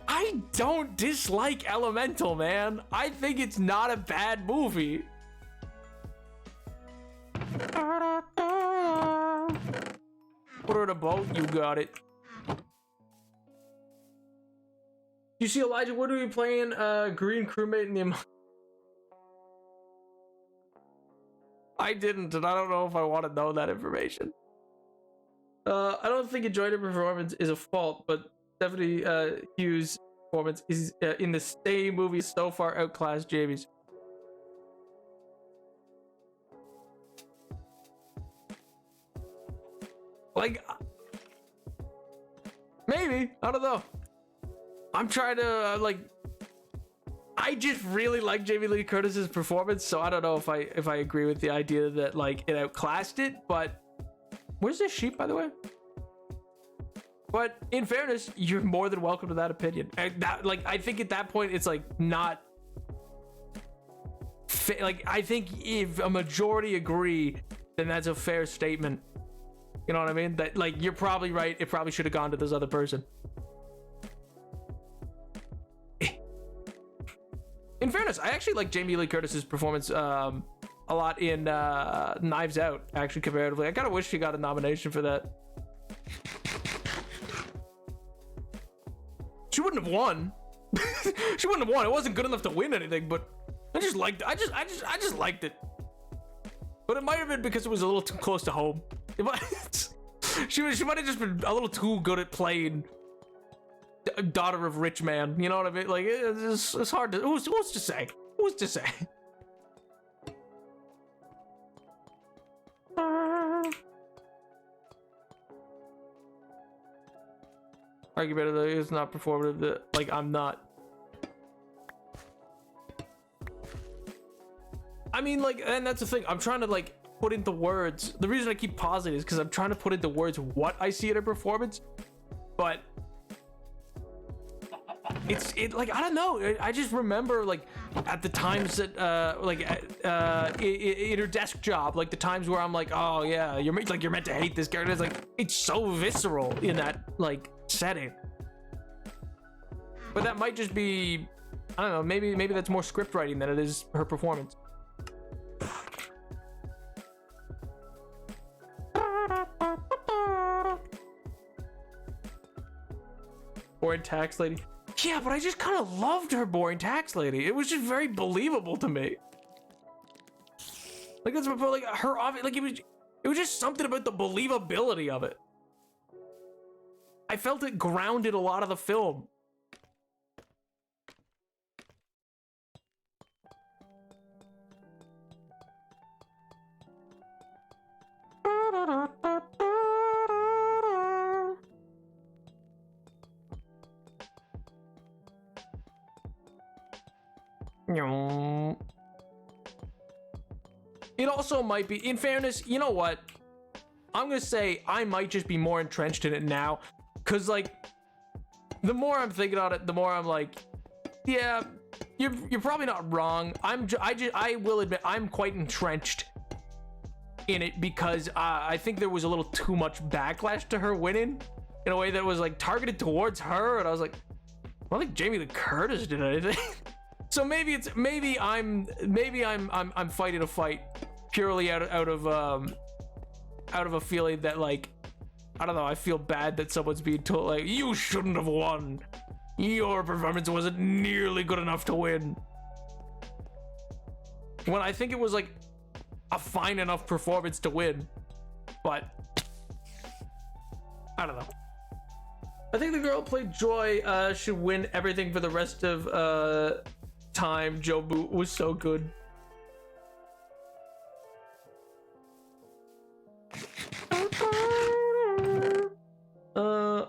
I don't dislike Elemental, man. I think it's not a bad movie. Put her in a boat. You got it. You see Elijah Wood be playing green crewmate in the. I didn't, and I don't know if I want to know that information. I don't think enjoying her performance is a fault, but Stephanie Hughes' performance is in the same movie so far outclassed Jamie's. Like, maybe, I don't know. I'm trying to I just really like Jamie Lee Curtis's performance, so I don't know if I agree with the idea that, like, it outclassed it. But where's this sheep, by the way? But in fairness, you're more than welcome to that opinion. I think at that point it's like not like, I think if a majority agree, then that's a fair statement. You know what I mean? That, like, you're probably right. It probably should have gone to this other person. In fairness, I actually like Jamie Lee Curtis's performance a lot in Knives Out, actually, comparatively. I kind of wish she got a nomination for that. She wouldn't have won. She wouldn't have won. It wasn't good enough to win anything, but I just liked it. I just liked it. But it might have been because it was a little too close to home. She might have just been a little too good at playing daughter of rich man, you know what I mean? Like, it's hard to. Who's to say? Who's to say? Argumentatively, it's not performative. Like, I'm not. I mean, like, and that's the thing. I'm trying to, like, put into words. The reason I keep pausing is because I'm trying to put into words what I see in a performance, but it like, I don't know. I just remember, like, at the times that in her desk job, like the times where I'm like, oh yeah, you're meant to hate this character. It's like, it's so visceral in that, like, setting. But that might just be, I don't know, maybe that's more script writing than it is her performance. Boring tax lady. Yeah, but I just kind of loved her boring tax lady. It was just very believable to me. Like that's before, like her like it was just something about the believability of it. I felt it grounded a lot of the film. It also might be, in fairness, you know what? I'm gonna say I might just be more entrenched in it now, cause like, the more I'm thinking on it, the more I'm like, yeah, you're probably not wrong. I will admit I'm quite entrenched in it because I think there was a little too much backlash to her winning in a way that was like targeted towards her, and I was like, I don't think Jamie Lee Curtis did anything. So maybe I'm fighting a fight purely out of a feeling that, like, I don't know, I feel bad that someone's being told like, you shouldn't have won. Your performance wasn't nearly good enough to win. When I think it was like a fine enough performance to win. But I don't know. I think the girl played Joy should win everything for the rest of time. Joe Boot was so good.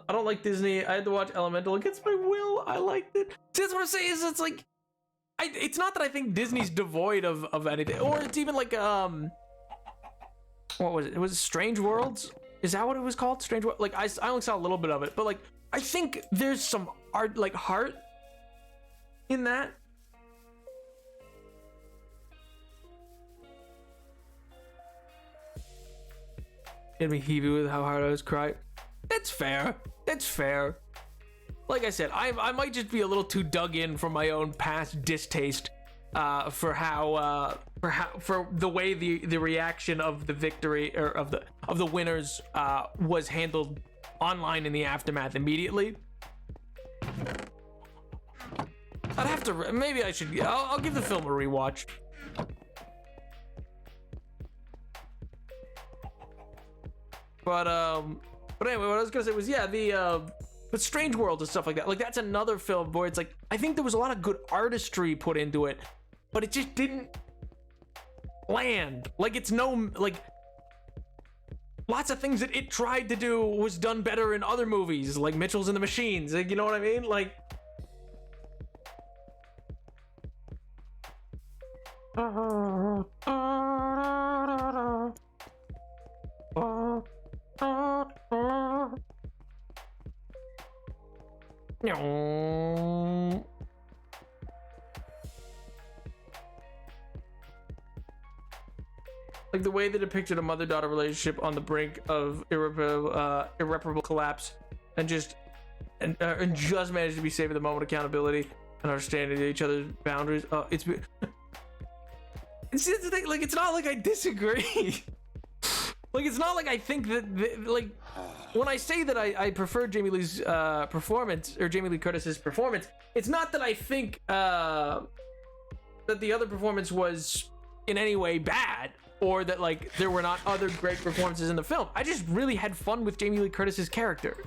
I don't like Disney. I had to watch Elemental against my will. I liked it. See, that's what I'm saying. Is it's like, it's not that I think Disney's devoid of anything, or it's even like what was it? It was Strange Worlds. Is that what it was called? Strange World. Like I only saw a little bit of it, but like I think there's some art, like heart, in that. Made me heavy with how hard I was crying. That's fair. That's fair. Like I said, I might just be a little too dug in from my own past distaste for the way the reaction of the victory or of the winners was handled online in the aftermath immediately. I'd have to, maybe I should, I'll give the film a rewatch. But anyway, what I was gonna say was, yeah, but Strange World and stuff like that, like that's another film where it's like, I think there was a lot of good artistry put into it, but it just didn't land. Like it's like lots of things that it tried to do was done better in other movies, like Mitchells and the Machines. Like, you know what I mean? Like, like the way they depicted a mother-daughter relationship on the brink of irreparable collapse, and just managed to be saved at the moment, accountability and understanding each other's boundaries. It's the thing, like it's not like I disagree. Like it's not like I think that like when I say that I prefer Jamie Lee's performance, or Jamie Lee Curtis's performance, it's not that I think that the other performance was in any way bad, or that like there were not other great performances in the film. I just really had fun with Jamie Lee Curtis's character,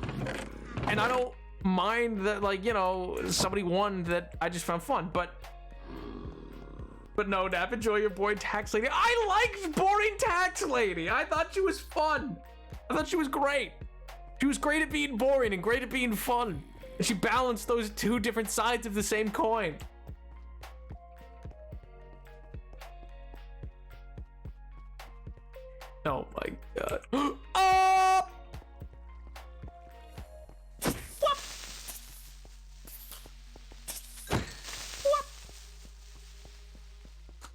and I don't mind that, like, you know, somebody won that I just found fun. But no, Nap, enjoy your boring tax lady. I liked boring tax lady. I thought she was fun. I thought she was great. She was great at being boring and great at being fun. And she balanced those two different sides of the same coin. Oh my god. Oh!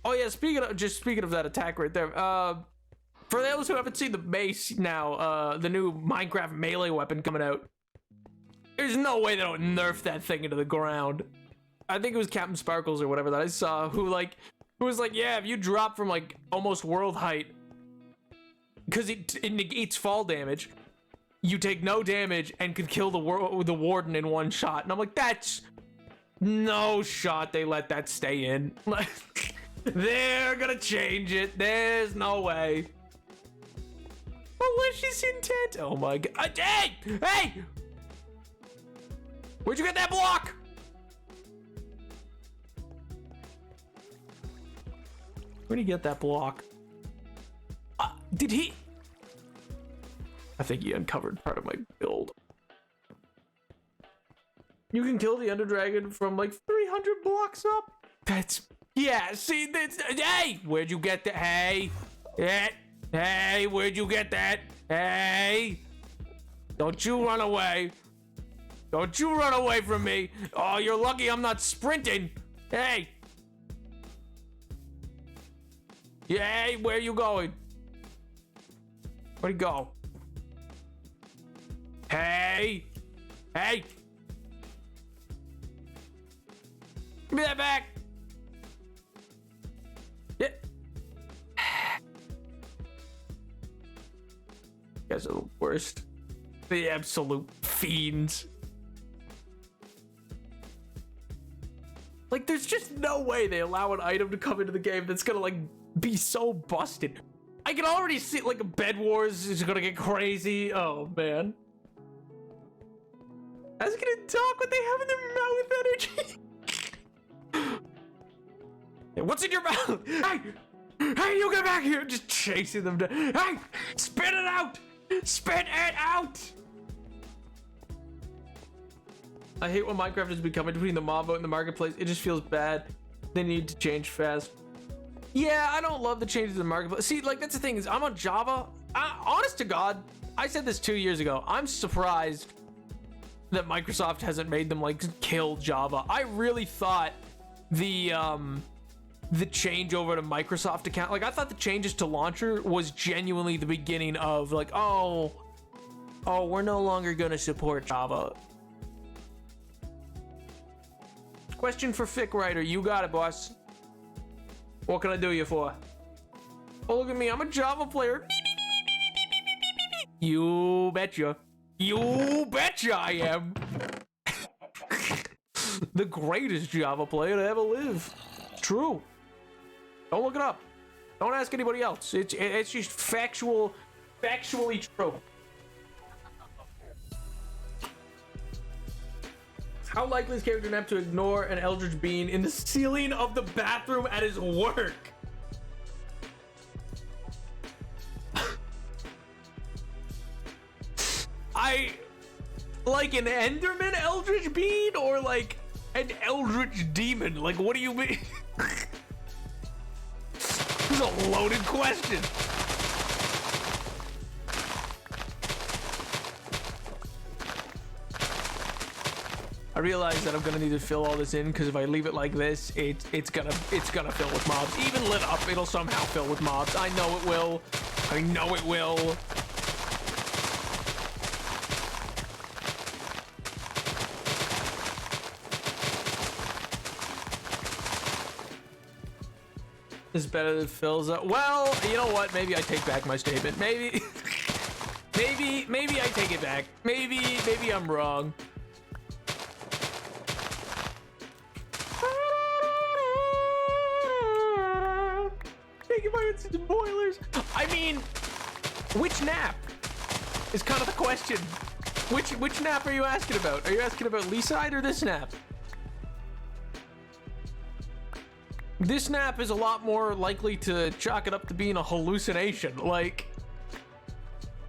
Oh yeah, speaking of that attack right there, for those who haven't seen the mace now, the new Minecraft melee weapon coming out, there's no way they don't nerf that thing into the ground. I think it was Captain Sparkles or whatever that I saw, who was like, yeah, if you drop from like almost world height, because it negates fall damage, you take no damage and could kill the warden in one shot. And I'm like, that's no shot they let that stay in. They're gonna change it. There's no way. Malicious intent. Oh my god. Hey! Hey! Where'd you get that block? Where'd he get that block? Did he? I think he uncovered part of my build. You can kill the Ender Dragon from like 300 blocks up. That's, yeah, see, that's, hey, where'd you get that? Hey, hey, where'd you get that? Hey, don't you run away. Don't you run away from me. Oh, you're lucky I'm not sprinting. Hey. Yeah, hey, where you going? Where'd he go? Hey. Hey. Give me that back. Yeah. You guys are the worst. The absolute fiends. Like, there's just no way they allow an item to come into the game that's gonna, like, be so busted. I can already see, like, a Bed Wars is gonna get crazy. Oh, man. I was gonna talk what they have in their mouth energy. Hey, what's in your mouth? Hey! Hey, you get back here! Just chasing them down. Hey! Spit it out! Spit it out! I hate when Minecraft is becoming between the mob vote and the marketplace. It just feels bad. They need to change fast. Yeah, I don't love the changes in the marketplace. See, like, that's the thing is, I'm on Java. Honest to God, I said this 2 years ago. I'm surprised that Microsoft hasn't made them, like, kill Java. I really thought the change over to Microsoft account, like, I thought the changes to launcher was genuinely the beginning of, like, oh, we're no longer gonna support Java. Question for Fick Writer. You got it, boss. What can I do you for? Oh, look at me. I'm a Java player. You betcha. You betcha I am. The greatest Java player to ever live. True. Don't look it up. Don't ask anybody else. It's just factually true. How likely is Character Nap to ignore an Eldritch Bean in the ceiling of the bathroom at his work? Like an Enderman Eldritch Bean or like an Eldritch Demon? Like, what do you mean? This is a loaded question. I realize that I'm gonna need to fill all this in because if I leave it like this, it's gonna fill with mobs. Even lit up, it'll somehow fill with mobs. I know it will. I know it will. Is better than fills up. Well, you know what? Maybe I take back my statement. Maybe I take it back. Maybe I'm wrong. Taking my instant boilers. I mean, which nap is kind of the question. Which nap are you asking about? Are you asking about Leeside or this nap? This nap is a lot more likely to chalk it up to being a hallucination. Like,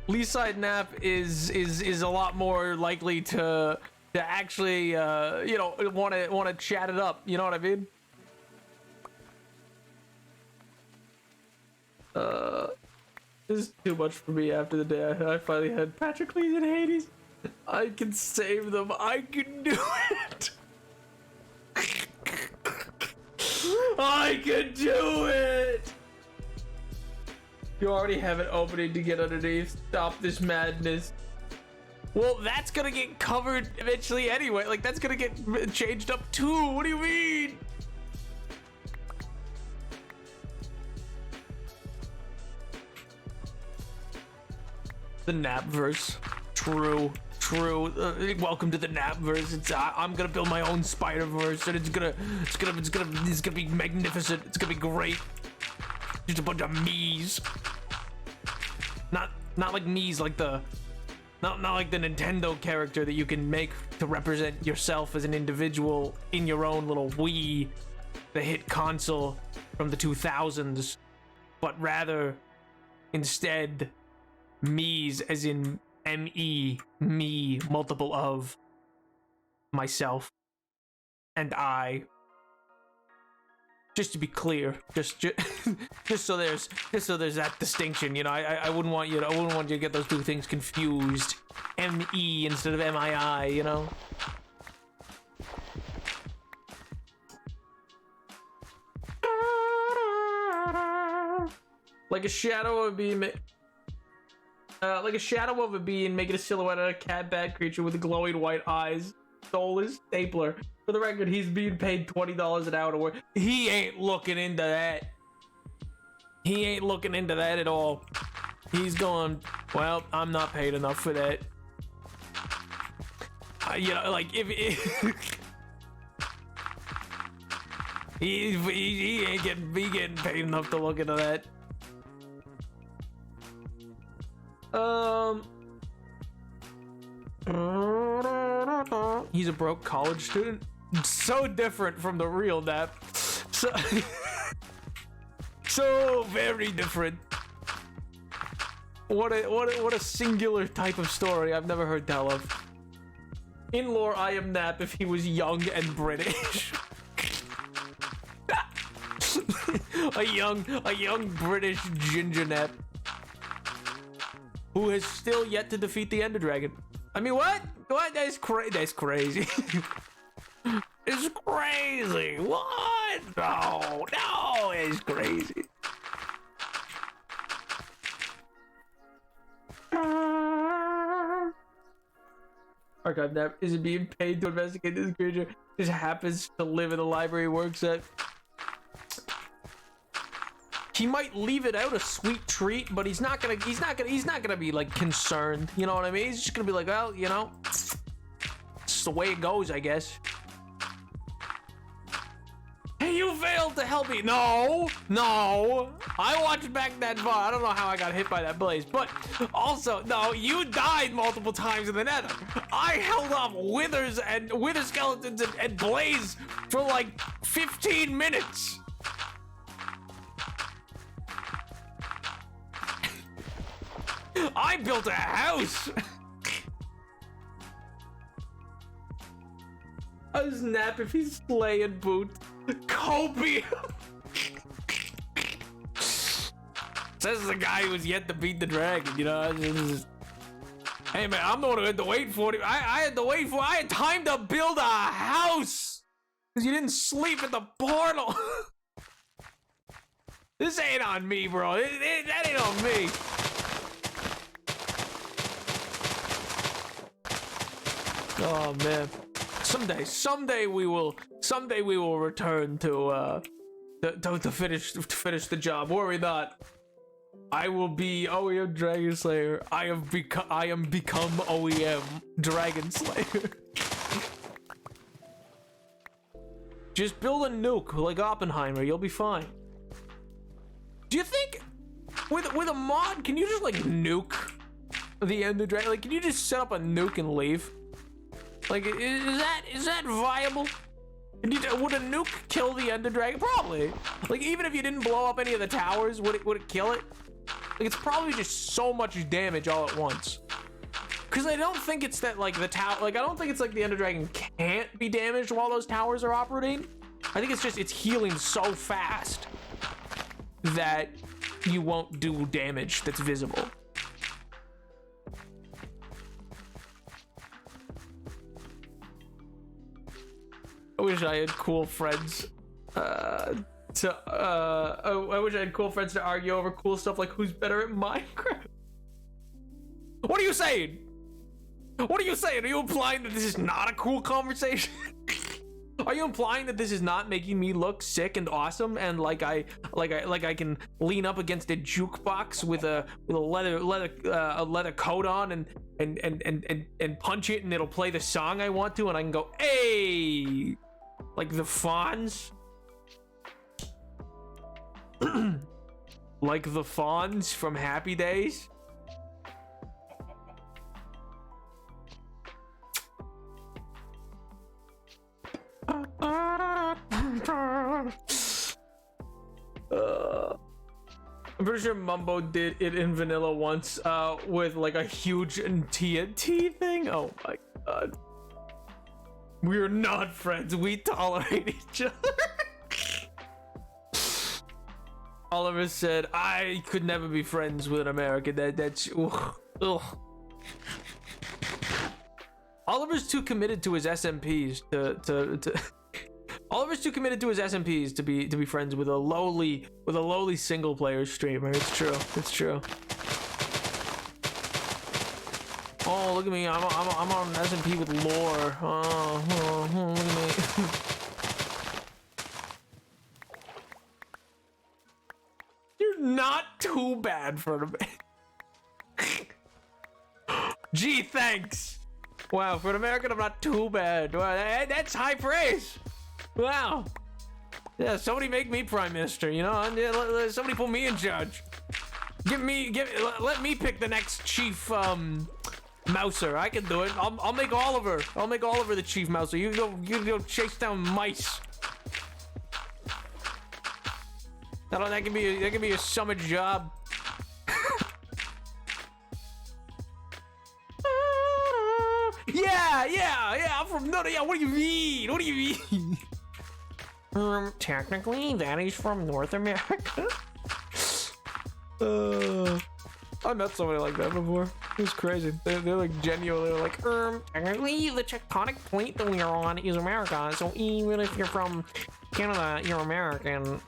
Leeside nap is a lot more likely to actually you know, want to chat it up. You know what I mean? This is too much for me after the day I finally had Patroclus and Hades. I can save them. I can do it. I can do it! You already have an opening to get underneath. Stop this madness. Well, that's gonna get covered eventually anyway. Like, that's gonna get changed up too. What do you mean? The nap verse. True. true. Welcome to the Napverse. I'm gonna build my own Spider-Verse, and it's gonna be magnificent. It's gonna be great. Just a bunch of me's. Not like me's like the not like the Nintendo character that you can make to represent yourself as an individual in your own little Wii, the hit console from the 2000s, but rather instead me's as in M-E, me, multiple of myself and I. Just to be clear, just so there's that distinction, you know. I wouldn't want you to get those two things confused. M-E instead of M-I-I, you know. Like a shadow of a being, like a shadow of a being, making a silhouette of a cat-bat creature with glowing white eyes. Soulless stapler. For the record, he's being paid $20 an hour to work. He ain't looking into that. He ain't looking into that at all. He's going, well, I'm not paid enough for that. You know, like if he ain't getting paid enough to look into that. He's a broke college student. So different from the real Nap. So very different. What a singular type of story I've never heard tell of. In lore, I am Nap if he was young and British. a young British ginger Nap who has still yet to defeat the Ender Dragon. I mean, what? That's crazy. It's crazy. What? No, it's crazy. Archive Nap isn't being paid to investigate this creature. Just happens to live in the library he works at. He might leave it out a sweet treat, but he's not gonna be like concerned. You know what I mean? He's just gonna be like, well, you know, it's just the way it goes, I guess. Hey, you failed to help me. No. I watched back that far. I don't know how I got hit by that blaze, but also, no, you died multiple times in the nether. I held off wither skeletons and blaze for like 15 minutes. I built a house. A Snap if he's slaying boots. Kobe. Says the guy who's yet to beat the dragon, you know. Hey man, I'm the one who had to wait for it. I had time to build a house. Cause you didn't sleep at the portal. This ain't on me, bro. That ain't on me. Oh man. Someday we will return to finish the job. Worry not. I will be OEM Dragon Slayer. I am become OEM Dragon Slayer. Just build a nuke like Oppenheimer. You'll be fine. Do you think with a mod can you just like nuke the Ender Dragon? Like, can you just set up a nuke and leave? Like, is that viable? Would a nuke kill the Ender Dragon? Probably. Like, even if you didn't blow up any of the towers, would it kill it? Like, it's probably just so much damage all at once. Cause I don't think it's that like the tower. Like, I don't think it's like the Ender Dragon can't be damaged while those towers are operating. I think it's just it's healing so fast that you won't do damage that's visible. I wish I had cool friends I wish I had cool friends to argue over cool stuff like who's better at Minecraft. What are you saying? What are you saying? Are you implying that this is not a cool conversation? Are you implying that this is not making me look sick and awesome and like I can lean up against a jukebox with a leather coat on and punch it and it'll play the song I want to and I can go, hey, like the Fonz? Like the Fonz from Happy Days? I'm pretty sure Mumbo did it in vanilla once with like a huge TNT thing. Oh my god. We're not friends. We tolerate each other. Oliver said, I could never be friends with an American. That's ugh. Oliver's too committed to his SMPs to Oliver's too committed to his SMPs to be friends with a lowly single player streamer. It's true. It's true. Oh, look at me. I'm on an SMP with lore. Oh, look at me. You're not too bad for the Gee, thanks. Wow, for an American, I'm not too bad. Wow, that's high praise. Wow. Yeah, somebody make me prime minister, you know? Somebody put me in charge. Let me pick the next chief mouser. I can do it. I'll make Oliver. I'll make Oliver the chief mouser. You go chase down mice. That can be a summer job. Yeah. I'm from North. Yeah. What do you mean? What do you mean? Technically, that is from North America. I met somebody like that before. It was crazy. They're like genuinely like, technically, the tectonic plate that we are on is America. So even if you're from Canada, you're American. And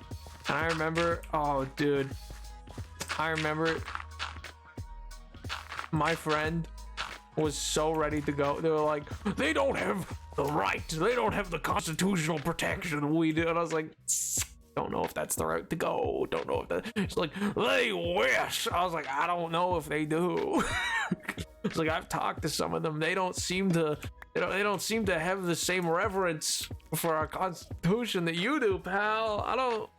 I remember, oh, dude, my friend was so ready to go. They were like, they don't have the right, they don't have the constitutional protection we do. And I was like, don't know if that's the route to go. Don't know if that. It's like, they wish. I was like, I don't know if they do. It's like, I've talked to some of them. They don't seem to, they don't seem to have the same reverence for our constitution that you do, pal. I don't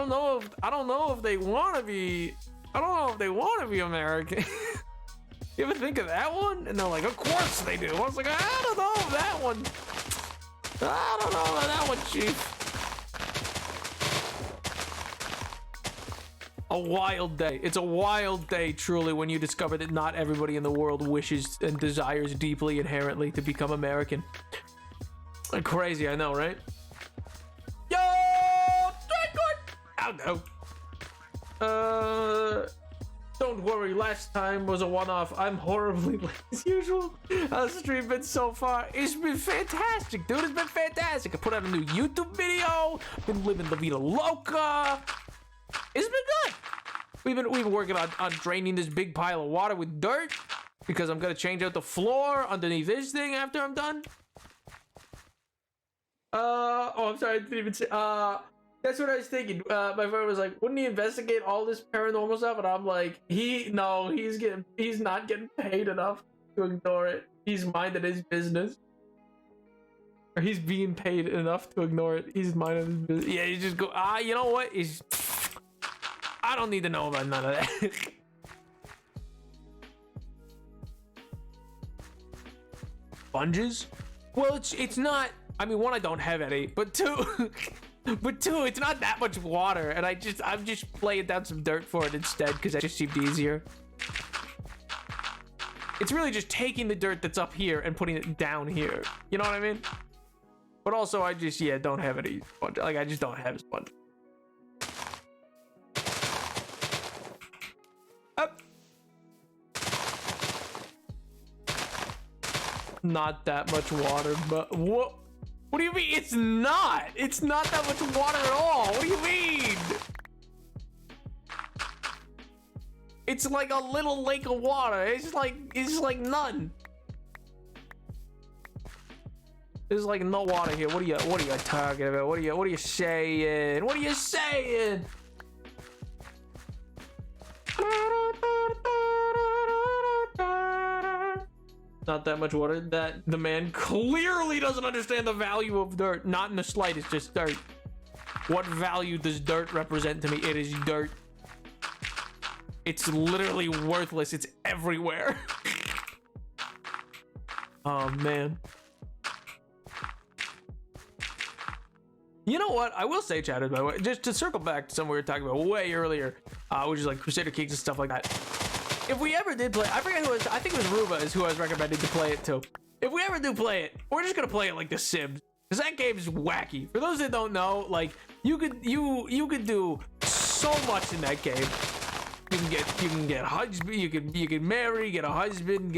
know if they want to be. I don't know if they want to be American. You ever think of that one? And they're like, of course they do. I was like, I don't know if that one. I don't know about that one, Chief. A wild day. It's a wild day, truly, when you discover that not everybody in the world wishes and desires deeply, inherently, to become American. Crazy, I know, right? Yo! Oh no. Don't worry, last time was a one-off. I'm horribly late as usual. How's the stream been so far? It's been fantastic, dude. It's been fantastic. I put out a new YouTube video. Been living La Vida Loca. It's been good. We've been working on draining this big pile of water with dirt because I'm gonna change out the floor underneath this thing after I'm done. Oh, I'm sorry. I didn't even say. That's what I was thinking. My friend was like, wouldn't he investigate all this paranormal stuff? And I'm like, he's not getting paid enough to ignore it. He's minding his business. Or he's being paid enough to ignore it. He's minding his business. Yeah, you just go, you know what? I don't need to know about none of that. Sponges? Well, it's not, I mean, one, I don't have any, but two, it's not that much water, and I'm just laying down some dirt for it instead because that just seemed easier. It's really just taking the dirt that's up here and putting it down here. You know what I mean? But also, I just, don't have any sponge. Like, I just don't have a sponge. Up. Not that much water, but what? What do you mean? It's not that much water at all. What do you mean? It's like a little lake of water. It's like none. There's like no water here. What are you talking about? What are you saying? What are you saying? Not that much water. That the man clearly doesn't understand the value of dirt. Not in the slightest, just dirt. What value does dirt represent to me? It is dirt. It's literally worthless. It's everywhere. Oh man. You know what? I will say, Chad, by the way, just to circle back to something we were talking about way earlier, which is like Crusader Kings and stuff like that. If we ever did play, I forget who it was. I think it was Ruba is who I was recommending to play it to. If we ever do play it, we're just gonna play it like The Sims, because that game is wacky. For those that don't know, like you could do so much in that game. You can get husband. You can marry, get a husband,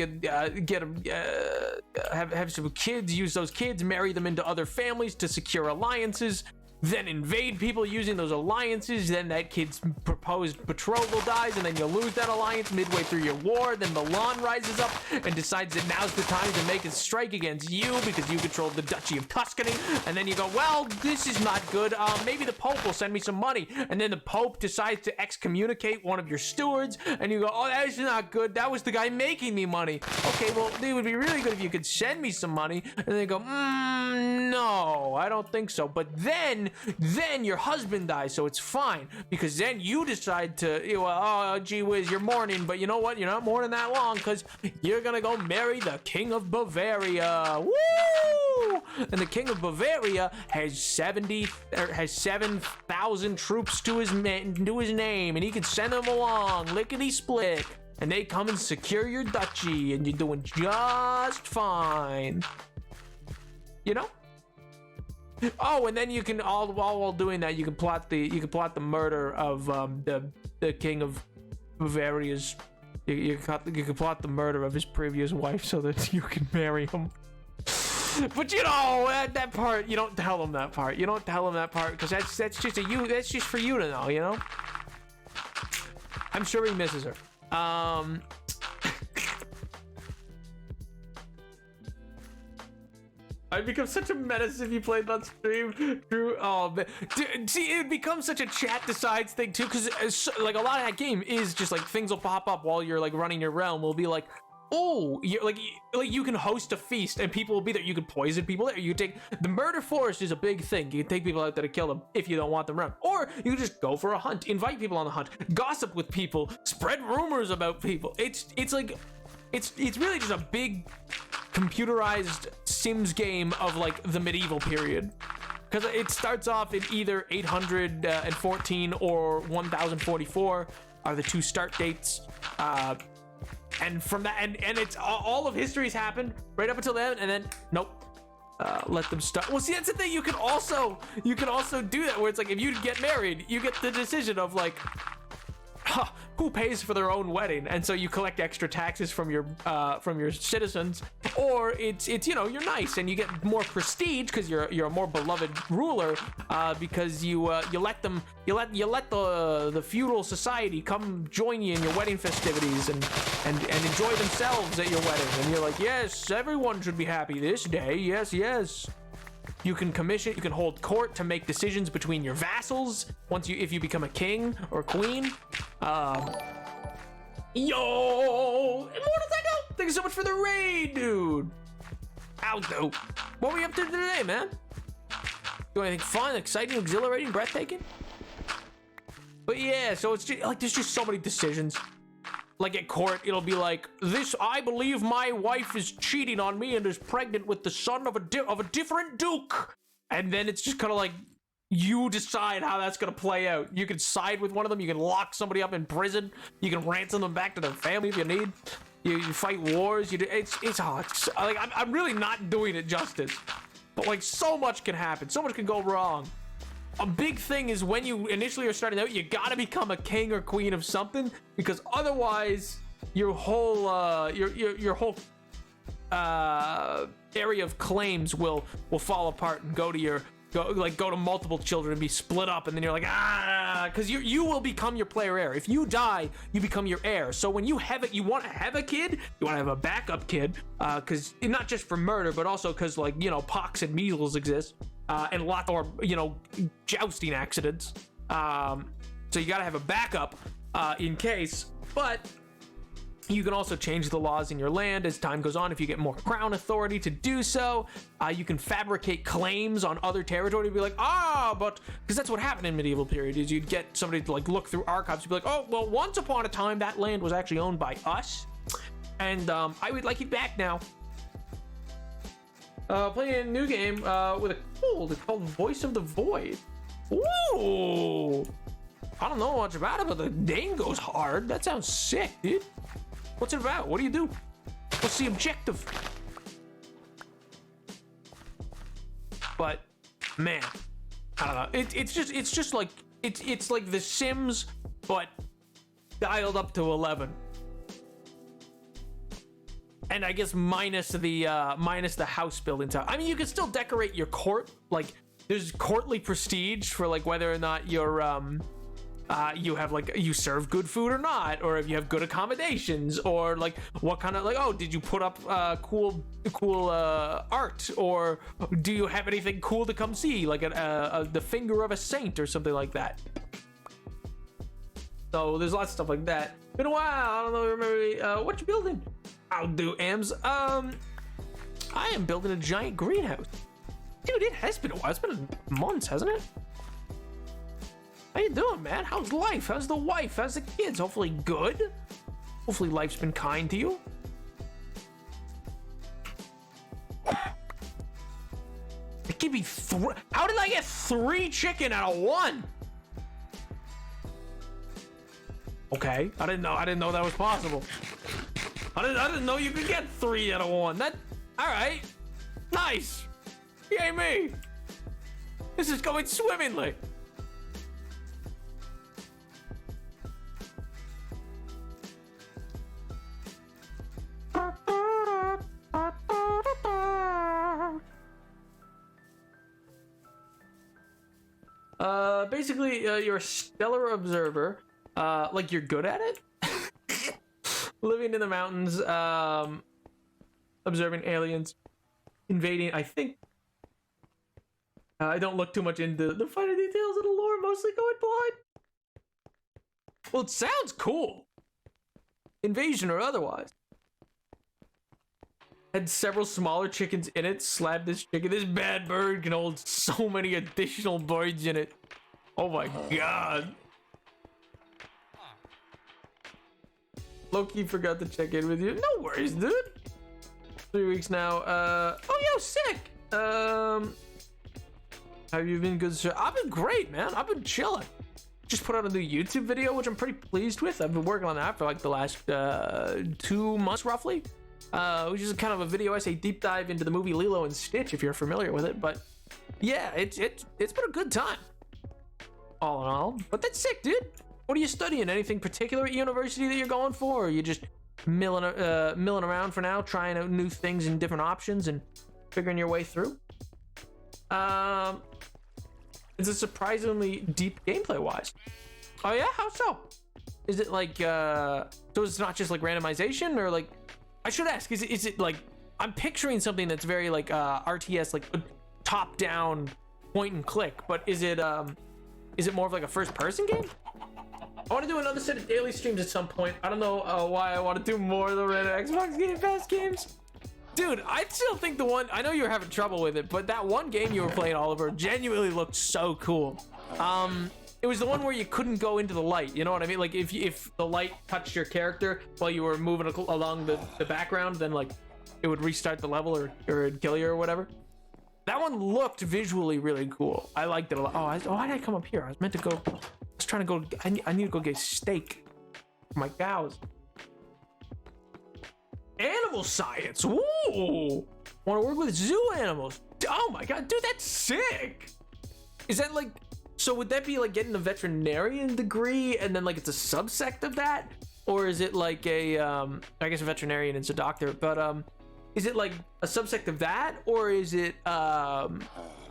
have some kids. Use those kids, marry them into other families to secure alliances. Then invade people using those alliances. Then that kid's proposed betrothal dies, and then you lose that alliance midway through your war. Then Milan rises up and decides that now's the time to make a strike against you because you control the Duchy of Tuscany. And then you go, well, this is not good. Maybe the Pope will send me some money. And then the Pope decides to excommunicate one of your stewards, and you go, oh, that is not good. That was the guy making me money. Okay, well, it would be really good if you could send me some money. And they go, no, I don't think so. But then your husband dies, so it's fine, because then you decide to, oh, gee whiz, you're mourning, but you know what? You're not mourning that long, because you're gonna go marry the King of Bavaria. Woo! And the King of Bavaria has 7,000 troops to his name, and he can send them along, lickety split, and they come and secure your duchy, and you're doing just fine. You know? Oh, and then you can while doing that, you can plot the murder of the King of Bavaria's. You can plot the murder of his previous wife so that you can marry him. But you know that part, you don't tell him that part. You don't tell him that part because that's just for you to know. You know. I'm sure he misses her. I'd become such a menace if you played on stream, Drew. Oh man, dude, see, it would become such a chat decides thing too, because like a lot of that game is just like things will pop up while you're like running your realm. Will be like, oh, you're like you can host a feast and people will be there. You can poison people there. You take the murder forest is a big thing. You can take people out there to kill them if you don't want them around, or you can just go for a hunt, invite people on the hunt, gossip with people, spread rumors about people. It's like it's really just a big computerized Sims game of like the medieval period, because it starts off in either 814 or 1044 are the two start dates, and from that and it's all of history's happened right up until then, and then nope, let them start. Well, see, that's the thing, you can also do that where it's like if you get married, you get the decision of like, who pays for their own wedding, and so you collect extra taxes from your citizens, or it's you're nice and you get more prestige because you're a more beloved ruler, because you let the feudal society come join you in your wedding festivities and enjoy themselves at your wedding, and you're like, yes, everyone should be happy this day, yes. You can hold court to make decisions between your vassals if you become a king or queen. Yo, Immortals Echo, thank you so much for the raid, dude. Aldo, what were you up to today, man? Do anything fun, exciting, exhilarating, breathtaking? But yeah, so it's just, like there's just so many decisions. Like at court, it'll be like, I believe my wife is cheating on me and is pregnant with the son of a different duke. And then it's just kind of like, you decide how that's going to play out. You can side with one of them. You can lock somebody up in prison. You can ransom them back to their family if you need. You fight wars. It's hard. Like, I'm really not doing it justice. But like, so much can happen. So much can go wrong. A big thing is when you initially are starting out, you gotta become a king or queen of something, because otherwise your whole area of claims will fall apart and go to your go to multiple children and be split up, and then you're like, because you will become your player heir. If you die, you become your heir. So when you want to have a kid, you want to have a backup kid, because not just for murder, but also because, like, you know, pox and measles exist, and lots or, you know, jousting accidents. So you got to have a backup in case. But you can also change the laws in your land as time goes on if you get more crown authority to do so. You can fabricate claims on other territory to be like, but because that's what happened in medieval period, is you'd get somebody to like look through archives to be like, oh, well, once upon a time that land was actually owned by us, and I would like it back now. Playing a new game with a cold. It's called Voice of the Void. Ooh, I don't know much about it, but the name goes hard. That sounds sick, dude. What's it about? What do you do? What's the objective? But man, I don't know. It's just like it's like The Sims, but dialed up to 11. And I guess minus the house building time. I mean, you can still decorate your court. Like, there's courtly prestige for like whether or not you're you have like you serve good food or not, or if you have good accommodations, or like what kind of like, oh, did you put up cool art, or do you have anything cool to come see, like the finger of a saint or something like that. So there's lots of stuff like that. Been a while. I don't know. Remember what you building? I'll do Ams. I am building a giant greenhouse. Dude, it has been a while. It's been months, hasn't it? How you doing, man? How's life? How's the wife? How's the kids? Hopefully good. Hopefully life's been kind to you. It could be how did I get 3 chicken out of 1? Okay, I didn't know that was possible. I didn't know you could get 3 out of 1. That all right? Nice. Yay me. This is going swimmingly. Basically, you're a stellar observer. Like you're good at it. Living in the mountains, observing aliens invading. I think I don't look too much into the finer details of the lore, mostly going blind. Well, it sounds cool. Invasion or otherwise. Had several smaller chickens in it. Slapped this chicken. This bad bird can hold so many additional birds in it. Oh my god. Loki forgot to check in with you. No worries, dude. 3 weeks now. Oh, yo, sick. Have you been good, sir? I've been great, man. I've been chilling. Just put out a new YouTube video, which I'm pretty pleased with. I've been working on that for like the last 2 months, roughly. Which is kind of a video essay deep dive into the movie Lilo and Stitch, if you're familiar with it. But yeah, it's been a good time, all in all. But that's sick, dude. What are you studying? Anything particular at university that you're going for, or are you just milling around for now, trying out new things and different options and figuring your way through? It's a surprisingly deep gameplay wise. Oh yeah, how so? Is it like so it's not just like randomization, or like, I should ask, is it like, I'm picturing something that's very like RTS, like top down point and click, but is it more of like a first person game? I want to do another set of daily streams at some point. I don't know why I want to do more of the Red Xbox Game Pass games. Dude, I still think the one, I know you were having trouble with it, but that one game you were playing, Oliver, genuinely looked so cool. It was the one where you couldn't go into the light, you know what I mean? Like if the light touched your character while you were moving along the background, then like it would restart the level or it'd kill you or whatever. That one looked visually really cool. I liked it a lot. Oh, why did I come up here? I was meant to go, I was trying to go, I need to go get steak for my cows. Animal science, ooh! Want to work with zoo animals. Oh my god, dude, that's sick! Is that like, so would that be like getting a veterinarian degree and then like it's a subsect of that? Or is it like a, I guess a veterinarian is a doctor, but is it like a subsect of that? Or is it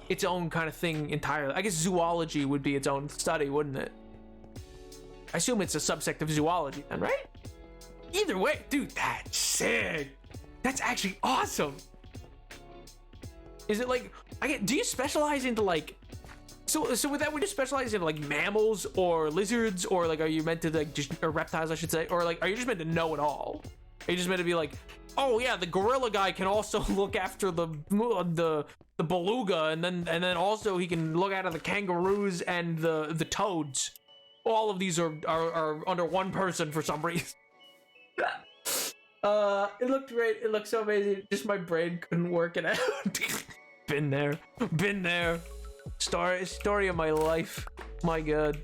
its own kind of thing entirely. I guess zoology would be its own study, wouldn't it? I assume it's a subsect of zoology then, right? Either way, dude, that's sick. That's actually awesome. Is it like, do you specialize into like, so with that, would you specialize into like mammals or lizards, or like, are you meant to like just, or reptiles, I should say, or like, are you just meant to know it all? Are you just meant to be like, oh yeah, the gorilla guy can also look after the beluga, and then also he can look after the kangaroos and the toads. All of these are under one person for some reason. It looked great. It looked so amazing. Just my brain couldn't work it out. Been there. Story of my life. My God.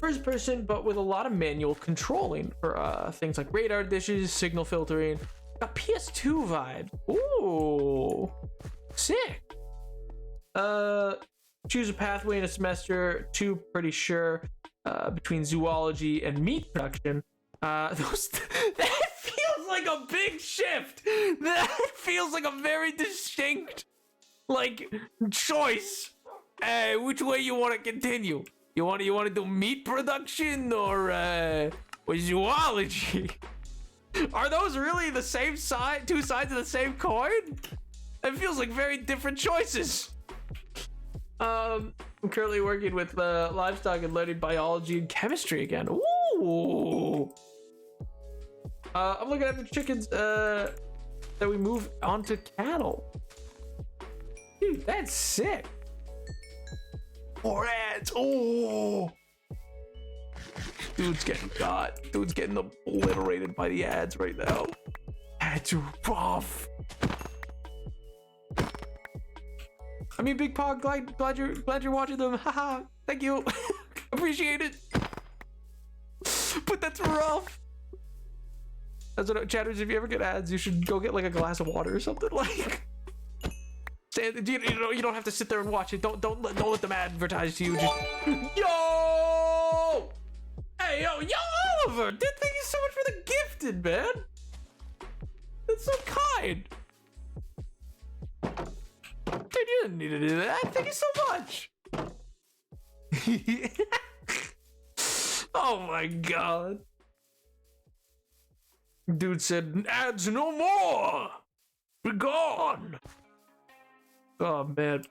First person, but with a lot of manual controlling for things like radar dishes, signal filtering. A PS2 vibe. Ooh, sick. Choose a pathway in a semester. 2, pretty sure. Between zoology and meat production. That feels like a big shift. That feels like a very distinct, like, choice. Which way you want to continue? You want to do meat production or zoology? Are those really the same side? Two sides of the same coin? It feels like very different choices. I'm currently working with livestock and learning biology and chemistry again. Ooh. I'm looking at the chickens that we move onto cattle. Dude, that's sick. More ads. Oh, dude's getting got. Dude's getting obliterated by the ads right now. Ads are rough. I mean, Big Pog, glad you're watching them. Haha, thank you. Appreciate it. But that's rough. That's what chatters. If you ever get ads, you should go get like a glass of water or something. Like, you don't have to sit there and watch it. Don't let them advertise to you. Just yo, hey yo Oliver. Dude, thank you so much for the gifted, man. That's so kind. Dude, you didn't need to do that. Thank you so much. Oh my God. Dude said, ads no more. Be gone. Oh man.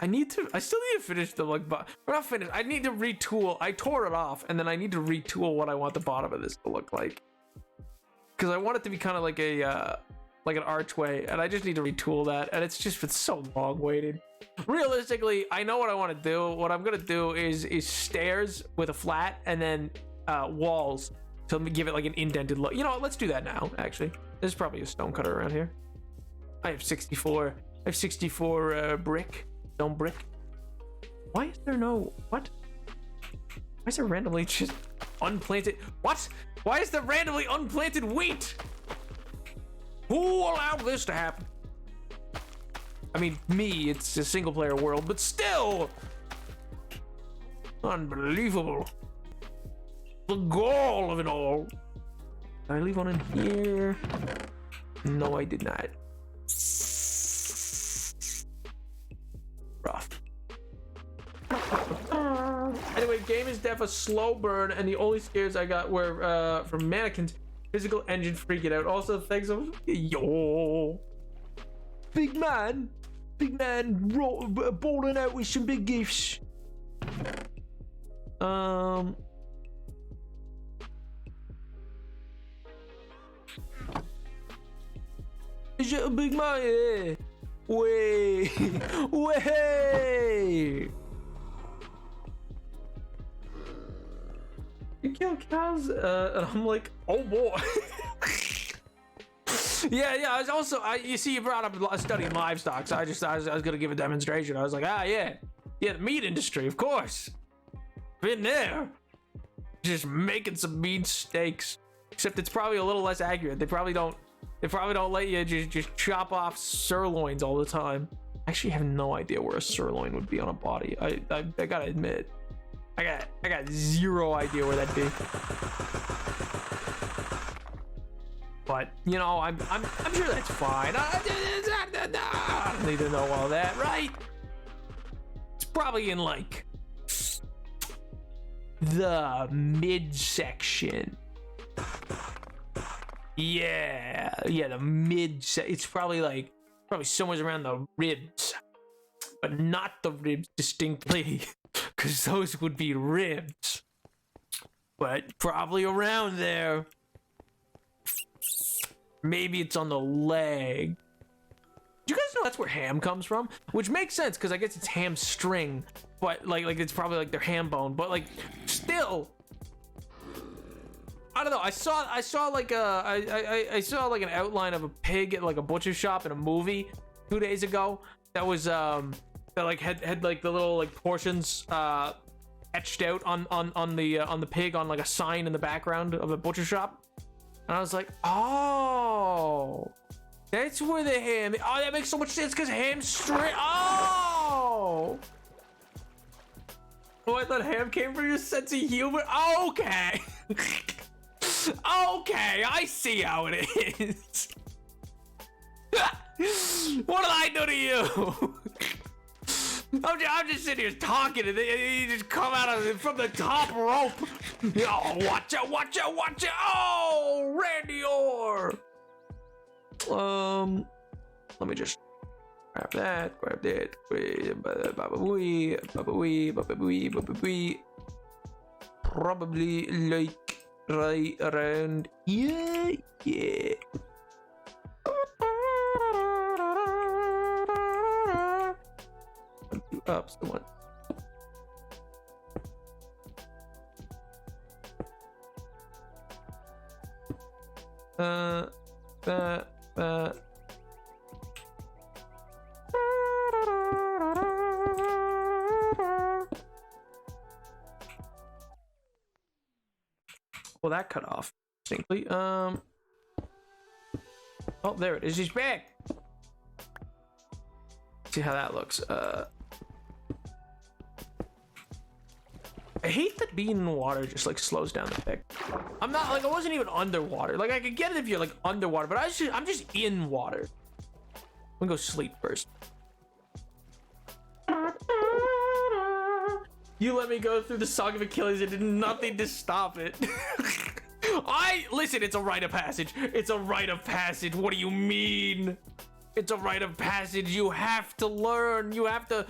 I still need to finish the like, we're not finished. I need to retool. I tore it off and then I need to retool what I want the bottom of this to look like. Cause I want it to be kind of like a, like an archway, and I just need to retool that, and it's just been so long waiting. Realistically, I know what I want to do. What I'm gonna do is stairs with a flat, and then walls to give it like an indented look. You know what? Let's do that now. Actually, there's probably a stone cutter around here. I have 64 brick, stone brick. Why is there no what? Why is there randomly just unplanted? What? Why is there randomly unplanted wheat? Who allowed this to happen? I mean, me, it's a single player world, but still! Unbelievable. The gall of it all. Did I leave one in here? No, I did not. Rough. Anyway, game is def a slow burn, and the only scares I got were from mannequins. Physical engine freaking out. Also, thanks so much. Yo, big man, balling out with some big gifts. Is it a big man? Yeah. Way. You kill cows, and I'm like, oh boy. yeah. I was also, you see, you brought up studying livestock, so I was gonna give a demonstration. I was like, yeah, Yeah, the meat industry, of course. Been there. Just making some mean steaks. Except it's probably a little less accurate. They probably don't let you just chop off sirloins all the time. I actually have no idea where a sirloin would be on a body. I gotta admit. I got zero idea where that'd be. But you know, I'm sure that's fine. I don't need to know all that, right? It's probably in like the midsection. Yeah, the it's probably somewhere around the ribs, but not the ribs distinctly, because those would be ribs. But probably around there. Maybe it's on the leg. Do you guys know that's where ham comes from? Which makes sense, because I guess it's hamstring, but like it's probably like their ham bone. But like, still, I don't know. I saw like I saw like an outline of a pig at like a butcher shop in a movie 2 days ago. That was that like had like the little like portions etched out on the pig on like a sign in the background of a butcher shop. And I was like, oh, that's where the ham. Oh, that makes so much sense because hamstring. Oh, I thought ham came from your sense of humor. Okay. Okay, I see how it is. What did I do to you? I'm just sitting here talking and you just come out of it from the top rope. Oh, watch out, watch out, watch out. Oh, Randy Orr. Let me just grab that, probably like right around here. Yeah. Ups the one. Well, that cut off distinctly. Oh, there it is. He's back. See how that looks. I hate that being in water just like slows down the pick. I'm not like I wasn't even underwater. Like I could get it if you're like underwater, but I'm just in water. I'm gonna go sleep first. You let me go through the Song of Achilles and did nothing to stop it. Listen, it's a rite of passage. It's a rite of passage. What do you mean? It's a rite of passage. You have to learn. You have to.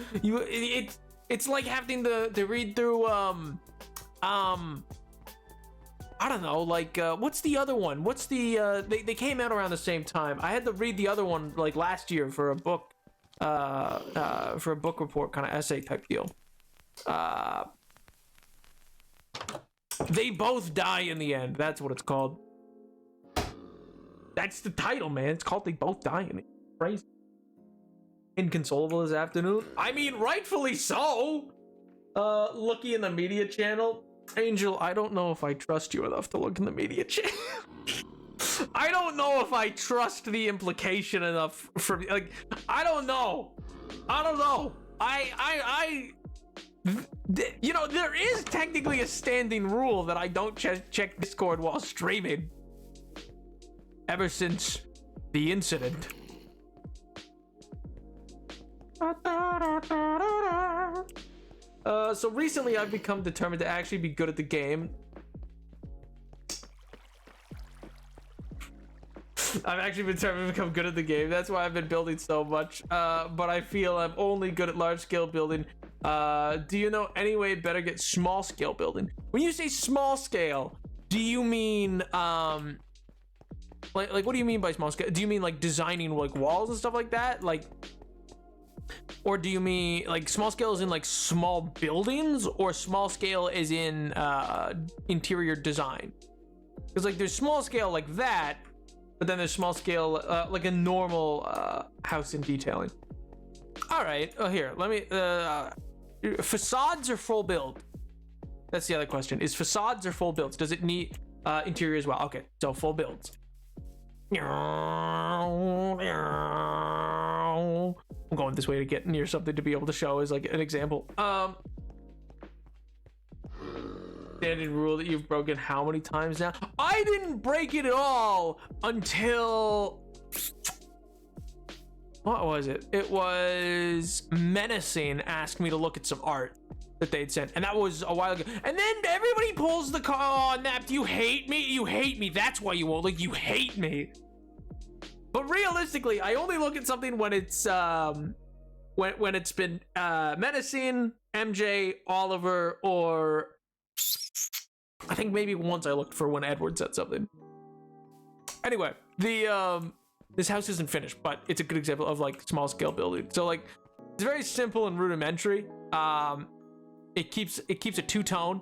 It's like having to read through I don't know, like what's the other one? What's the they came out around the same time. I had to read the other one like last year for a book report kind of essay type deal. They both die in the end. That's what it's called. That's the title, man. It's called They Both Die in the End. Crazy. Inconsolable this afternoon. I mean, rightfully so. Looking in the media channel. Angel, I don't know if I trust you enough to look in the media channel. I don't know if I trust the implication enough for like. I don't know. You know, there is technically a standing rule that I don't check Discord while streaming. Ever since the incident. So recently I've become determined to actually be good at the game. I've actually been determined to become good at the game. That's why I've been building so much. But I feel I'm only good at large scale building. Do you know any way better get small scale building? When you say small scale, do you mean like what do you mean by small scale? Do you mean like designing like walls and stuff like that? Like, or do you mean like small scale is in like small buildings, or small scale is in interior design? Because like there's small scale like that, but then there's small scale like a normal house in detailing. All right. Oh, here. Let me. facades or full build? That's the other question. Is facades or full builds? Does it need interior as well? Okay, so full builds. I'm going this way to get near something to be able to show as like an example. Standard rule that you've broken how many times now? I didn't break it at all until... What was it? It was Menacing asked me to look at some art that they'd sent, and that was a while ago. And then everybody pulls the car on that. You hate me? You hate me. That's why you won't. Like, you hate me. But realistically, I only look at something when it's when it's been Menacing, MJ, Oliver, or I think maybe once I looked for when Edward said something. Anyway, the this house isn't finished, but it's a good example of like small scale building. So like it's very simple and rudimentary. It keeps a two-tone.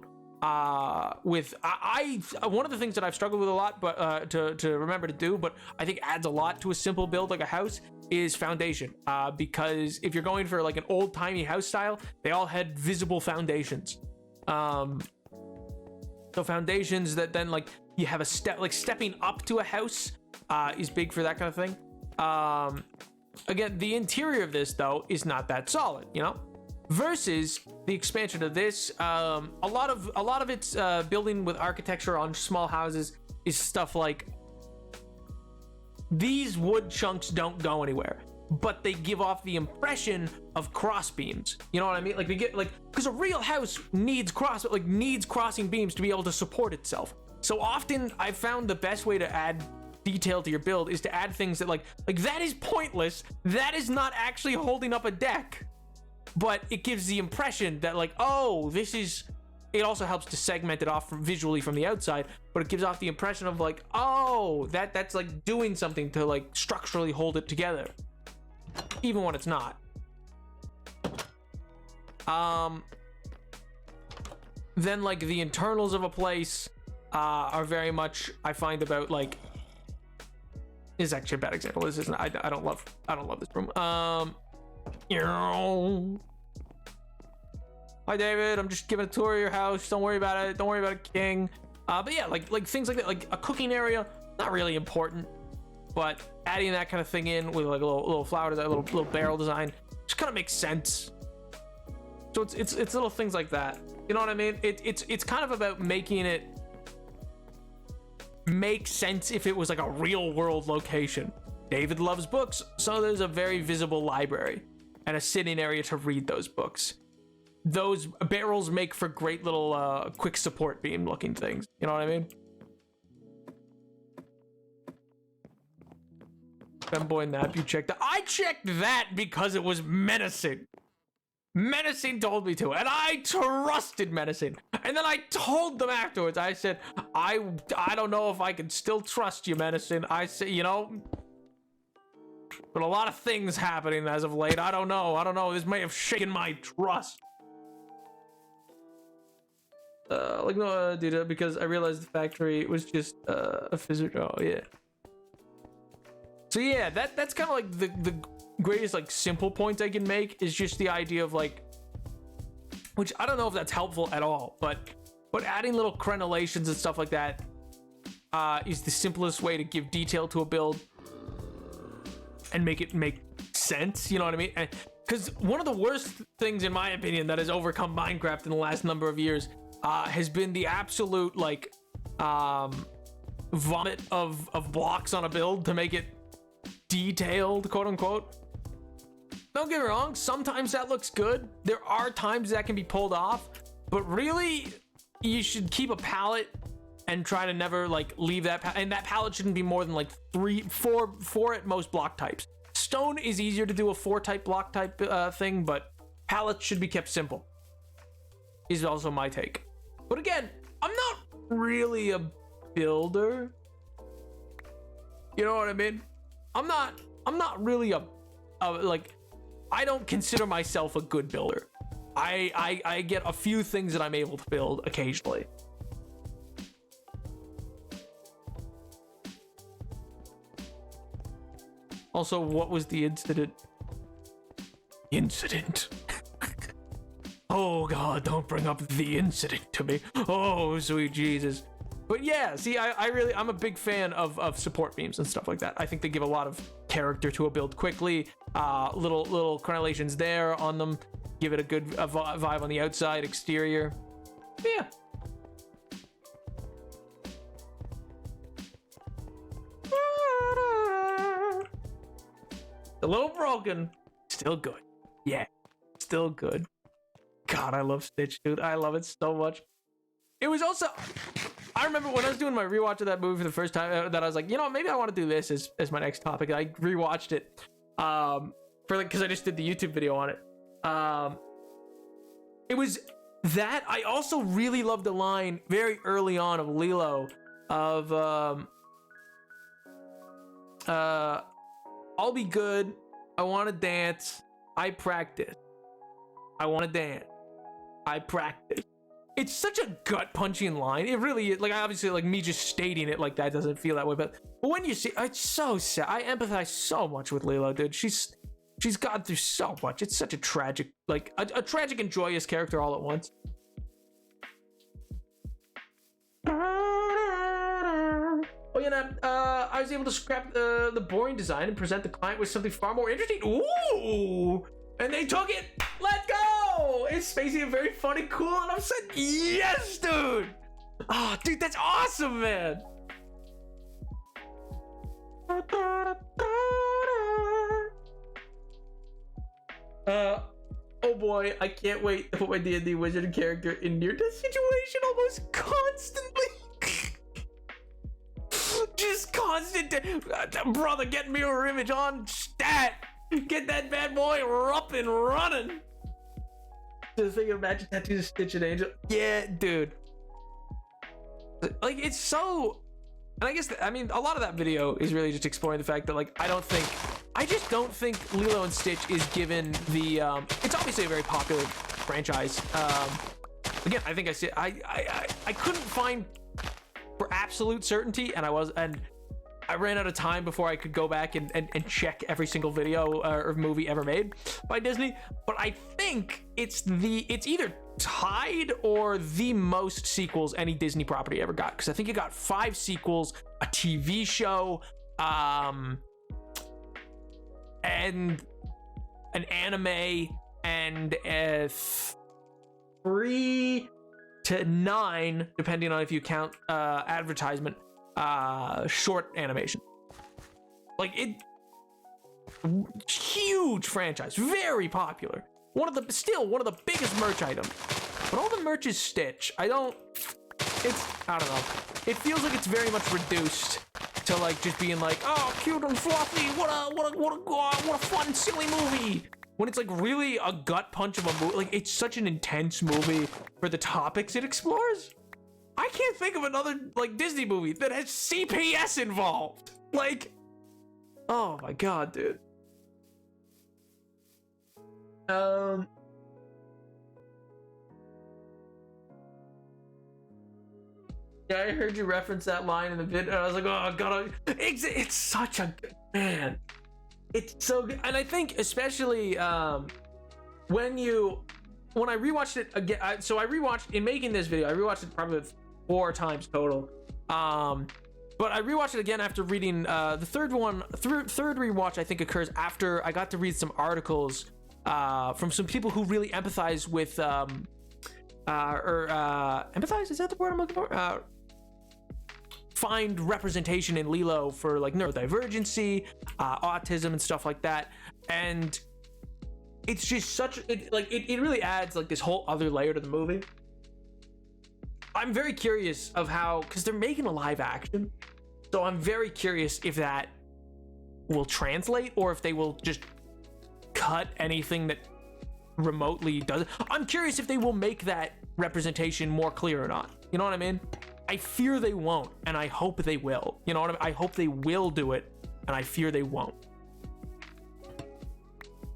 With one of the things that I've struggled with a lot, but to remember to do, but I think adds a lot to a simple build like a house, is foundation. Because if you're going for like an old-timey house style, they all had visible foundations. So foundations that then like you have a step, like stepping up to a house is big for that kind of thing. Again, the interior of this though is not that solid, you know, versus the expansion of this. A lot of its building with architecture on small houses is stuff like these wood chunks don't go anywhere, but they give off the impression of cross beams. You know what I mean? Like they get like, because a real house needs crossing beams to be able to support itself. So often I've found the best way to add detail to your build is to add things that like that is pointless. That is not actually holding up a deck, but it gives the impression that like, oh, this is, it also helps to segment it off visually from the outside, but it gives off the impression of like, oh, that's like doing something to like structurally hold it together, even when it's not. Then like the internals of a place are very much, I find, about like, this is actually a bad example. This isn't, I don't love this room. Hi David, I'm just giving a tour of your house. Don't worry about it. Don't worry about it, King. But yeah, like things like that, like a cooking area, not really important, but adding that kind of thing in with like a little flower to that little barrel design just kind of makes sense. So it's little things like that. You know what I mean? It's kind of about making it make sense if it was like a real world location. David loves books, so there's a very visible library and a sitting area to read those books. Those barrels make for great little quick support beam looking things. You know what I mean? Femboy nap, you checked that? I checked that because it was Menacing. Menacing told me to, and I trusted Menacing. And then I told them afterwards, I said, I don't know if I can still trust you, Menacing. I said, you know, but a lot of things happening as of late. I don't know. This may have shaken my trust. Like, no, dude, because I realized the factory was just a physical. Oh, yeah. So yeah, that's kind of like the greatest like simple points I can make is just the idea of like, which I don't know if that's helpful at all, but adding little crenellations and stuff like that is the simplest way to give detail to a build and make it make sense. You know what I mean? Because one of the worst things, in my opinion, that has overcome Minecraft in the last number of years has been the absolute like vomit of blocks on a build to make it detailed, quote unquote. Don't get me wrong, sometimes that looks good. There are times that can be pulled off, but really you should keep a palette and try to never like leave that and that palette shouldn't be more than like four at most block types. Stone is easier to do a 4 type block type thing, but palettes should be kept simple is also my take. But again, I'm not really a builder, you know what I mean? I'm not really a like, I don't consider myself a good builder. I get a few things that I'm able to build occasionally. Also, what was the incident? Oh God, don't bring up the incident to me. Oh, sweet Jesus. But yeah, see, I'm a big fan of support memes and stuff like that. I think they give a lot of character to a build quickly. Little correlations there on them, give it a good vibe on the outside, exterior. But yeah. A little broken, still good. Yeah, still good. God, I love Stitch, dude. I love it so much. It was also, I remember when I was doing my rewatch of that movie for the first time, that I was like, you know, maybe I want to do this as my next topic. I rewatched it, because I just did the YouTube video on it. It was that. I also really loved the line very early on of Lilo of, I'll be good. I want to dance. I practice. I want to dance. I practice. It's such a gut-punching line. It really is. Like, obviously, like, me just stating it like that doesn't feel that way. But when you see, it's so sad. I empathize so much with Lilo, dude. She's gone through so much. It's such a tragic, like, a tragic and joyous character all at once. Oh yeah, I was able to scrap the boring design and present the client with something far more interesting. Ooh! And they took it! Let's go! It's Spacey and very funny, cool, and I'm saying, yes, dude! Oh, dude, that's awesome, man! Oh boy, I can't wait to put my D&D wizard character in near-death situation almost constantly. Just constant, brother, get mirror image on stat. Get that bad boy up and running. Just thinking of magic tattoos, Stitch and Angel. Yeah, dude. Like, it's so, and I guess I mean a lot of that video is really just exploring the fact that, like, I just don't think Lilo and Stitch is given the it's obviously a very popular franchise. Again, I think I couldn't find for absolute certainty, and I ran out of time before I could go back and check every single video or movie ever made by Disney. But I think it's either tied or the most sequels any Disney property ever got, because I think it got 5 sequels, a TV show, and an anime, and 3 to 9, depending on if you count advertisement, short animation. Like, it, huge franchise, very popular, still one of the biggest merch items, but all the merch is Stitch. I don't know, it feels like it's very much reduced to, like, just being like, oh, cute and fluffy, what a fun silly movie, when it's like really a gut punch of a movie. Like, it's such an intense movie for the topics it explores. I can't think of another, like, Disney movie that has CPS involved. Like, oh my god, dude. Yeah, I heard you reference that line in the video, and I was like, oh god, it's such a good, man. It's so good. And I think especially when I rewatched it again, so I rewatched, in making this video, I rewatched it probably 4 times total. But I rewatched it again after reading the third rewatch. I think occurs after I got to read some articles from some people who really empathize with empathize, is that the word I'm looking for? Find representation in Lilo for, like, neurodivergency, autism, and stuff like that. And it's just it really adds, like, this whole other layer to the movie. I'm very curious of how, because they're making a live action, so I'm very curious if that will translate or if they will just cut anything that remotely does it. I'm curious if they will make that representation more clear or not. You know what I mean? I fear they won't, and I hope they will. You know what I mean? I hope they will do it, and I fear they won't.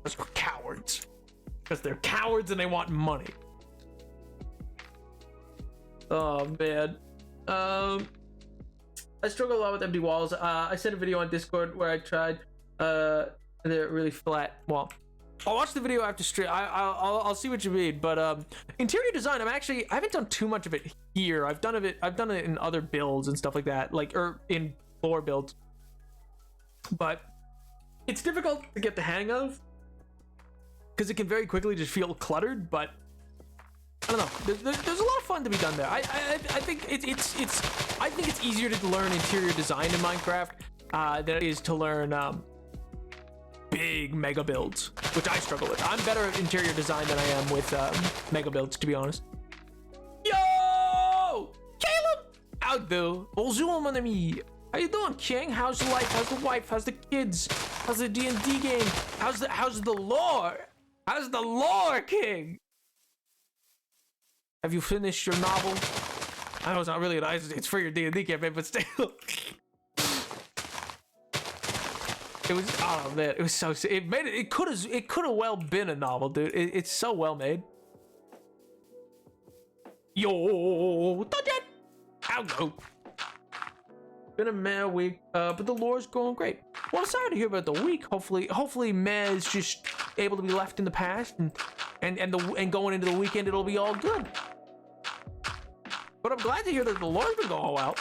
Because they're cowards. Because they're cowards and they want money. Oh, man. I struggle a lot with empty walls. I sent a video on Discord where I tried. They're really flat. Well, I'll watch the video after stream. I'll see what you mean. But interior design, I haven't done too much of it here. I've done it in other builds and stuff like that, or in floor builds. But it's difficult to get the hang of because it can very quickly just feel cluttered. But I don't know. There's a lot of fun to be done there. I think it's easier to learn interior design in Minecraft than it is to learn big mega builds, which I struggle with. I'm better at interior design than I am with mega builds, to be honest. Yo, Caleb, how do? Bonjour, mon ami. How you doing, King? How's the life? How's the wife? How's the kids? How's the D&D game? How's the lore? How's the lore, King? Have you finished your novel? I know it's not really it's for your D&D campaign, but still. It was, oh man, it was so, it could have well been a novel, dude. It's so well made. Yo, touch it. I'll go. Been a meh week, but the lore's going great. Well, I'm sorry to hear about the week. Hopefully meh is just able to be left in the past, and going into the weekend it'll be all good. But I'm glad to hear that the lore's been going well.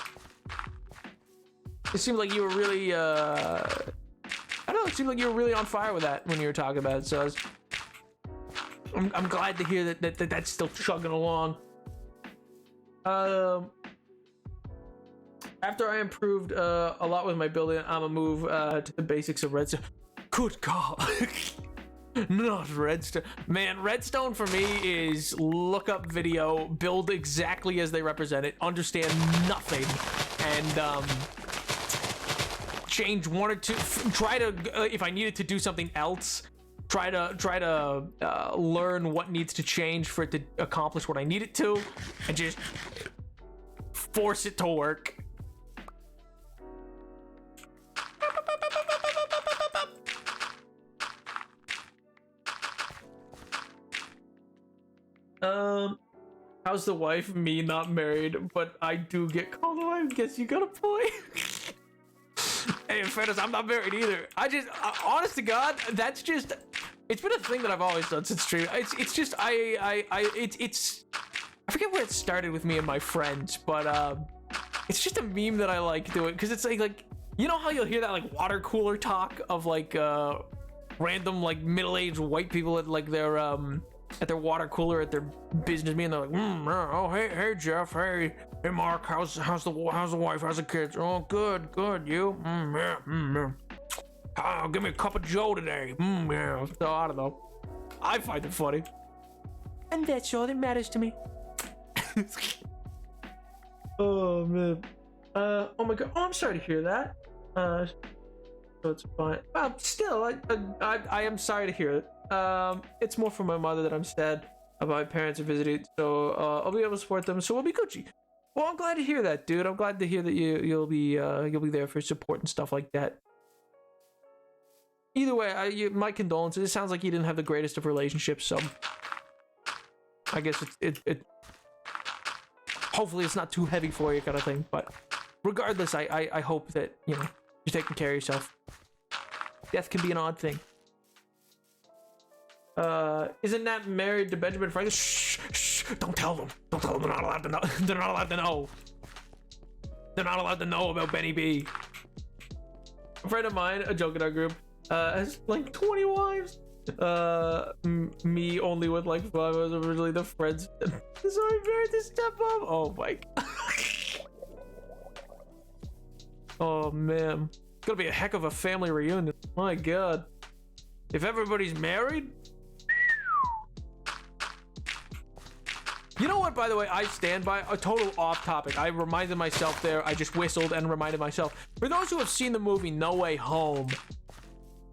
It seemed like you were really, I don't know, it seemed like you were really on fire with that when you were talking about it, so I'm glad to hear that that's still chugging along. After I improved a lot with my building, I'm gonna move to the basics of redstone. Good call. Not redstone. Man, redstone for me is look up video, build exactly as they represent it, understand nothing, and change one or two, try to if I needed to do something else, try to learn what needs to change for it to accomplish what I need it to, and just force it to work. How's the wife? Me, not married, but I do get called away. I guess you got a point. Hey, in fairness, I'm not married either. I just, honest to God, that's just, it's been a thing that I've always done since stream. It's just, I forget where it started with me and my friends, but it's just a meme that I like doing, because it's like, you know how you'll hear that like water cooler talk of like random like middle-aged white people at like at their water cooler at their business meeting. They're like, oh hey Jeff, hey Mark, how's the wife, how's the kids? Oh good, you? Yeah. Oh, give me a cup of Joe today. Yeah. So I don't know. I find it funny, and that's all that matters to me. Oh man. Oh my god. Oh, I'm sorry to hear that. So it's fine. Still, I am sorry to hear it. It's more for my mother that I'm sad about my parents are visiting, so I'll be able to support them, so we'll be Gucci. Well, I'm glad to hear that, dude. I'm glad to hear that you'll be there for support and stuff like that. Either way, my condolences. It sounds like you didn't have the greatest of relationships, so I guess it hopefully it's not too heavy for you, kind of thing. But regardless, I hope that you're taking care of yourself. Death can be an odd thing. Isn't Nat married to Benjamin Franklin? Shh, don't tell them. Don't tell them. They're not allowed to know. They're not allowed to know. They're not allowed to know about Benny B. A friend of mine, a joke in our group, has like 20 wives. Me only with like 5. I was originally the friends. So I married this stepmom. Oh my god. Oh man. It's gonna be a heck of a family reunion. My god. If everybody's married. You know what, by the way, I stand by? A total off topic. I reminded myself there. I just whistled and reminded myself. For those who have seen the movie No Way Home,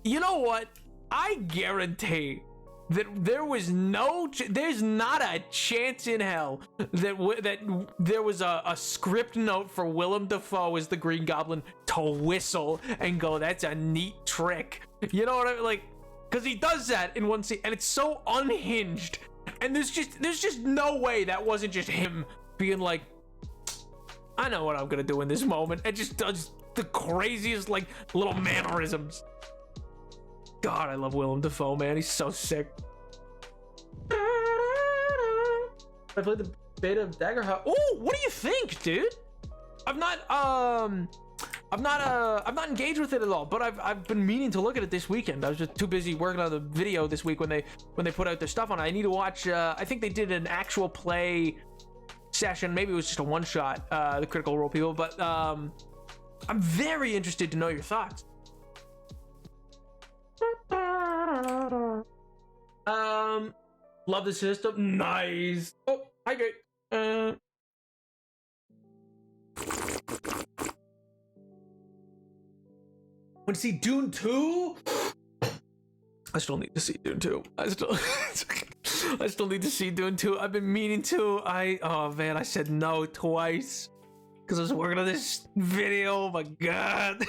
you know what? I guarantee that there's not a chance in hell that there was a script note for Willem Dafoe as the Green Goblin to whistle and go, that's a neat trick. You know what I mean? Like, because he does that in one scene, and it's so unhinged. And there's just no way that wasn't just him being like, I know what I'm gonna do in this moment, and just does the craziest like little mannerisms. God, I love Willem Dafoe, man. He's so sick. I played the beta of Dagger House. Oh, what do you think, dude? I've not engaged with it at all, but I've been meaning to look at it this weekend. I was just too busy working on the video this week when they put out their stuff on it. I need to watch. I think they did an actual play session. Maybe it was just a one shot. The Critical Role people, but I'm very interested to know your thoughts. Love the system. Nice. Oh, hi, great. Want to see Dune 2? I still need to see Dune 2. I still need to see Dune 2. I've been meaning to. Oh man, I said no twice because I was working on this video. Oh my god.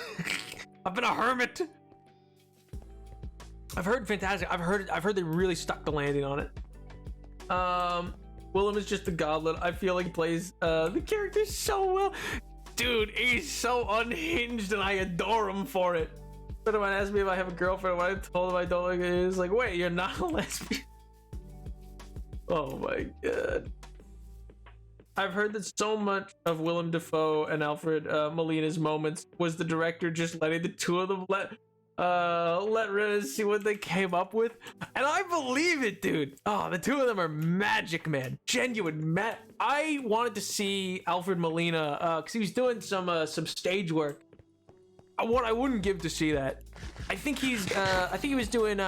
I've been a hermit. I've heard fantastic. I've heard they really stuck the landing on it. Willem is just a goblin. I feel like he plays the character so well. Dude, he's so unhinged and I adore him for it. Someone asked me if I have a girlfriend. When I told him I don't, like, it was like, wait, you're not a lesbian? Oh my god. I've heard that so much of Willem Dafoe and Alfred Molina's moments was the director just letting the two of them let Renna see what they came up with, and I believe it, dude. Oh, the two of them are magic, man. Genuine I wanted to see Alfred Molina because he was doing some stage work. What I wouldn't give to see that. I think he was doing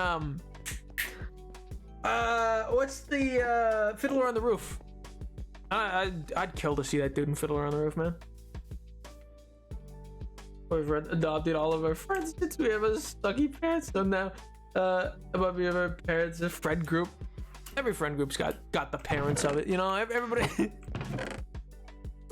what's the Fiddler on the Roof. I'd kill to see that dude in Fiddler on the Roof, man. We've adopted all of our friends since we have a sucky parents. So now, above we have our parents, a friend group. Every friend group's got the parents of it, you know. Everybody,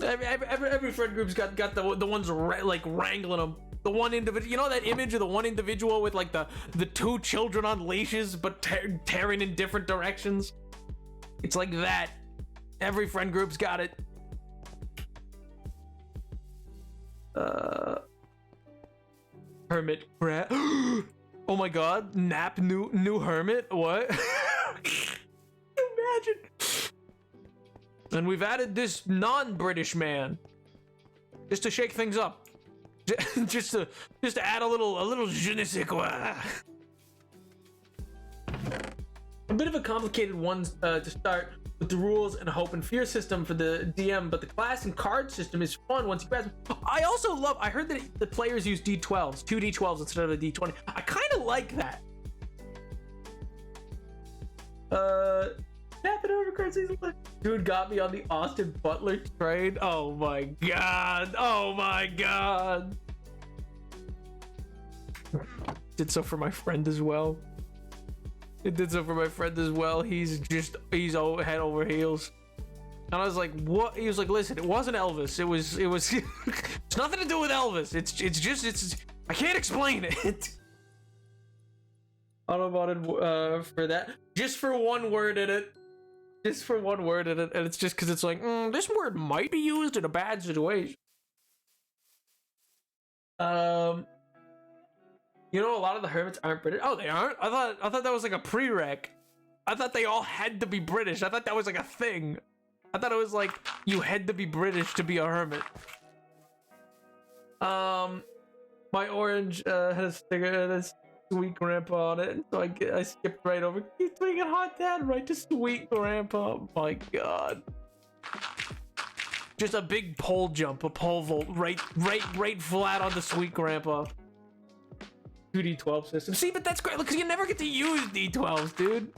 every friend group's got the ones like wrangling them. The one individual, you know that image of the one individual with like the two children on leashes, but tearing in different directions. It's like that. Every friend group's got it. Hermit crab. Oh my god, Nap new hermit. What? Imagine. And we've added this non-British man just to shake things up. just to add a little je ne sais quoi. A bit of a complicated one to start with the rules and hope and fear system for the DM, but the class and card system is fun once you grasp. I heard that the players use D12s, 2 D12s instead of a D20. I kind of like that. Tap it over card season. Dude got me on the Austin Butler train. Oh my god. Oh my god. Did so for my friend as well. It did so for my friend as well. He's head over heels. And I was like, what? He was like, listen, it wasn't Elvis. It was it's nothing to do with Elvis. It's I can't explain it. Automodded for that. Just for one word in it. Just for one word in it. And it's just because it's like, this word might be used in a bad situation. You know, a lot of the hermits aren't British. Oh, they aren't? I thought that was like a prereq. I thought they all had to be British. I thought that was like a thing. I thought it was like you had to be British to be a hermit. My orange had a sticker that's Sweet Grandpa on it, so I skipped right over. Keep tweaking Hot Dad right to Sweet Grandpa. Oh my god. Just a big pole jump, a pole vault, right flat on the Sweet Grandpa. 2 D12 system. See, but that's great because you never get to use D12s, dude.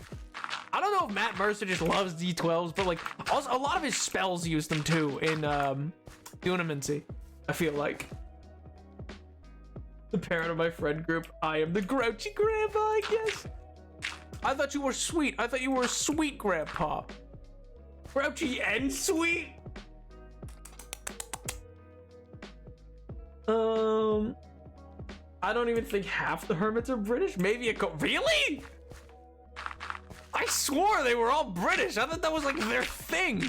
I don't know if Matt Mercer just loves D12s, but like also a lot of his spells use them too in Dunamancy, I feel like. The parent of my friend group, I am the grouchy grandpa, I guess. I thought you were sweet. I thought you were a sweet grandpa. Grouchy and sweet? I don't even think half the hermits are British. Maybe really? I swore they were all British. I thought that was like their thing.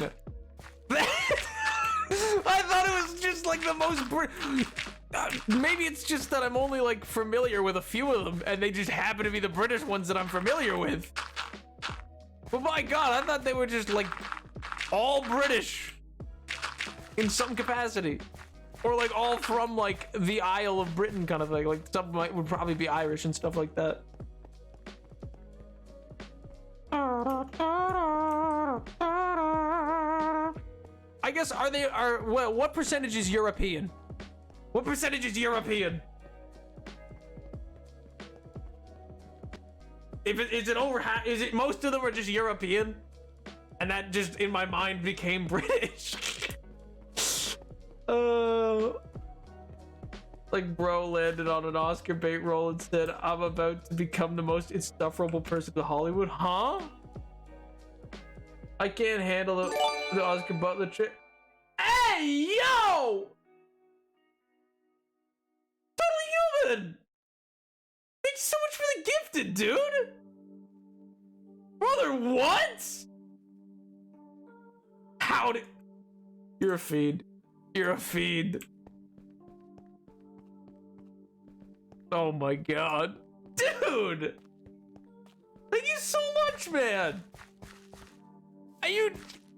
I thought it was just like the most maybe it's just that I'm only like familiar with a few of them, and they just happen to be the British ones that I'm familiar with. But my God, I thought they were just like all British in some capacity, or like all from like the Isle of Britain kind of thing. Like some would probably be Irish and stuff like that. I guess what percentage is European? What percentage is European? Is it over half? Is it most of them are just European? And that just in my mind became British. Like bro landed on an Oscar bait role and said, I'm about to become the most insufferable person in Hollywood. Huh? I can't handle the Oscar Butler trick. Hey, yo! Totally human! Thanks so much for the gifted, dude! Brother, what? Howdy. You're a fiend. You're a fiend. Oh my God. Dude! Thank you so much, man! And you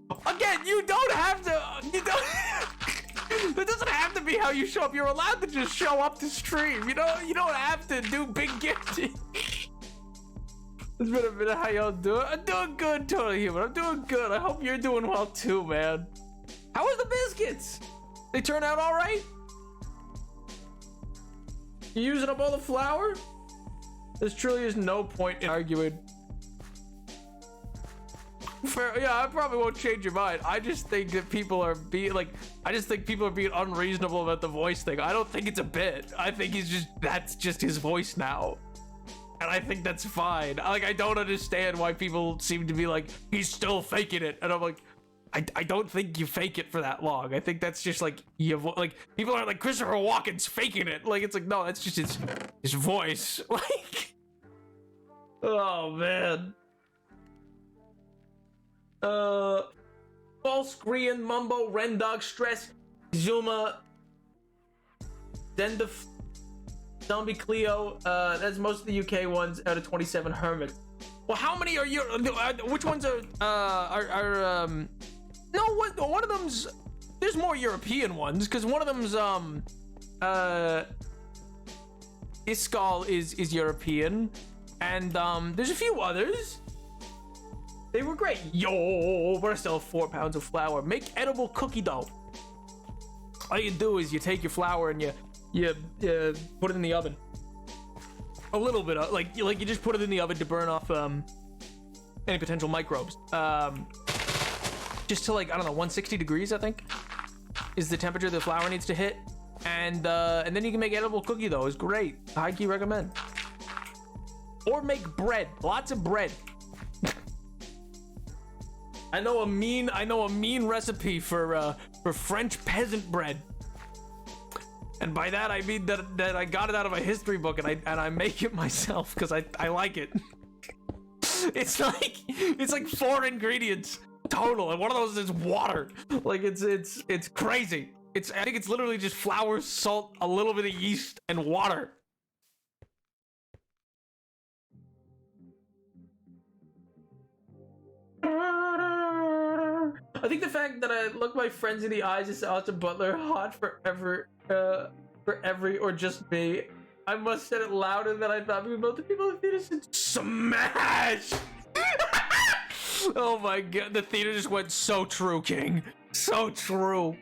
don't have to, it doesn't have to be how you show up. You're allowed to just show up to stream. You don't have to do big gifting. It's been a minute. How y'all doing? I'm doing good, Totally Human. I'm doing good. I hope you're doing well too, man. How was the biscuits? They turn out all right? You using up all the flour? There truly is no point in arguing. Fair, yeah, I probably won't change your mind. I just think that people are being unreasonable about the voice thing. I don't think it's a bit. I think that's just his voice now. And I think that's fine. Like, I don't understand why people seem to be like, he's still faking it. And I'm like, I don't think you fake it for that long. I think that's just like, people are like, Christopher Walken's faking it. Like, it's like, no, that's just his voice. Like, oh man. False Korean Mumbo, Rendog, Stress, Zuma, Dendef, Zombie Cleo. That's most of the UK ones out of 27 Hermits. Well, how many are you? Which ones are no, one of them's, there's more European ones, because one of them's Iskal is European, and there's a few others. They were great. Yo, but I still have 4 pounds of flour. Make edible cookie dough. All you do is you take your flour and you put it in the oven. A little bit of like you just put it in the oven to burn off any potential microbes. Just to like, I don't know, 160 degrees, I think, is the temperature the flour needs to hit. And then you can make edible cookie dough. It's great. High key recommend. Or make bread. Lots of bread. I know a mean recipe for French peasant bread. And by that I mean that I got it out of a history book and I make it myself because I like it. It's like 4 ingredients total, and one of those is water. Like it's crazy. I think it's literally just flour, salt, a little bit of yeast, and water. I think the fact that I look my friends in the eyes is Austin Butler hot forever, for every or just me. I must have said it louder than I thought because both the people in the theater said smash. Oh my God, the theater just went so true, King. So true.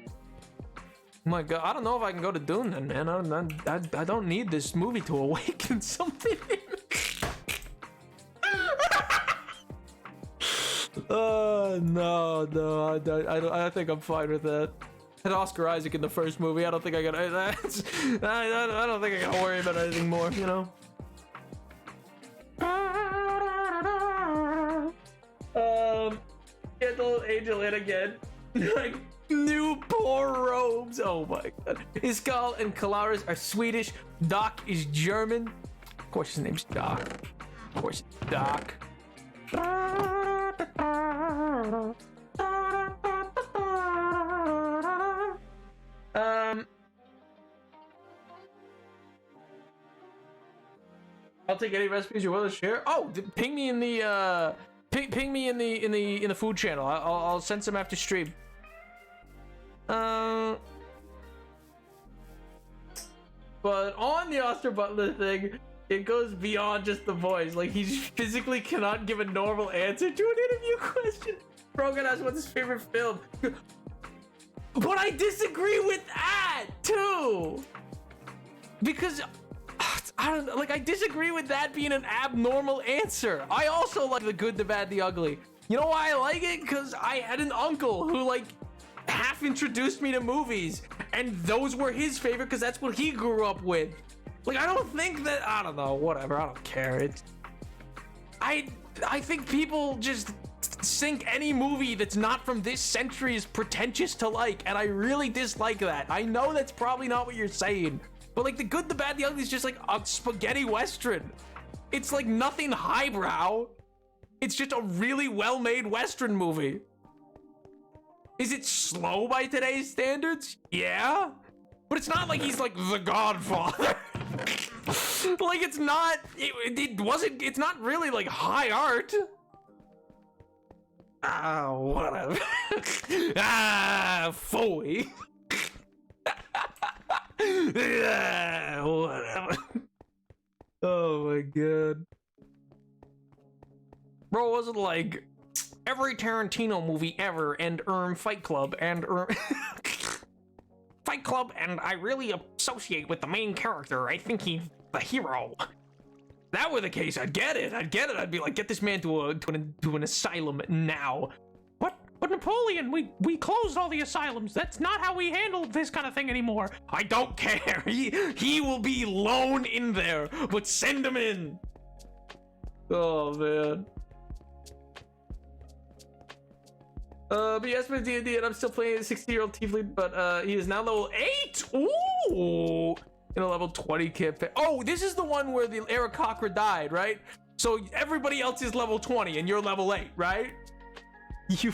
Oh my God, I don't know if I can go to Dune then, man. I don't need this movie to awaken something in me. No, I think I'm fine with that. Had Oscar Isaac in the first movie. I don't think I gotta. I don't think I gotta worry about anything more. You know. Get the little angel in again. Like new poor robes. Oh my God. Iskal and Kalaris are Swedish. Doc is German. Of course, his name's Doc. Of course, it's Doc. I'll take any recipes you're willing to share. Oh, ping me in the ping me in the food channel. I'll send some after stream. But on the Oscar Butler thing, it goes beyond just the voice. Like, he physically cannot give a normal answer to an interview question. Rogan asks what's his favorite film. But I disagree with that too, because I don't know, like, I disagree with that being an abnormal answer. I also like The Good, the Bad, the Ugly. You know why I like it? Because I had an uncle who, like, half introduced me to movies, and those were his favorite because that's what he grew up with. Like, I don't think that, I don't know, whatever, I don't care. I think people just think any movie that's not from this century is pretentious to like, and I really dislike that. I know that's probably not what you're saying, but like, The Good, the Bad, the Ugly is just like a spaghetti western. It's like nothing highbrow. It's just a really well-made western movie. Is it slow by today's standards? Yeah, but it's not like he's like The Godfather. Like, it's not, it's not really like high art. Ah, whatever. Foy. Whatever. Oh my god. Bro, was it like every Tarantino movie ever and Fight Club and Fight Club, and I really associate with the main character. I think he's the hero. That were the case, I'd get it. I'd be like, get this man to an asylum now. What Napoleon? We closed all the asylums. That's not how we handle this kind of thing anymore. I don't care. He will be lone in there, but send him in. Oh man. But yes, my D&D, and I'm still playing a 60-year-old tiefling, but he is now level 8. Ooh. In a level 20 campaign. Oh, this is the one where the Aarakocra died, right? So everybody else is level 20 and you're level 8, right? You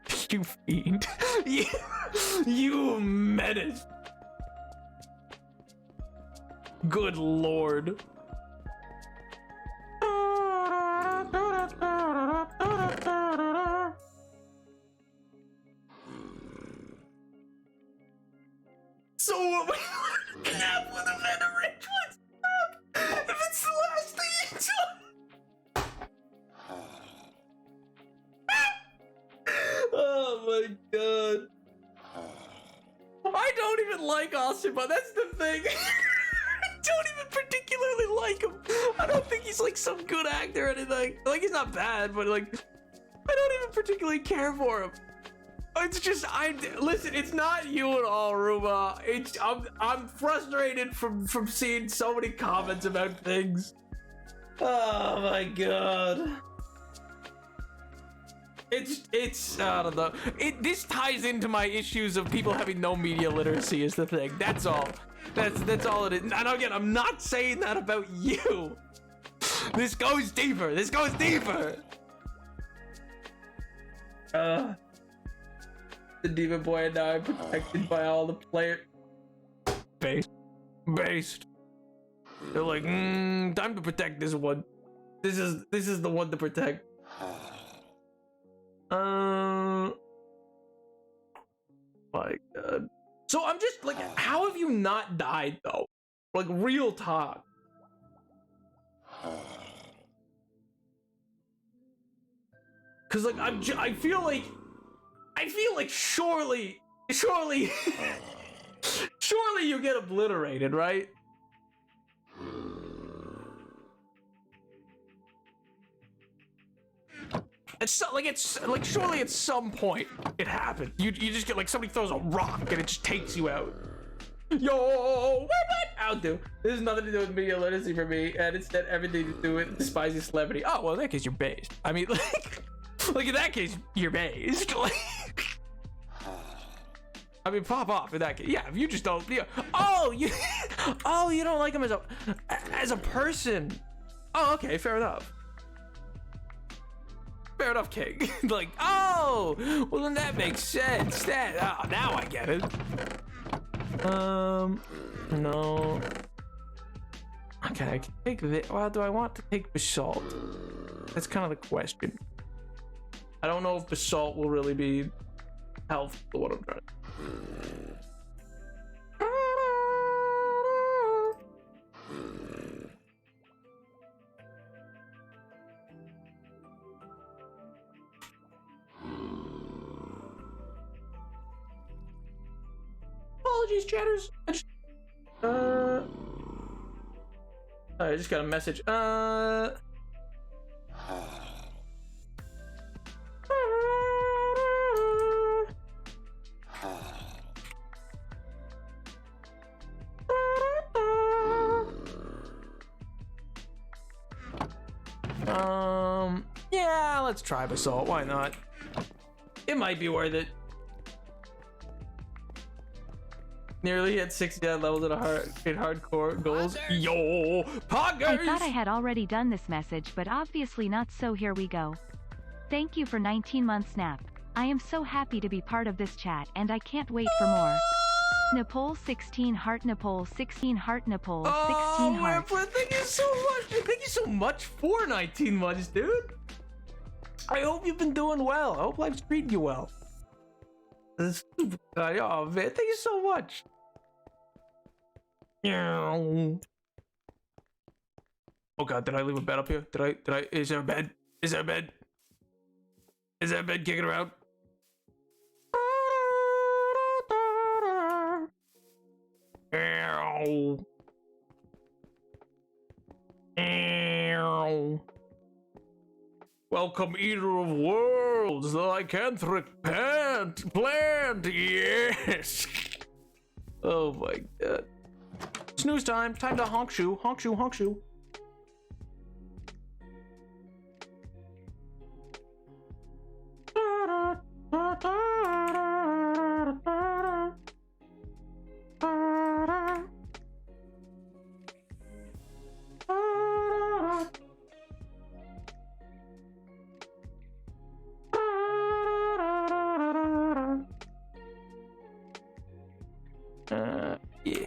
fiend. you menace. Good lord. So what cap with a veteran? If it's the last thing you oh my god. I don't even like Austin, but that's the thing. I don't even particularly like him. I don't think he's like some good actor or anything. Like, he's not bad, but like, I don't even particularly care for him. It's just, listen, it's not you at all, Ruba. I'm frustrated from seeing so many comments about things. Oh my god. It's I don't know. This ties into my issues of people having no media literacy is the thing. That's all. That's all it is. And again, I'm not saying that about you. This goes deeper. This goes deeper. The demon boy and I are protected by all the players. Based. They're like, time to protect this one. This is the one to protect. My god. So I'm just like, how have you not died though? Like, real talk. Cause like I feel like surely surely you get obliterated, right? It's like surely at some point it happened. You just get like somebody throws a rock and it just takes you out. Yo, what? I'll do. This has nothing to do with media literacy for me, and instead everything to do with despising celebrity. Oh well, in that case you're based. I mean, like in that case you're based. Like, I mean, pop off in that case. Yeah, if you just don't. Yeah. Oh, you don't like him as a person. Oh, okay, fair enough. Fair enough, King. Like, oh, well then that makes sense. Now I get it. No. Okay, I can take this. Well, do I want to take basalt? That's kind of the question. I don't know if basalt will really be helpful to what I'm trying to do. Apologies, chatters. I just got a message. Yeah, let's try basalt. Why not? It might be worth it. Nearly hit 69 levels in hardcore goals. Yo, poggers! I thought I had already done this message, but obviously not, so here we go. Thank you for 19 months, Snap. I am so happy to be part of this chat, and I can't wait for more. Nepal 16 heart, Nepal 16 heart, Nepal 16 heart. Thank you so much. Thank you so much for 19 months, dude. I hope you've been doing well. I hope life's treating you well. Oh man, thank you so much. Oh god, did I leave a bed up here? Did I, is there a bed? Is there a bed? Is there a bed kicking around? Ow. Ow. Welcome, eater of worlds, the lycanthropic plant, yes! Oh my god. Snooze time, time to honk shoe, honk shoe, honk shoe. Yeah.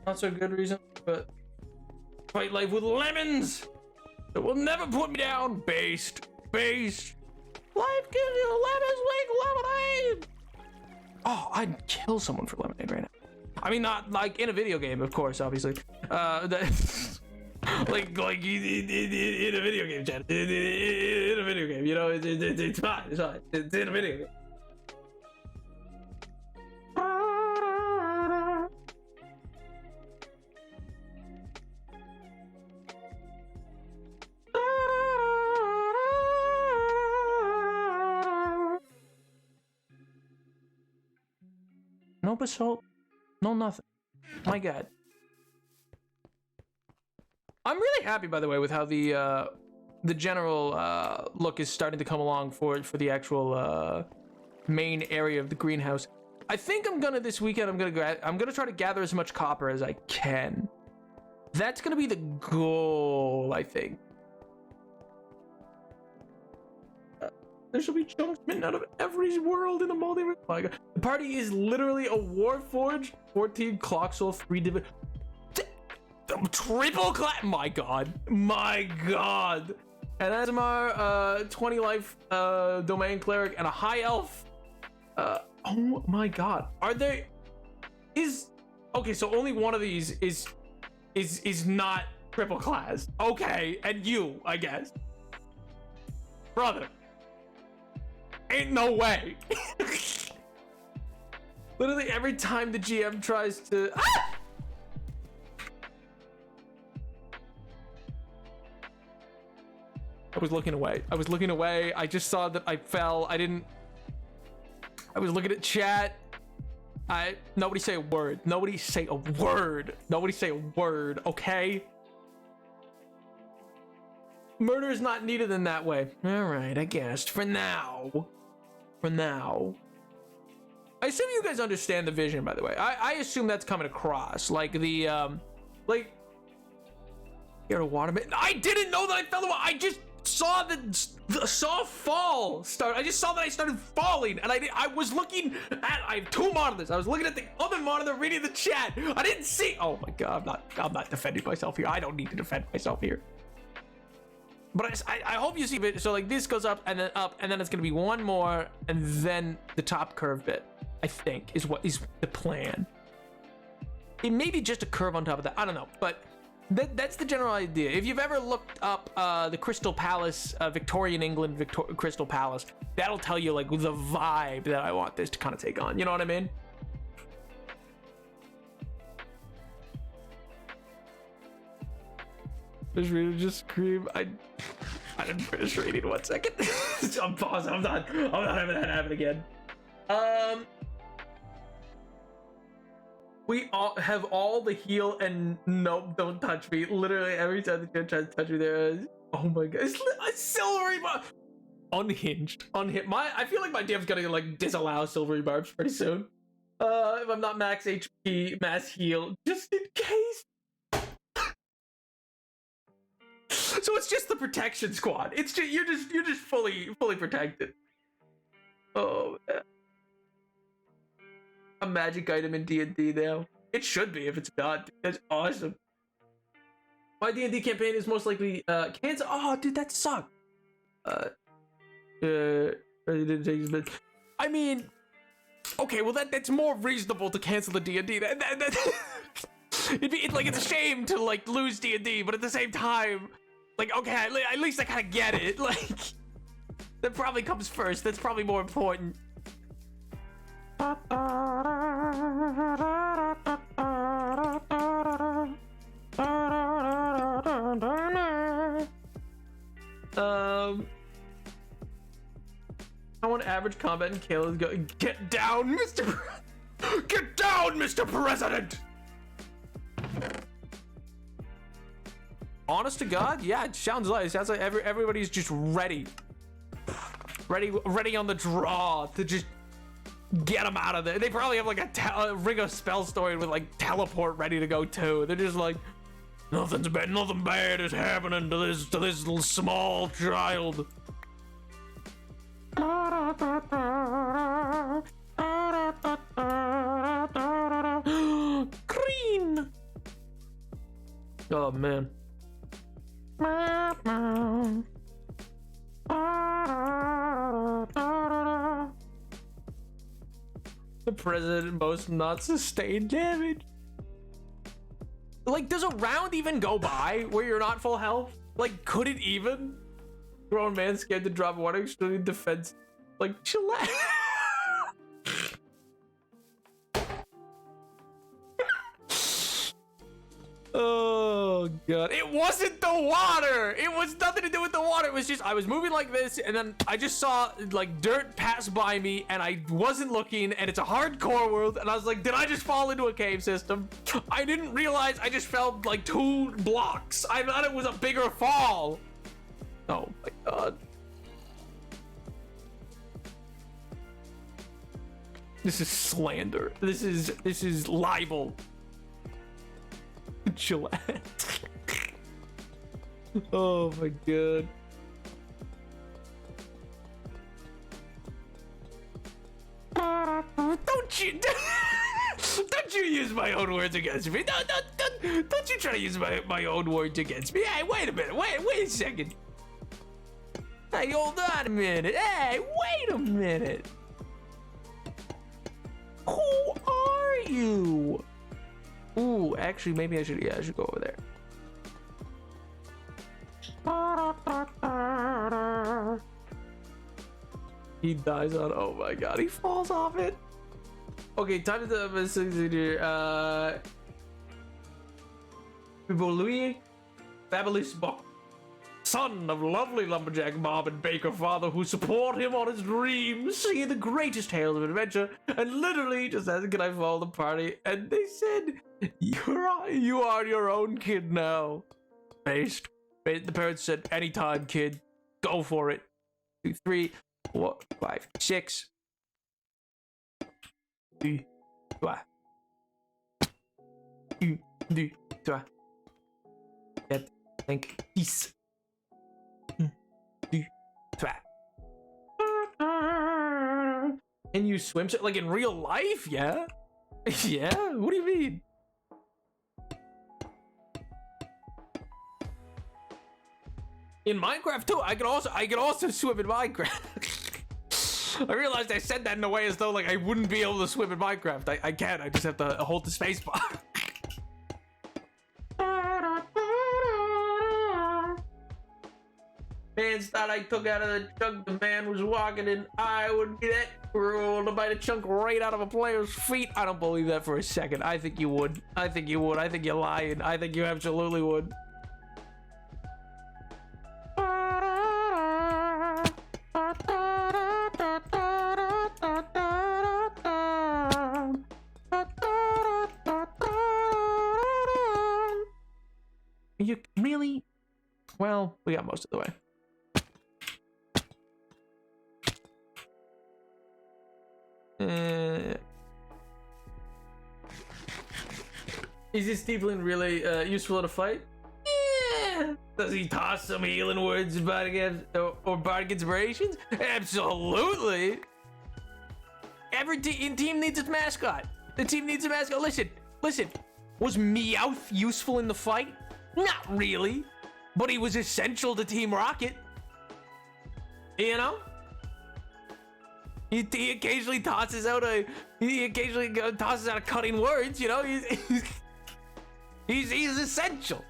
Not so good reason, but fight life with lemons. It will never put me down. Based. Life gives you lemons, make lemonade. Oh, I'd kill someone for lemonade right now. I mean, not like in a video game, of course, obviously. Like in a video game, chat. In a video game, you know, it's fine. It's fine. It's in a video game. No basalt, no nothing. My god. I'm really happy, by the way, with how the general look is starting to come along for the actual main area of the greenhouse. I think I'm gonna this weekend. I'm gonna try to gather as much copper as I can. That's gonna be the goal, I think. There shall be chunks minted out of every world in the multiverse. Oh my god. The party is literally a Warforged 14 clock soul 3 triple clap. My god. And Asmar, 20 life domain cleric and a high elf. Oh my god. Are they okay, so only one of these is not triple class. Okay, and you, I guess. Brother. Ain't no way. Literally every time the GM tries to I was looking away. I just saw that I fell. I was looking at chat. Nobody say a word. Nobody say a word. Nobody say a word, okay? Murder is not needed in that way. All right, I guess. For now. For now. I assume you guys understand the vision, by the way. I assume that's coming across. Like the, like... You're a waterman. I didn't know that I fell. I just saw saw fall start. I just saw that I started falling, and I was looking at. I have two monitors. I was looking at the other monitor, reading the chat. I didn't see. Oh my god, I'm not defending myself here. I don't need to defend myself here. But I hope you see it. So like this goes up, and then it's gonna be one more, and then the top curve bit. I think is what is the plan. It may be just a curve on top of that. I don't know, but. That's the general idea. If you've ever looked up the Crystal Palace, Victorian England Crystal Palace, that'll tell you like the vibe that I want this to kind of take on. You know what I mean? Just scream. I didn't finish reading. 1 second. I'm pausing. I'm not having that happen again. We all have all the heal and nope, don't touch me. Literally every time the kid tries to touch me, oh my god, it's a silvery barb. Unhinged. I feel like my DM's gonna like disallow silvery barbs pretty soon. If I'm not max HP, mass heal, just in case. So it's just the protection squad. It's just you're just fully protected. Oh man. A magic item in D&D now. It should be if it's not. That's awesome. My D&D campaign is most likely cancel. Oh, dude, that sucked. I mean, okay, well that's more reasonable to cancel the D&D. It's a shame to like lose D&D, but at the same time, like okay, at least I kind of get it. Like that probably comes first. That's probably more important. I want average combat and Kayla's go. Get down, Mr. Get down, Mr. President. Honest to God, yeah, it sounds like everybody's just ready on the draw to just get them out of there. They probably have like a ring of spell story with like teleport ready to go too. They're just like, nothing bad is happening to this little small child. Green. Oh man. The president most not sustain damage. Like, does a round even go by where you're not full health? Like, could it even? Grown man scared to drop water, extremely defense. Like, chillax. Oh god, it wasn't the water. It was nothing to do with the water. It was just I was moving like this, and then I just saw like dirt pass by me, and I wasn't looking, and it's a hardcore world, and I was like, did I just fall into a cave system? I didn't realize I just fell like 2 blocks. I thought it was a bigger fall. Oh my god. This is slander. This is libel. Chillax. Oh my god. Don't you use my own words against me. Don't you try to use my own words against me. Hey, wait a minute. Wait a second. Hey, hold on a minute. Hey, wait a minute. Who are you? Ooh, actually, maybe I should go over there. He dies on, oh my god, he falls off it. Okay, time to Louis Fabulous Book. son of lovely lumberjack mom and baker father who support him on his dreams, singing the greatest tales of adventure, and literally just asking, can I follow the party? And they said, you are your own kid now. Based. The parents said, anytime, kid. Go for it. 2, 3, 4, 5, 6. 2, 3. 1, 2, 3. 4, 5, 6. 1, 2, 3. Can you swim like in real life? Yeah. Yeah. What do you mean? In Minecraft too. I could also swim in Minecraft. I realized I said that in a way as though like I wouldn't be able to swim in Minecraft. I can't. I just have to hold the space bar. Man's thought I took out of the chunk the man was walking in. I would be that cruel to bite a chunk right out of a player's feet. I don't believe that for a second. I think you would. I think you would. I think you're lying. I think you absolutely would. You really? Well, we got most of the way. Is this Steepling really useful in a fight? Yeah. Does he toss some healing words about or bardic inspirations? Absolutely. Every team needs its mascot. The team needs a mascot. Listen. Was Meowth useful in the fight? Not really, but he was essential to Team Rocket. You know? He occasionally tosses out a cutting words. You know, he's essential.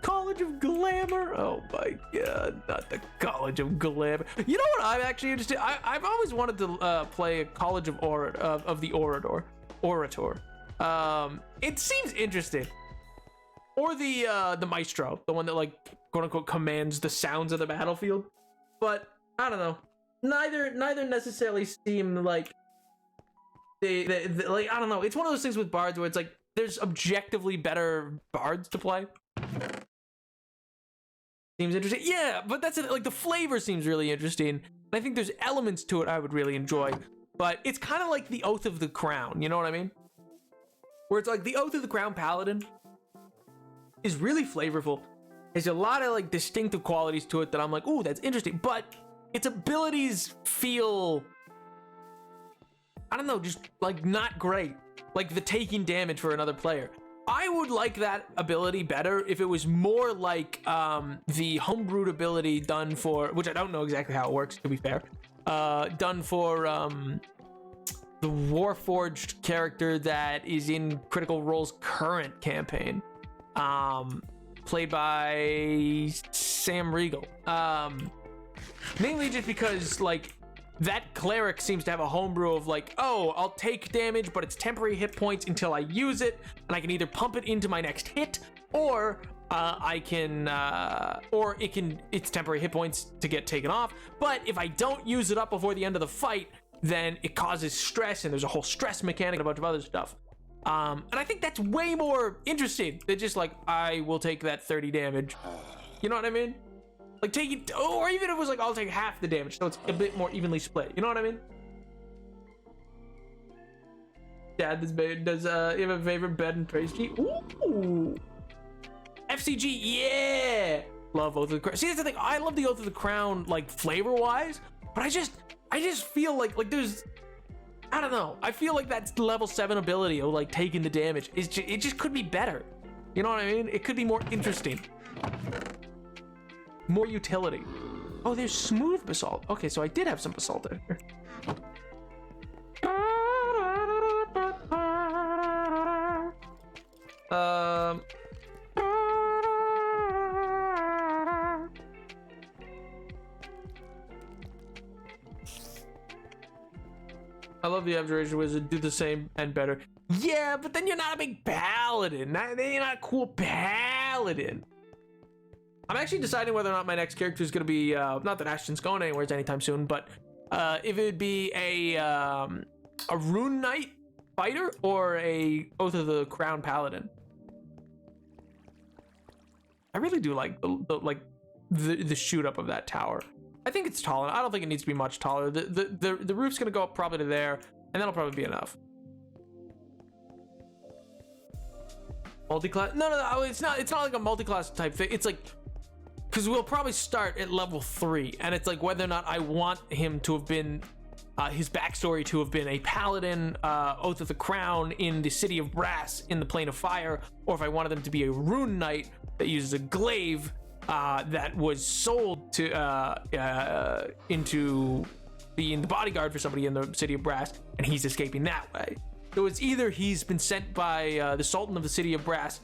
College of Glamour. Oh my god, not the College of Glamour. You know what I'm actually interested? I've always wanted to play a College of the Orator. It seems interesting. Or the Maestro, the one that like quote unquote commands the sounds of the battlefield. But I don't know. Neither necessarily seem like they like, I don't know. It's one of those things with bards where it's like there's objectively better bards to play. Seems interesting. Yeah, but that's it. Like the flavor seems really interesting. And I think there's elements to it I would really enjoy. But it's kind of like the Oath of the Crown, you know what I mean? Where it's like the Oath of the Crown Paladin is really flavorful. There's a lot of like distinctive qualities to it that I'm like, ooh, that's interesting. But its abilities feel, I don't know, just like not great. Like the taking damage for another player. I would like that ability better if it was more like the homebrewed ability done for, which I don't know exactly how it works, to be fair, done for the Warforged character that is in Critical Role's current campaign, played by Sam Riegel. Mainly just because like that cleric seems to have a homebrew of like, oh, I'll take damage, but it's temporary hit points until I use it, and I can either pump it into my next hit, or it's temporary hit points to get taken off. But if I don't use it up before the end of the fight, then it causes stress, and there's a whole stress mechanic and a bunch of other stuff. And I think that's way more interesting than just like, I will take that 30 damage. You know what I mean? Like take it, or even if it was like, I'll take half the damage, so it's a bit more evenly split. You know what I mean? Dad, does you have a favorite bed and praise G? Ooh, FCG, yeah. Love Oath of the Crown. See, that's the thing. I love the Oath of the Crown, like flavor wise, but I just feel like there's, I don't know. I feel like that level 7 ability of like taking the damage is it just could be better. You know what I mean? It could be more interesting. More utility. Oh, there's smooth basalt. Okay, so I did have some basalt in here. I love the Abjuration Wizard, do the same and better. Yeah, but then you're not a big paladin. Then you're not a cool paladin. I'm actually deciding whether or not my next character is going to be, not that Ashton's going anywhere anytime soon, but if it would be a Rune Knight fighter or a Oath of the Crown paladin. I really do like the shoot up of that tower. I think it's tall enough. I don't think it needs to be much taller. The roof's gonna go up probably to there, and that'll probably be enough. Multi-class? No, it's not like a multi-class type thing. It's like, because we'll probably start at level 3, and it's like whether or not I want him to have been his backstory to have been a paladin, Oath of the Crown in the City of Brass in the Plane of Fire, or if I wanted them to be a Rune Knight that uses a glaive that was sold to into being the bodyguard for somebody in the City of Brass, and he's escaping that way. So it's either he's been sent by the Sultan of the City of Brass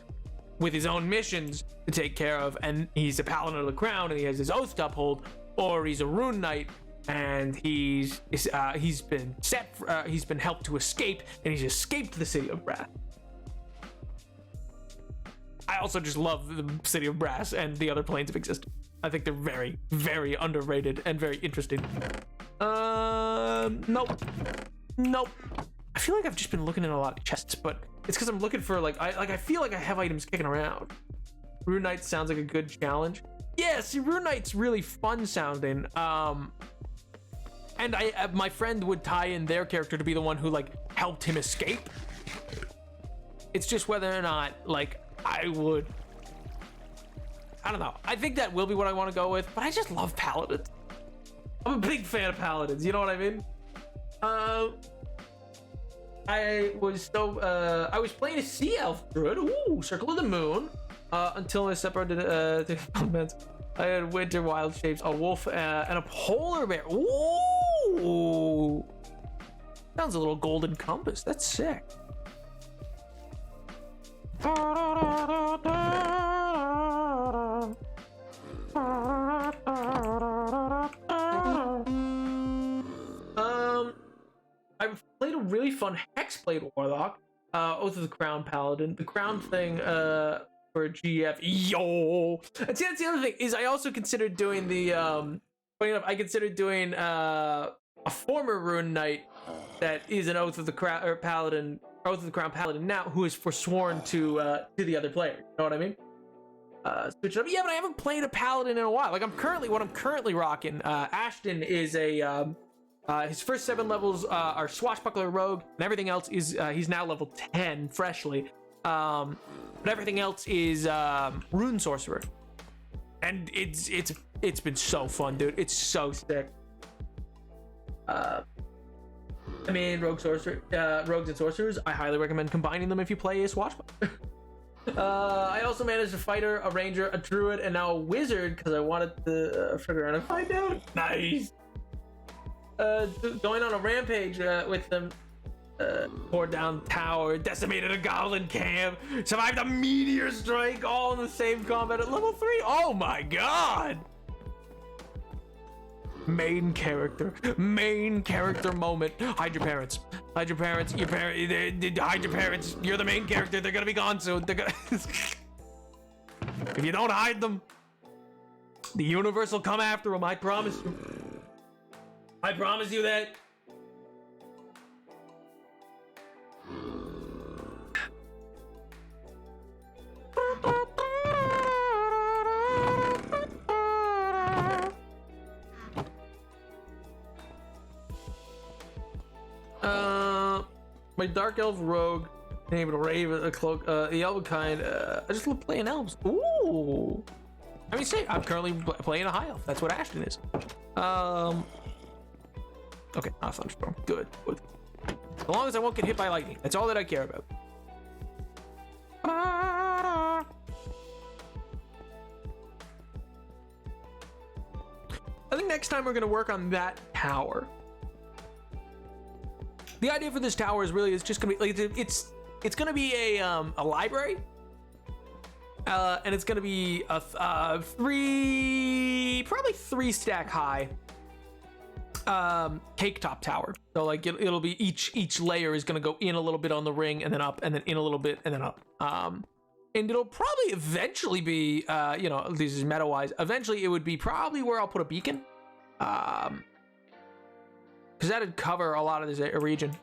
with his own missions to take care of, and he's a paladin of the crown and he has his oath to uphold, or he's a Rune Knight and he's been helped to escape, and he's escaped the City of Brass. I also just love the City of Brass and the other planes of existence. I think they're very, very underrated and very interesting. Nope. I feel like I've just been looking in a lot of chests, but it's because I'm looking for I feel like I have items kicking around. Rune Knight sounds like a good challenge. Yeah, see, Rune Knight's really fun sounding. And my friend would tie in their character to be the one who helped him escape. It's just whether or not I don't know. I think that will be what I want to go with, but I just love paladins. I'm a big fan of paladins, you know what I mean? I was playing a sea elf druid, Circle of the Moon, until I separated the elements. I had winter wild shapes, a wolf, and a polar bear. Ooh! Sounds a little golden compass. That's sick. I've played a really fun Hexblade Warlock, Oath of the Crown Paladin. The crown thing for GF, yo! And see, that's the other thing, is I also considered doing the I considered doing a former Rune Knight that is an Oath of the Crown Paladin, Oath of the Crown Paladin now, who is forsworn to the other player. You know what I mean? Switch it up. Yeah, but I haven't played a Paladin in a while. What I'm currently rocking. Ashton is a his first 7 levels are Swashbuckler Rogue, and everything else is he's now level 10 freshly. But everything else is Rune Sorcerer, and it's been so fun, dude. It's so sick. I mean, rogues and sorcerers, I highly recommend combining them if you play a Swashbuckler. I also managed a fighter, a ranger, a druid, and now a wizard because I wanted to figure out and find out. Nice. Going on a rampage with them. Tore down the tower, decimated a goblin camp, survived a meteor strike, all in the same combat at level 3. Oh my god! Main character moment. Hide your parents. Hide your parents. Hide your parents. You're the main character. They're gonna be gone soon. They're gonna. If you don't hide them, the universe will come after them. I promise you. I promise you that. My dark elf rogue named Raven, a cloak, the elven kind. I just love playing elves. Ooh. I mean, say I'm currently playing a high elf. That's what Ashton is. Okay, not a thunderstorm. Good. As long as I won't get hit by lightning, that's all that I care about. I think next time we're gonna work on that tower. The idea for this tower is just gonna be it's gonna be a library, and it's gonna be a probably 3 stack high, cake top tower. So like it'll be each layer is gonna go in a little bit on the ring and then up and then in a little bit and then up. And it'll probably eventually be, you know, this is meta wise. Eventually, it would be probably where I'll put a beacon, because that'd cover a lot of this region.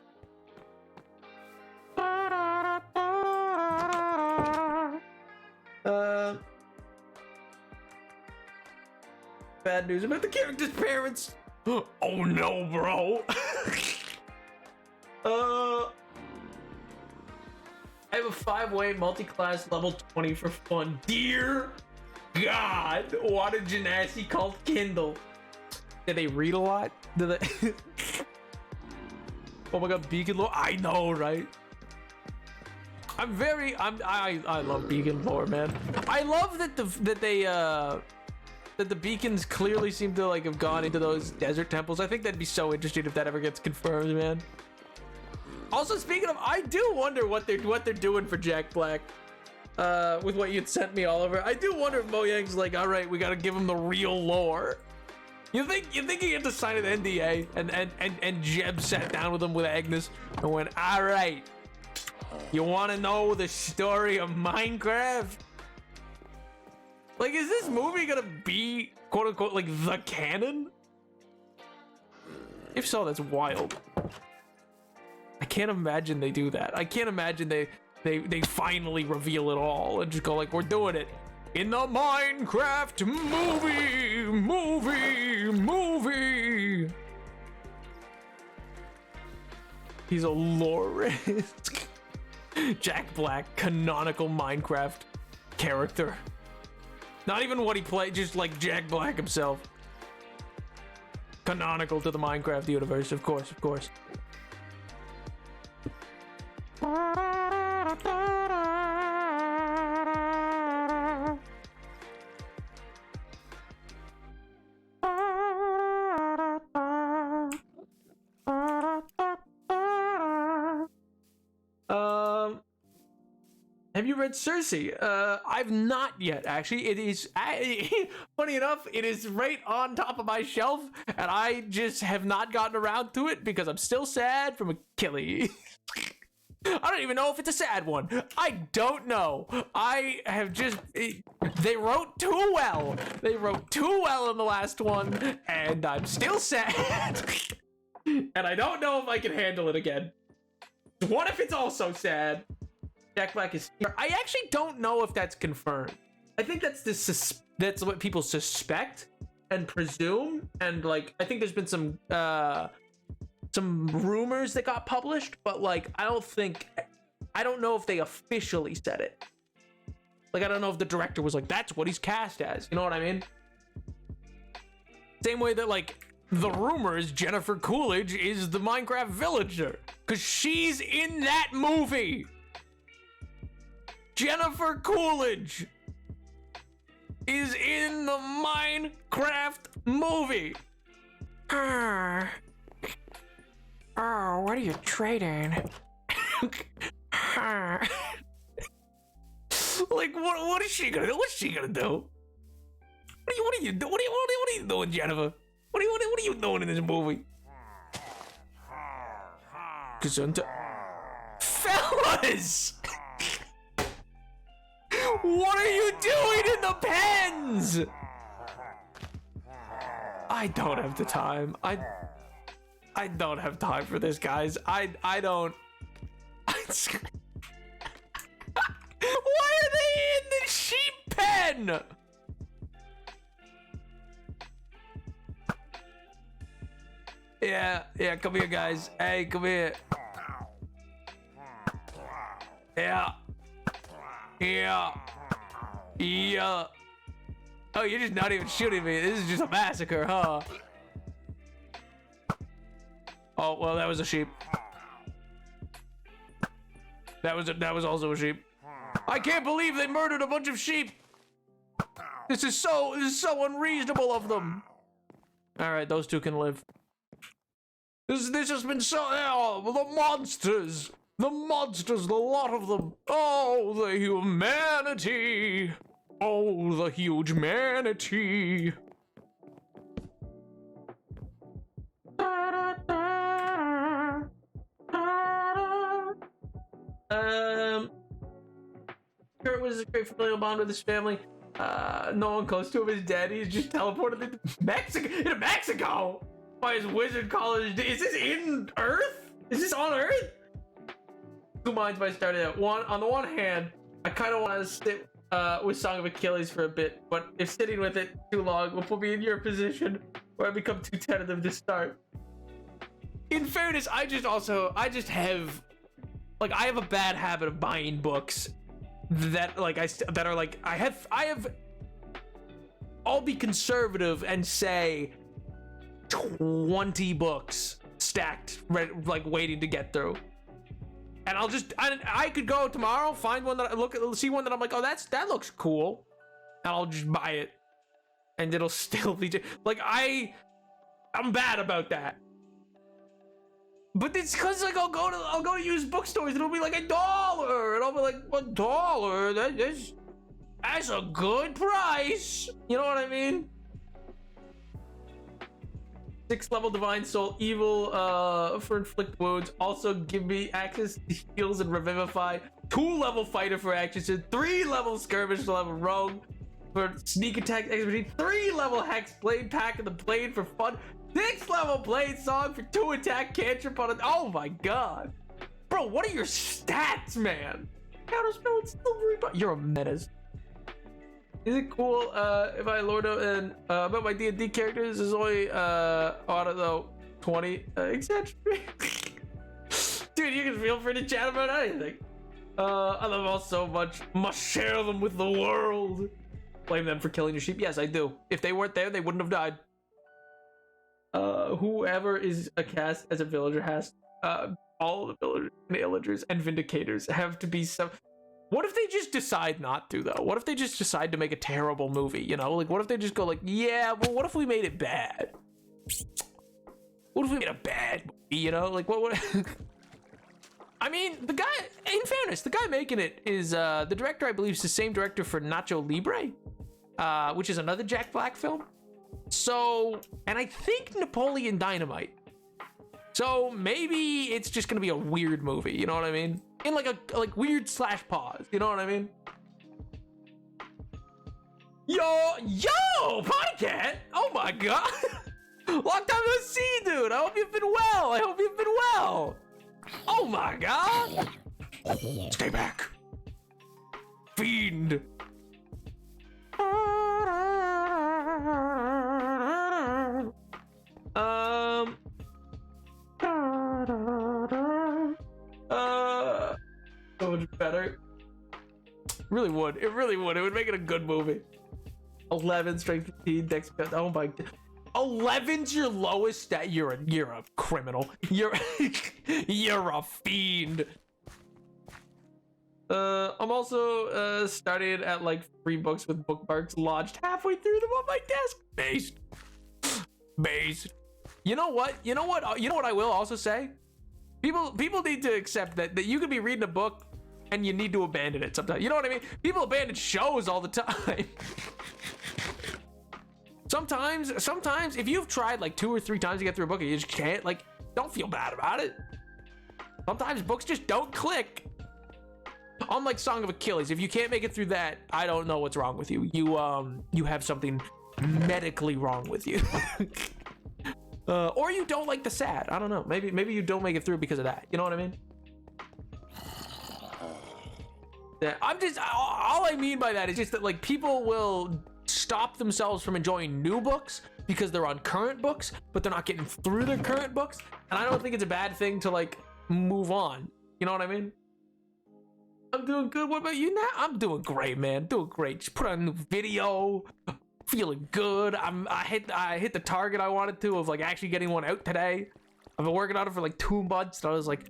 Bad news about the character's parents. Oh no, bro. I have a 5-way multi-class level 20 for fun. Dear God, what a genasi called Kindle. Did they read a lot? Did they? Oh my God, Beacon lore. I know, right? I love Beacon lore, man. I love that that the beacons clearly seem to like have gone into those desert temples. I think that'd be so interesting if that ever gets confirmed, man. Also, speaking of, I do wonder what they're doing for Jack Black, with what you'd sent me, Oliver. I do wonder if Mojang's like, all right, we gotta give him the real lore. You think he had to sign an NDA, and Jeb sat down with him with Agnes and went, all right, you want to know the story of Minecraft? Like, is this movie gonna be quote unquote like the canon? If so, that's wild. I can't imagine they do that. I can't imagine they finally reveal it all and just go like, we're doing it in the Minecraft movie. He's a lore risk. Jack Black, canonical Minecraft character. Not even what he played, just like Jack Black himself. Canonical to the Minecraft universe, of course, of course. Have you read Cersei? I've not yet, actually. It is, funny enough, it is right on top of my shelf, and I just have not gotten around to it because I'm still sad from Achilles. I don't even know if it's a sad one. I don't know. I have just... they wrote too well. They wrote too well in the last one, and I'm still sad. And I don't know if I can handle it again. What if it's also sad? Jack Black is here. I actually don't know if that's confirmed. I think that's that's what people suspect and presume, and like I think there's been some rumors that got published, but like I don't know if they officially said it. Like I don't know if the director was like, that's what he's cast as. You know what I mean? Same way that like the rumor is Jennifer Coolidge is the Minecraft villager because she's in that movie. Jennifer Coolidge is in the Minecraft movie. Oh, what are you trading? Like, what is she gonna do? What's she gonna do? What are you doing, Jennifer? What are you doing in this movie? Gesundheit. Fellas! What are you doing in the pens? I don't have the time. I don't have time for this, guys. I don't. Why are they in the sheep pen? Yeah, come here, guys. Hey, come here. Yeah. Oh, you're just not even shooting me. This is just a massacre, huh? Oh, well, that was a sheep. That was also a sheep. I can't believe they murdered a bunch of sheep. This is so unreasonable of them. All right, those two can live. This has been so... Oh, the monsters, the lot of them. Oh, the humanity. Oh, the huge manatee. Kurt was a great familial bond with his family. No one close to him is dead. He's just teleported into Mexico by his wizard college. Is this in Earth? Is this on Earth? Two minds by starting out. On the one hand, I kind of want to sit with Song of Achilles for a bit, but if sitting with it too long will put me in your position where I become too tentative to start. In fairness, I have a bad habit of buying books that I'll be conservative and say 20 books stacked, waiting to get through. And I could go tomorrow, find one that I see one that I'm like, oh, that looks cool, and I'll just buy it, and it'll still be I'm bad about that. But it's because I'll go to used bookstores and it'll be like $1, and I'll be like, $1? That's a good price. You know what I mean? 6th level Divine Soul, evil for inflict wounds. Also give me access to heals and revivify. 2 level fighter for action. 3 level skirmish level rogue for sneak attack expertise. 3 level hex blade pack of the blade for fun. 6 level blade song for 2 attack cantrip on it. Oh my god, bro, what are your stats, man? Counterspell and still rebound. You're a menace. Is it cool if I lord and about my D&D characters? Is only auto though 20 exaggerate. Dude, you can feel free to chat about anything. I love them all so much. Must share them with the world. Blame them for killing your sheep. Yes, I do. If they weren't there, they wouldn't have died. Whoever is a cast as a villager has all the villagers and vindicators have to be some. What if they just decide not to, though? What if they just decide to make a terrible movie, you know? Like, what if they just go like, yeah, well, what if we made it bad? What if we made a bad movie, you know? Like, what I mean, the guy, in fairness, the guy making it is, the director, I believe, is the same director for Nacho Libre, which is another Jack Black film. So, and I think Napoleon Dynamite. So maybe it's just gonna be a weird movie, you know what I mean? In like weird / pause, you know what I mean? Yo, Potcat! Oh my god! Long time no see, dude! I hope you've been well! Oh my god! Stay back! Fiend! So much better. Really would. It really would. It would make it a good movie. 11 strength 15 dex. Oh my. 11's your lowest stat. You're a criminal. You're a fiend. I'm also started at like 3 books with bookmarks lodged halfway through them on my desk. Based. You know what I will also say? People need to accept that you could be reading a book and you need to abandon it sometimes. You know what I mean? People abandon shows all the time. Sometimes if you've tried like 2 or 3 times to get through a book and you just can't, like, don't feel bad about it. Sometimes books just don't click. Unlike Song of Achilles, if you can't make it through that, I don't know what's wrong with you. You have something medically wrong with you. Or you don't like the sad. I don't know. Maybe you don't make it through because of that. You know what I mean? Yeah, all I mean by that is just that, like, people will stop themselves from enjoying new books because they're on current books, but they're not getting through their current books. And I don't think it's a bad thing to, like, move on. You know what I mean? I'm doing good. What about you now? I'm doing great, man. Doing great. Just put on a new video. Feeling good. I hit the target I wanted to of like actually getting one out today. I've been working on it for like 2 months, and I was like,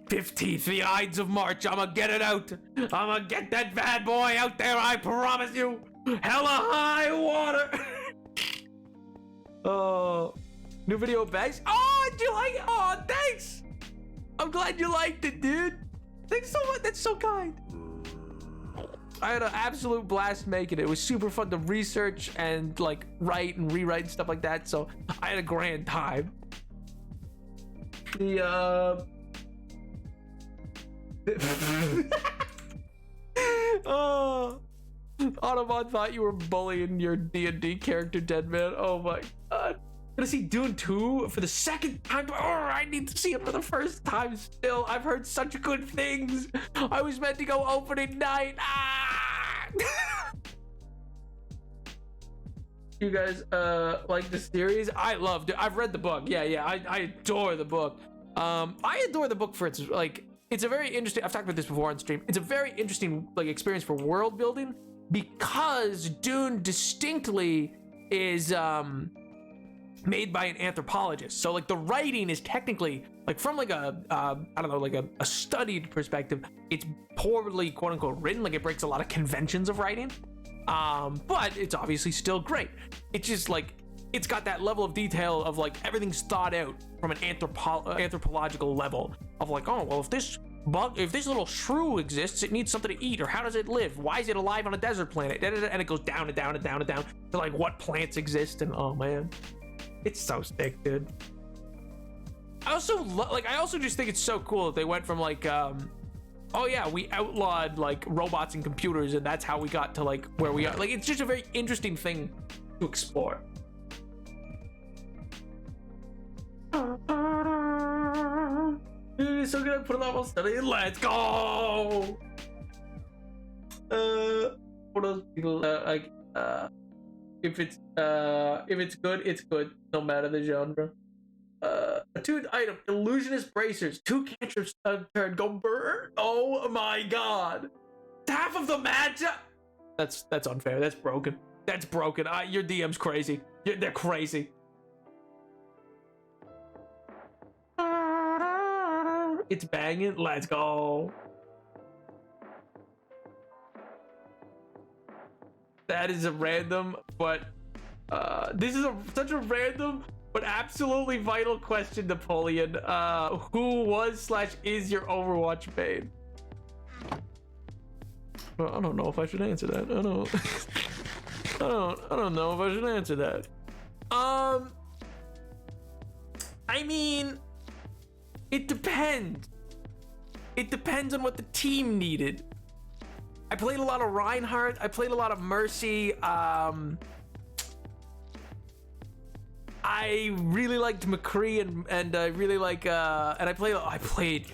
15th, the Ides of March. I'm gonna get it out. I'm gonna get that bad boy out there. I promise you. Hella high water. Oh, new video bags. Oh, did you like it? Oh, thanks. I'm glad you liked it, dude. Thanks so much. That's so kind. I had an absolute blast making it. It was super fun to research and like write and rewrite and stuff like that. So I had a grand time. Oh, Autobot thought you were bullying your D&D character, Deadman. Oh my god. I'm gonna see Dune 2 for the second time. Oh, I need to see it for the first time still. I've heard such good things. I was meant to go opening night. Ah! You guys like the series? I loved it. I've read the book. Yeah, I adore the book. I adore the book for its like, it's a very interesting, I've talked about this before on stream. It's a very interesting like experience for world building because Dune distinctly is made by an anthropologist. So like the writing is technically like from like a I don't know, like a studied perspective, it's poorly quote unquote written. Like it breaks a lot of conventions of writing. But it's obviously still great. It's just like, it's got that level of detail of like everything's thought out from an anthropological level of like, oh, well, if this little shrew exists, it needs something to eat, or how does it live? Why is it alive on a desert planet? And it goes down and down and down and down to like what plants exist. And oh man, it's so sick, dude. I also just think it's so cool that they went from like, oh yeah, we outlawed like robots and computers, and that's how we got to like where we are. Like, it's just a very interesting thing to explore. Dude, so gonna put a level study. Let's go. What else people like? If it's good, it's good, no matter the genre. Attuned item, illusionist bracers, 2 cantrips turn, go burn. Oh my god, half of the match. That's unfair. That's broken. That's broken. Your DM's crazy. They're crazy. It's banging. Let's go. That is a random, but this is such a random but absolutely vital question, Napoleon. Who was / is your Overwatch main? Well, I don't know if I should answer that. I don't know if I should answer that. I mean, it depends. It depends on what the team needed. I played a lot of Reinhardt. I played a lot of Mercy. I really liked McCree and I really like and I played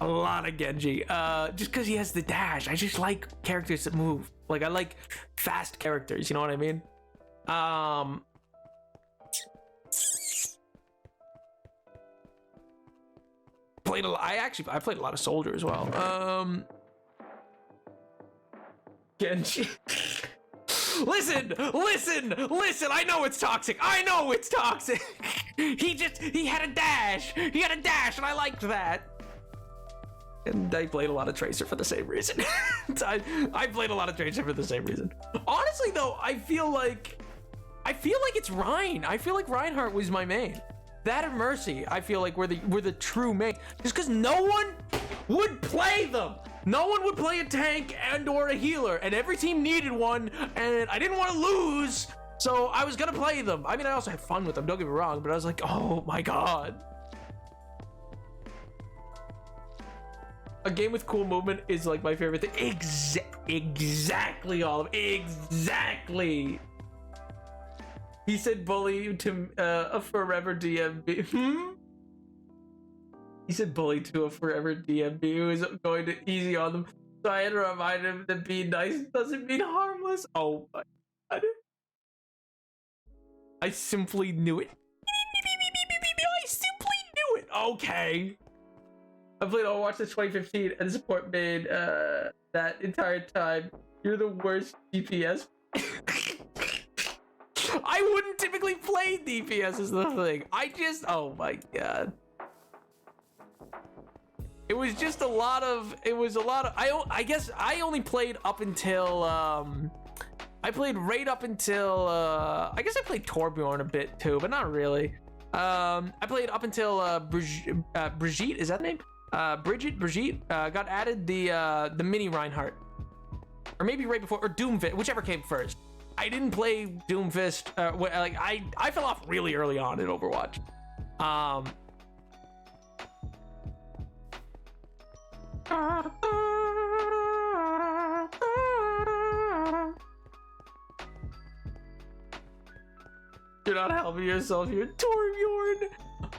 a lot of Genji. Just because he has the dash. I just like characters that move. Like I like fast characters. You know what I mean? I played a lot of Soldier as well. Genji. Listen! I know it's toxic. He had a dash, and I liked that. And I played a lot of Tracer for the same reason. I played a lot of Tracer for the same reason. Honestly, though, I feel like it's Rein. I feel like Reinhardt was my main. That and Mercy, I feel like were the true main. Just because no one would play them. No one would play a tank and or a healer, and every team needed one, and I didn't want to lose, so I was gonna play them. I mean, I also had fun with them, don't get me wrong, but I was like, oh my god. A game with cool movement is like my favorite thing. Exactly, Olive. Exactly. He said bully to a forever DMB. He said bully to a forever DMB who is going to easy on them. So I had to remind him that being nice doesn't mean harmless. Oh my god. I simply knew it. I simply knew it. Okay. I played Overwatch since 2015 and the support made that entire time. You're the worst DPS. I wouldn't typically play DPS is the thing. Oh my god. It was just a lot of, I guess I only played up until, I played right up until, I guess I played Torbjorn a bit too, but not really. I played up until, Brigitte, is that the name? Brigitte, got added the mini Reinhardt. Or maybe right before, or Doomfist, whichever came first. I didn't play Doomfist, like, I fell off really early on in Overwatch. You're not helping yourself here, Torbjorn.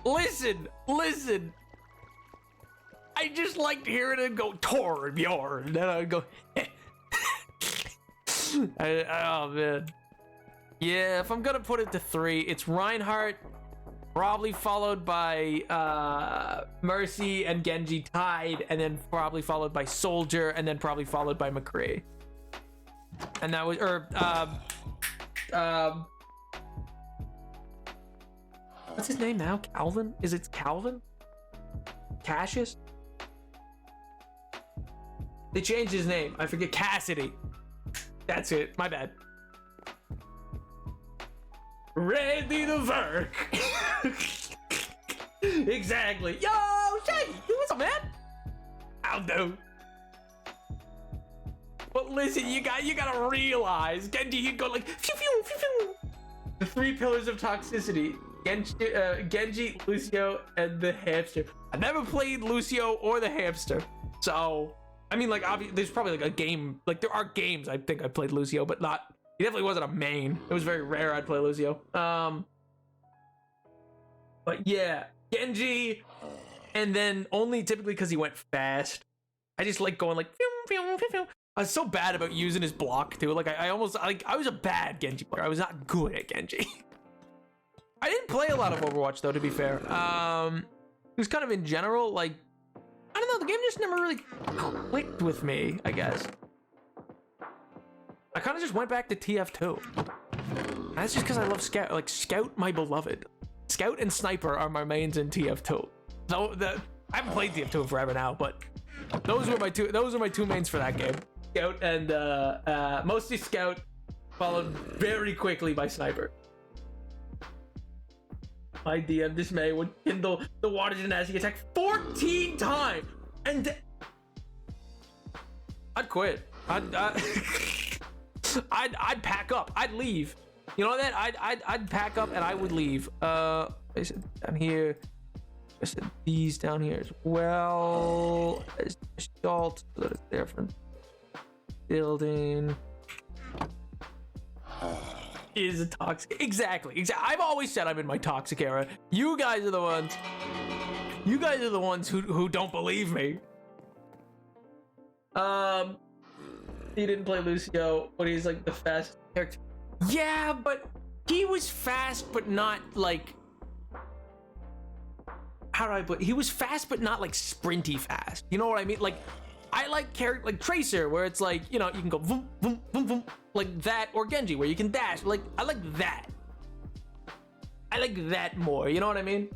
Listen. I just like hearing it go Torbjorn. Then I'd go. Oh man. Yeah, if I'm gonna put it to 3, it's Reinhardt, probably followed by Mercy and Genji tied, and then probably followed by Soldier, and then probably followed by McCree. And that was what's his name now? Calvin? Is it Calvin? Cassius? They changed his name. I forget. Cassidy. That's it. My bad. Ready to work. Exactly. Yo, Shay, what's up, man? I'll do. But listen, you gotta realize, Genji, you go like phew, phew, phew, phew. The 3 pillars of toxicity: Genji, Lucio, and the hamster. I never played Lucio or the hamster, so I mean, like, obviously, there's probably like a game. Like, there are games I think I played Lucio, but not. He definitely wasn't a main. It was very rare I'd play Lucio. But yeah, Genji, and then only typically because he went fast. I just like going like. Phew, phew, phew, phew. I was so bad about using his block too. Like I almost like I was a bad Genji player. I was not good at Genji. I didn't play a lot of Overwatch though, to be fair. It was kind of in general, like, I don't know, the game just never really clicked with me, I guess. I kind of just went back to TF2. That's just because I love Scout. Like, Scout, my beloved. Scout and Sniper are my mains in TF2. So I haven't played TF2 in forever now, but those were my two mains for that game. Scout and mostly Scout, followed very quickly by Sniper. My DM dismay would kindle the water gymnastic attack 14 times, and I'd quit. I'd pack up. I'd leave. You know that? I'd pack up and I would leave. I said down here. I said these down here as well. Salt. So that's different. Building. Is a toxic. Exactly. I've always said I'm in my toxic era. You guys are the ones. You guys are the ones who don't believe me. He didn't play Lucio, but he's like the fast character. Yeah, but he was fast, but not like. How do I put? He was fast, but not like sprinty fast. You know what I mean? Like, I like character like Tracer, where it's like, you know, you can go boom, boom, boom, boom, like that, or Genji, where you can dash. Like, I like that. I like that more. You know what I mean?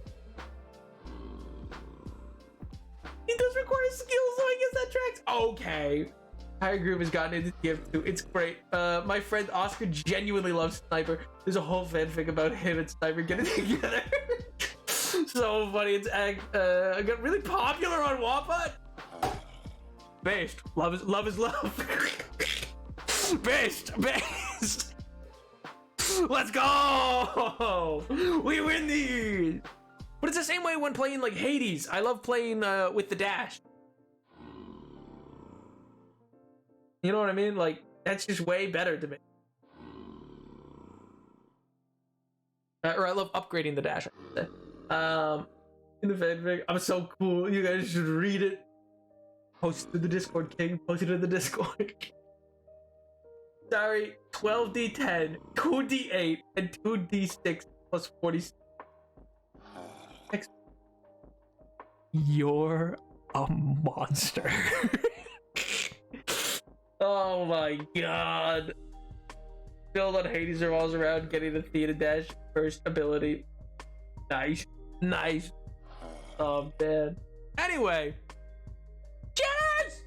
He does require skills, so I guess that tracks. Okay. Higher group has gotten into TF2. It's great. My friend Oscar genuinely loves Sniper. There's a whole fanfic about him and Sniper getting together. So funny. It's got really popular on Wattpad. Based. Love is love. Based. Let's go. We win these. But it's the same way when playing like Hades. I love playing with the dash. You know what I mean? Like, that's just way better to me. Or I love upgrading the dash. In the fanfic, I'm so cool. You guys should read it. Post it to the Discord, King. Post it to the Discord. Sorry, 12d10, 2d8, and 2d6 plus 46. You're a monster. Oh my god. Build on Hades revolves around getting the Theta Dash first ability. Nice. Oh man. Anyway. Cheers!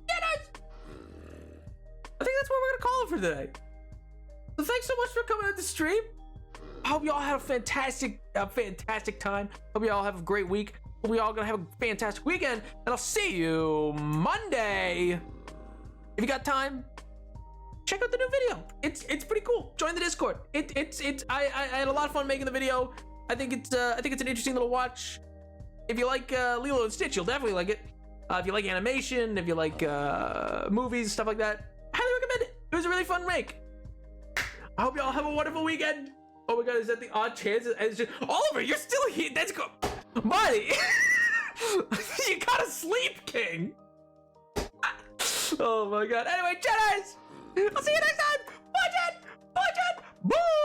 Cheers! I think that's what we're gonna call it for today. So thanks so much for coming on the stream. I hope you all had a fantastic time. Hope you all have a great week. Hope we all gonna have a fantastic weekend. And I'll see you Monday. If you got time, check out the new video. It's pretty cool. Join the Discord. I had a lot of fun making the video. I think it's an interesting little watch. If you like Lilo and Stitch, you'll definitely like it. If you like animation, if you like movies, stuff like that, highly recommend it. It was a really fun make. I hope y'all have a wonderful weekend. Oh my god, is that the odd chance? Oliver, you're still here. That's go. Marty, you gotta sleep, King. Oh my god. Anyway, Cheddars, I'll see you next time. Bye, Jen. Bye, Jen. Boo.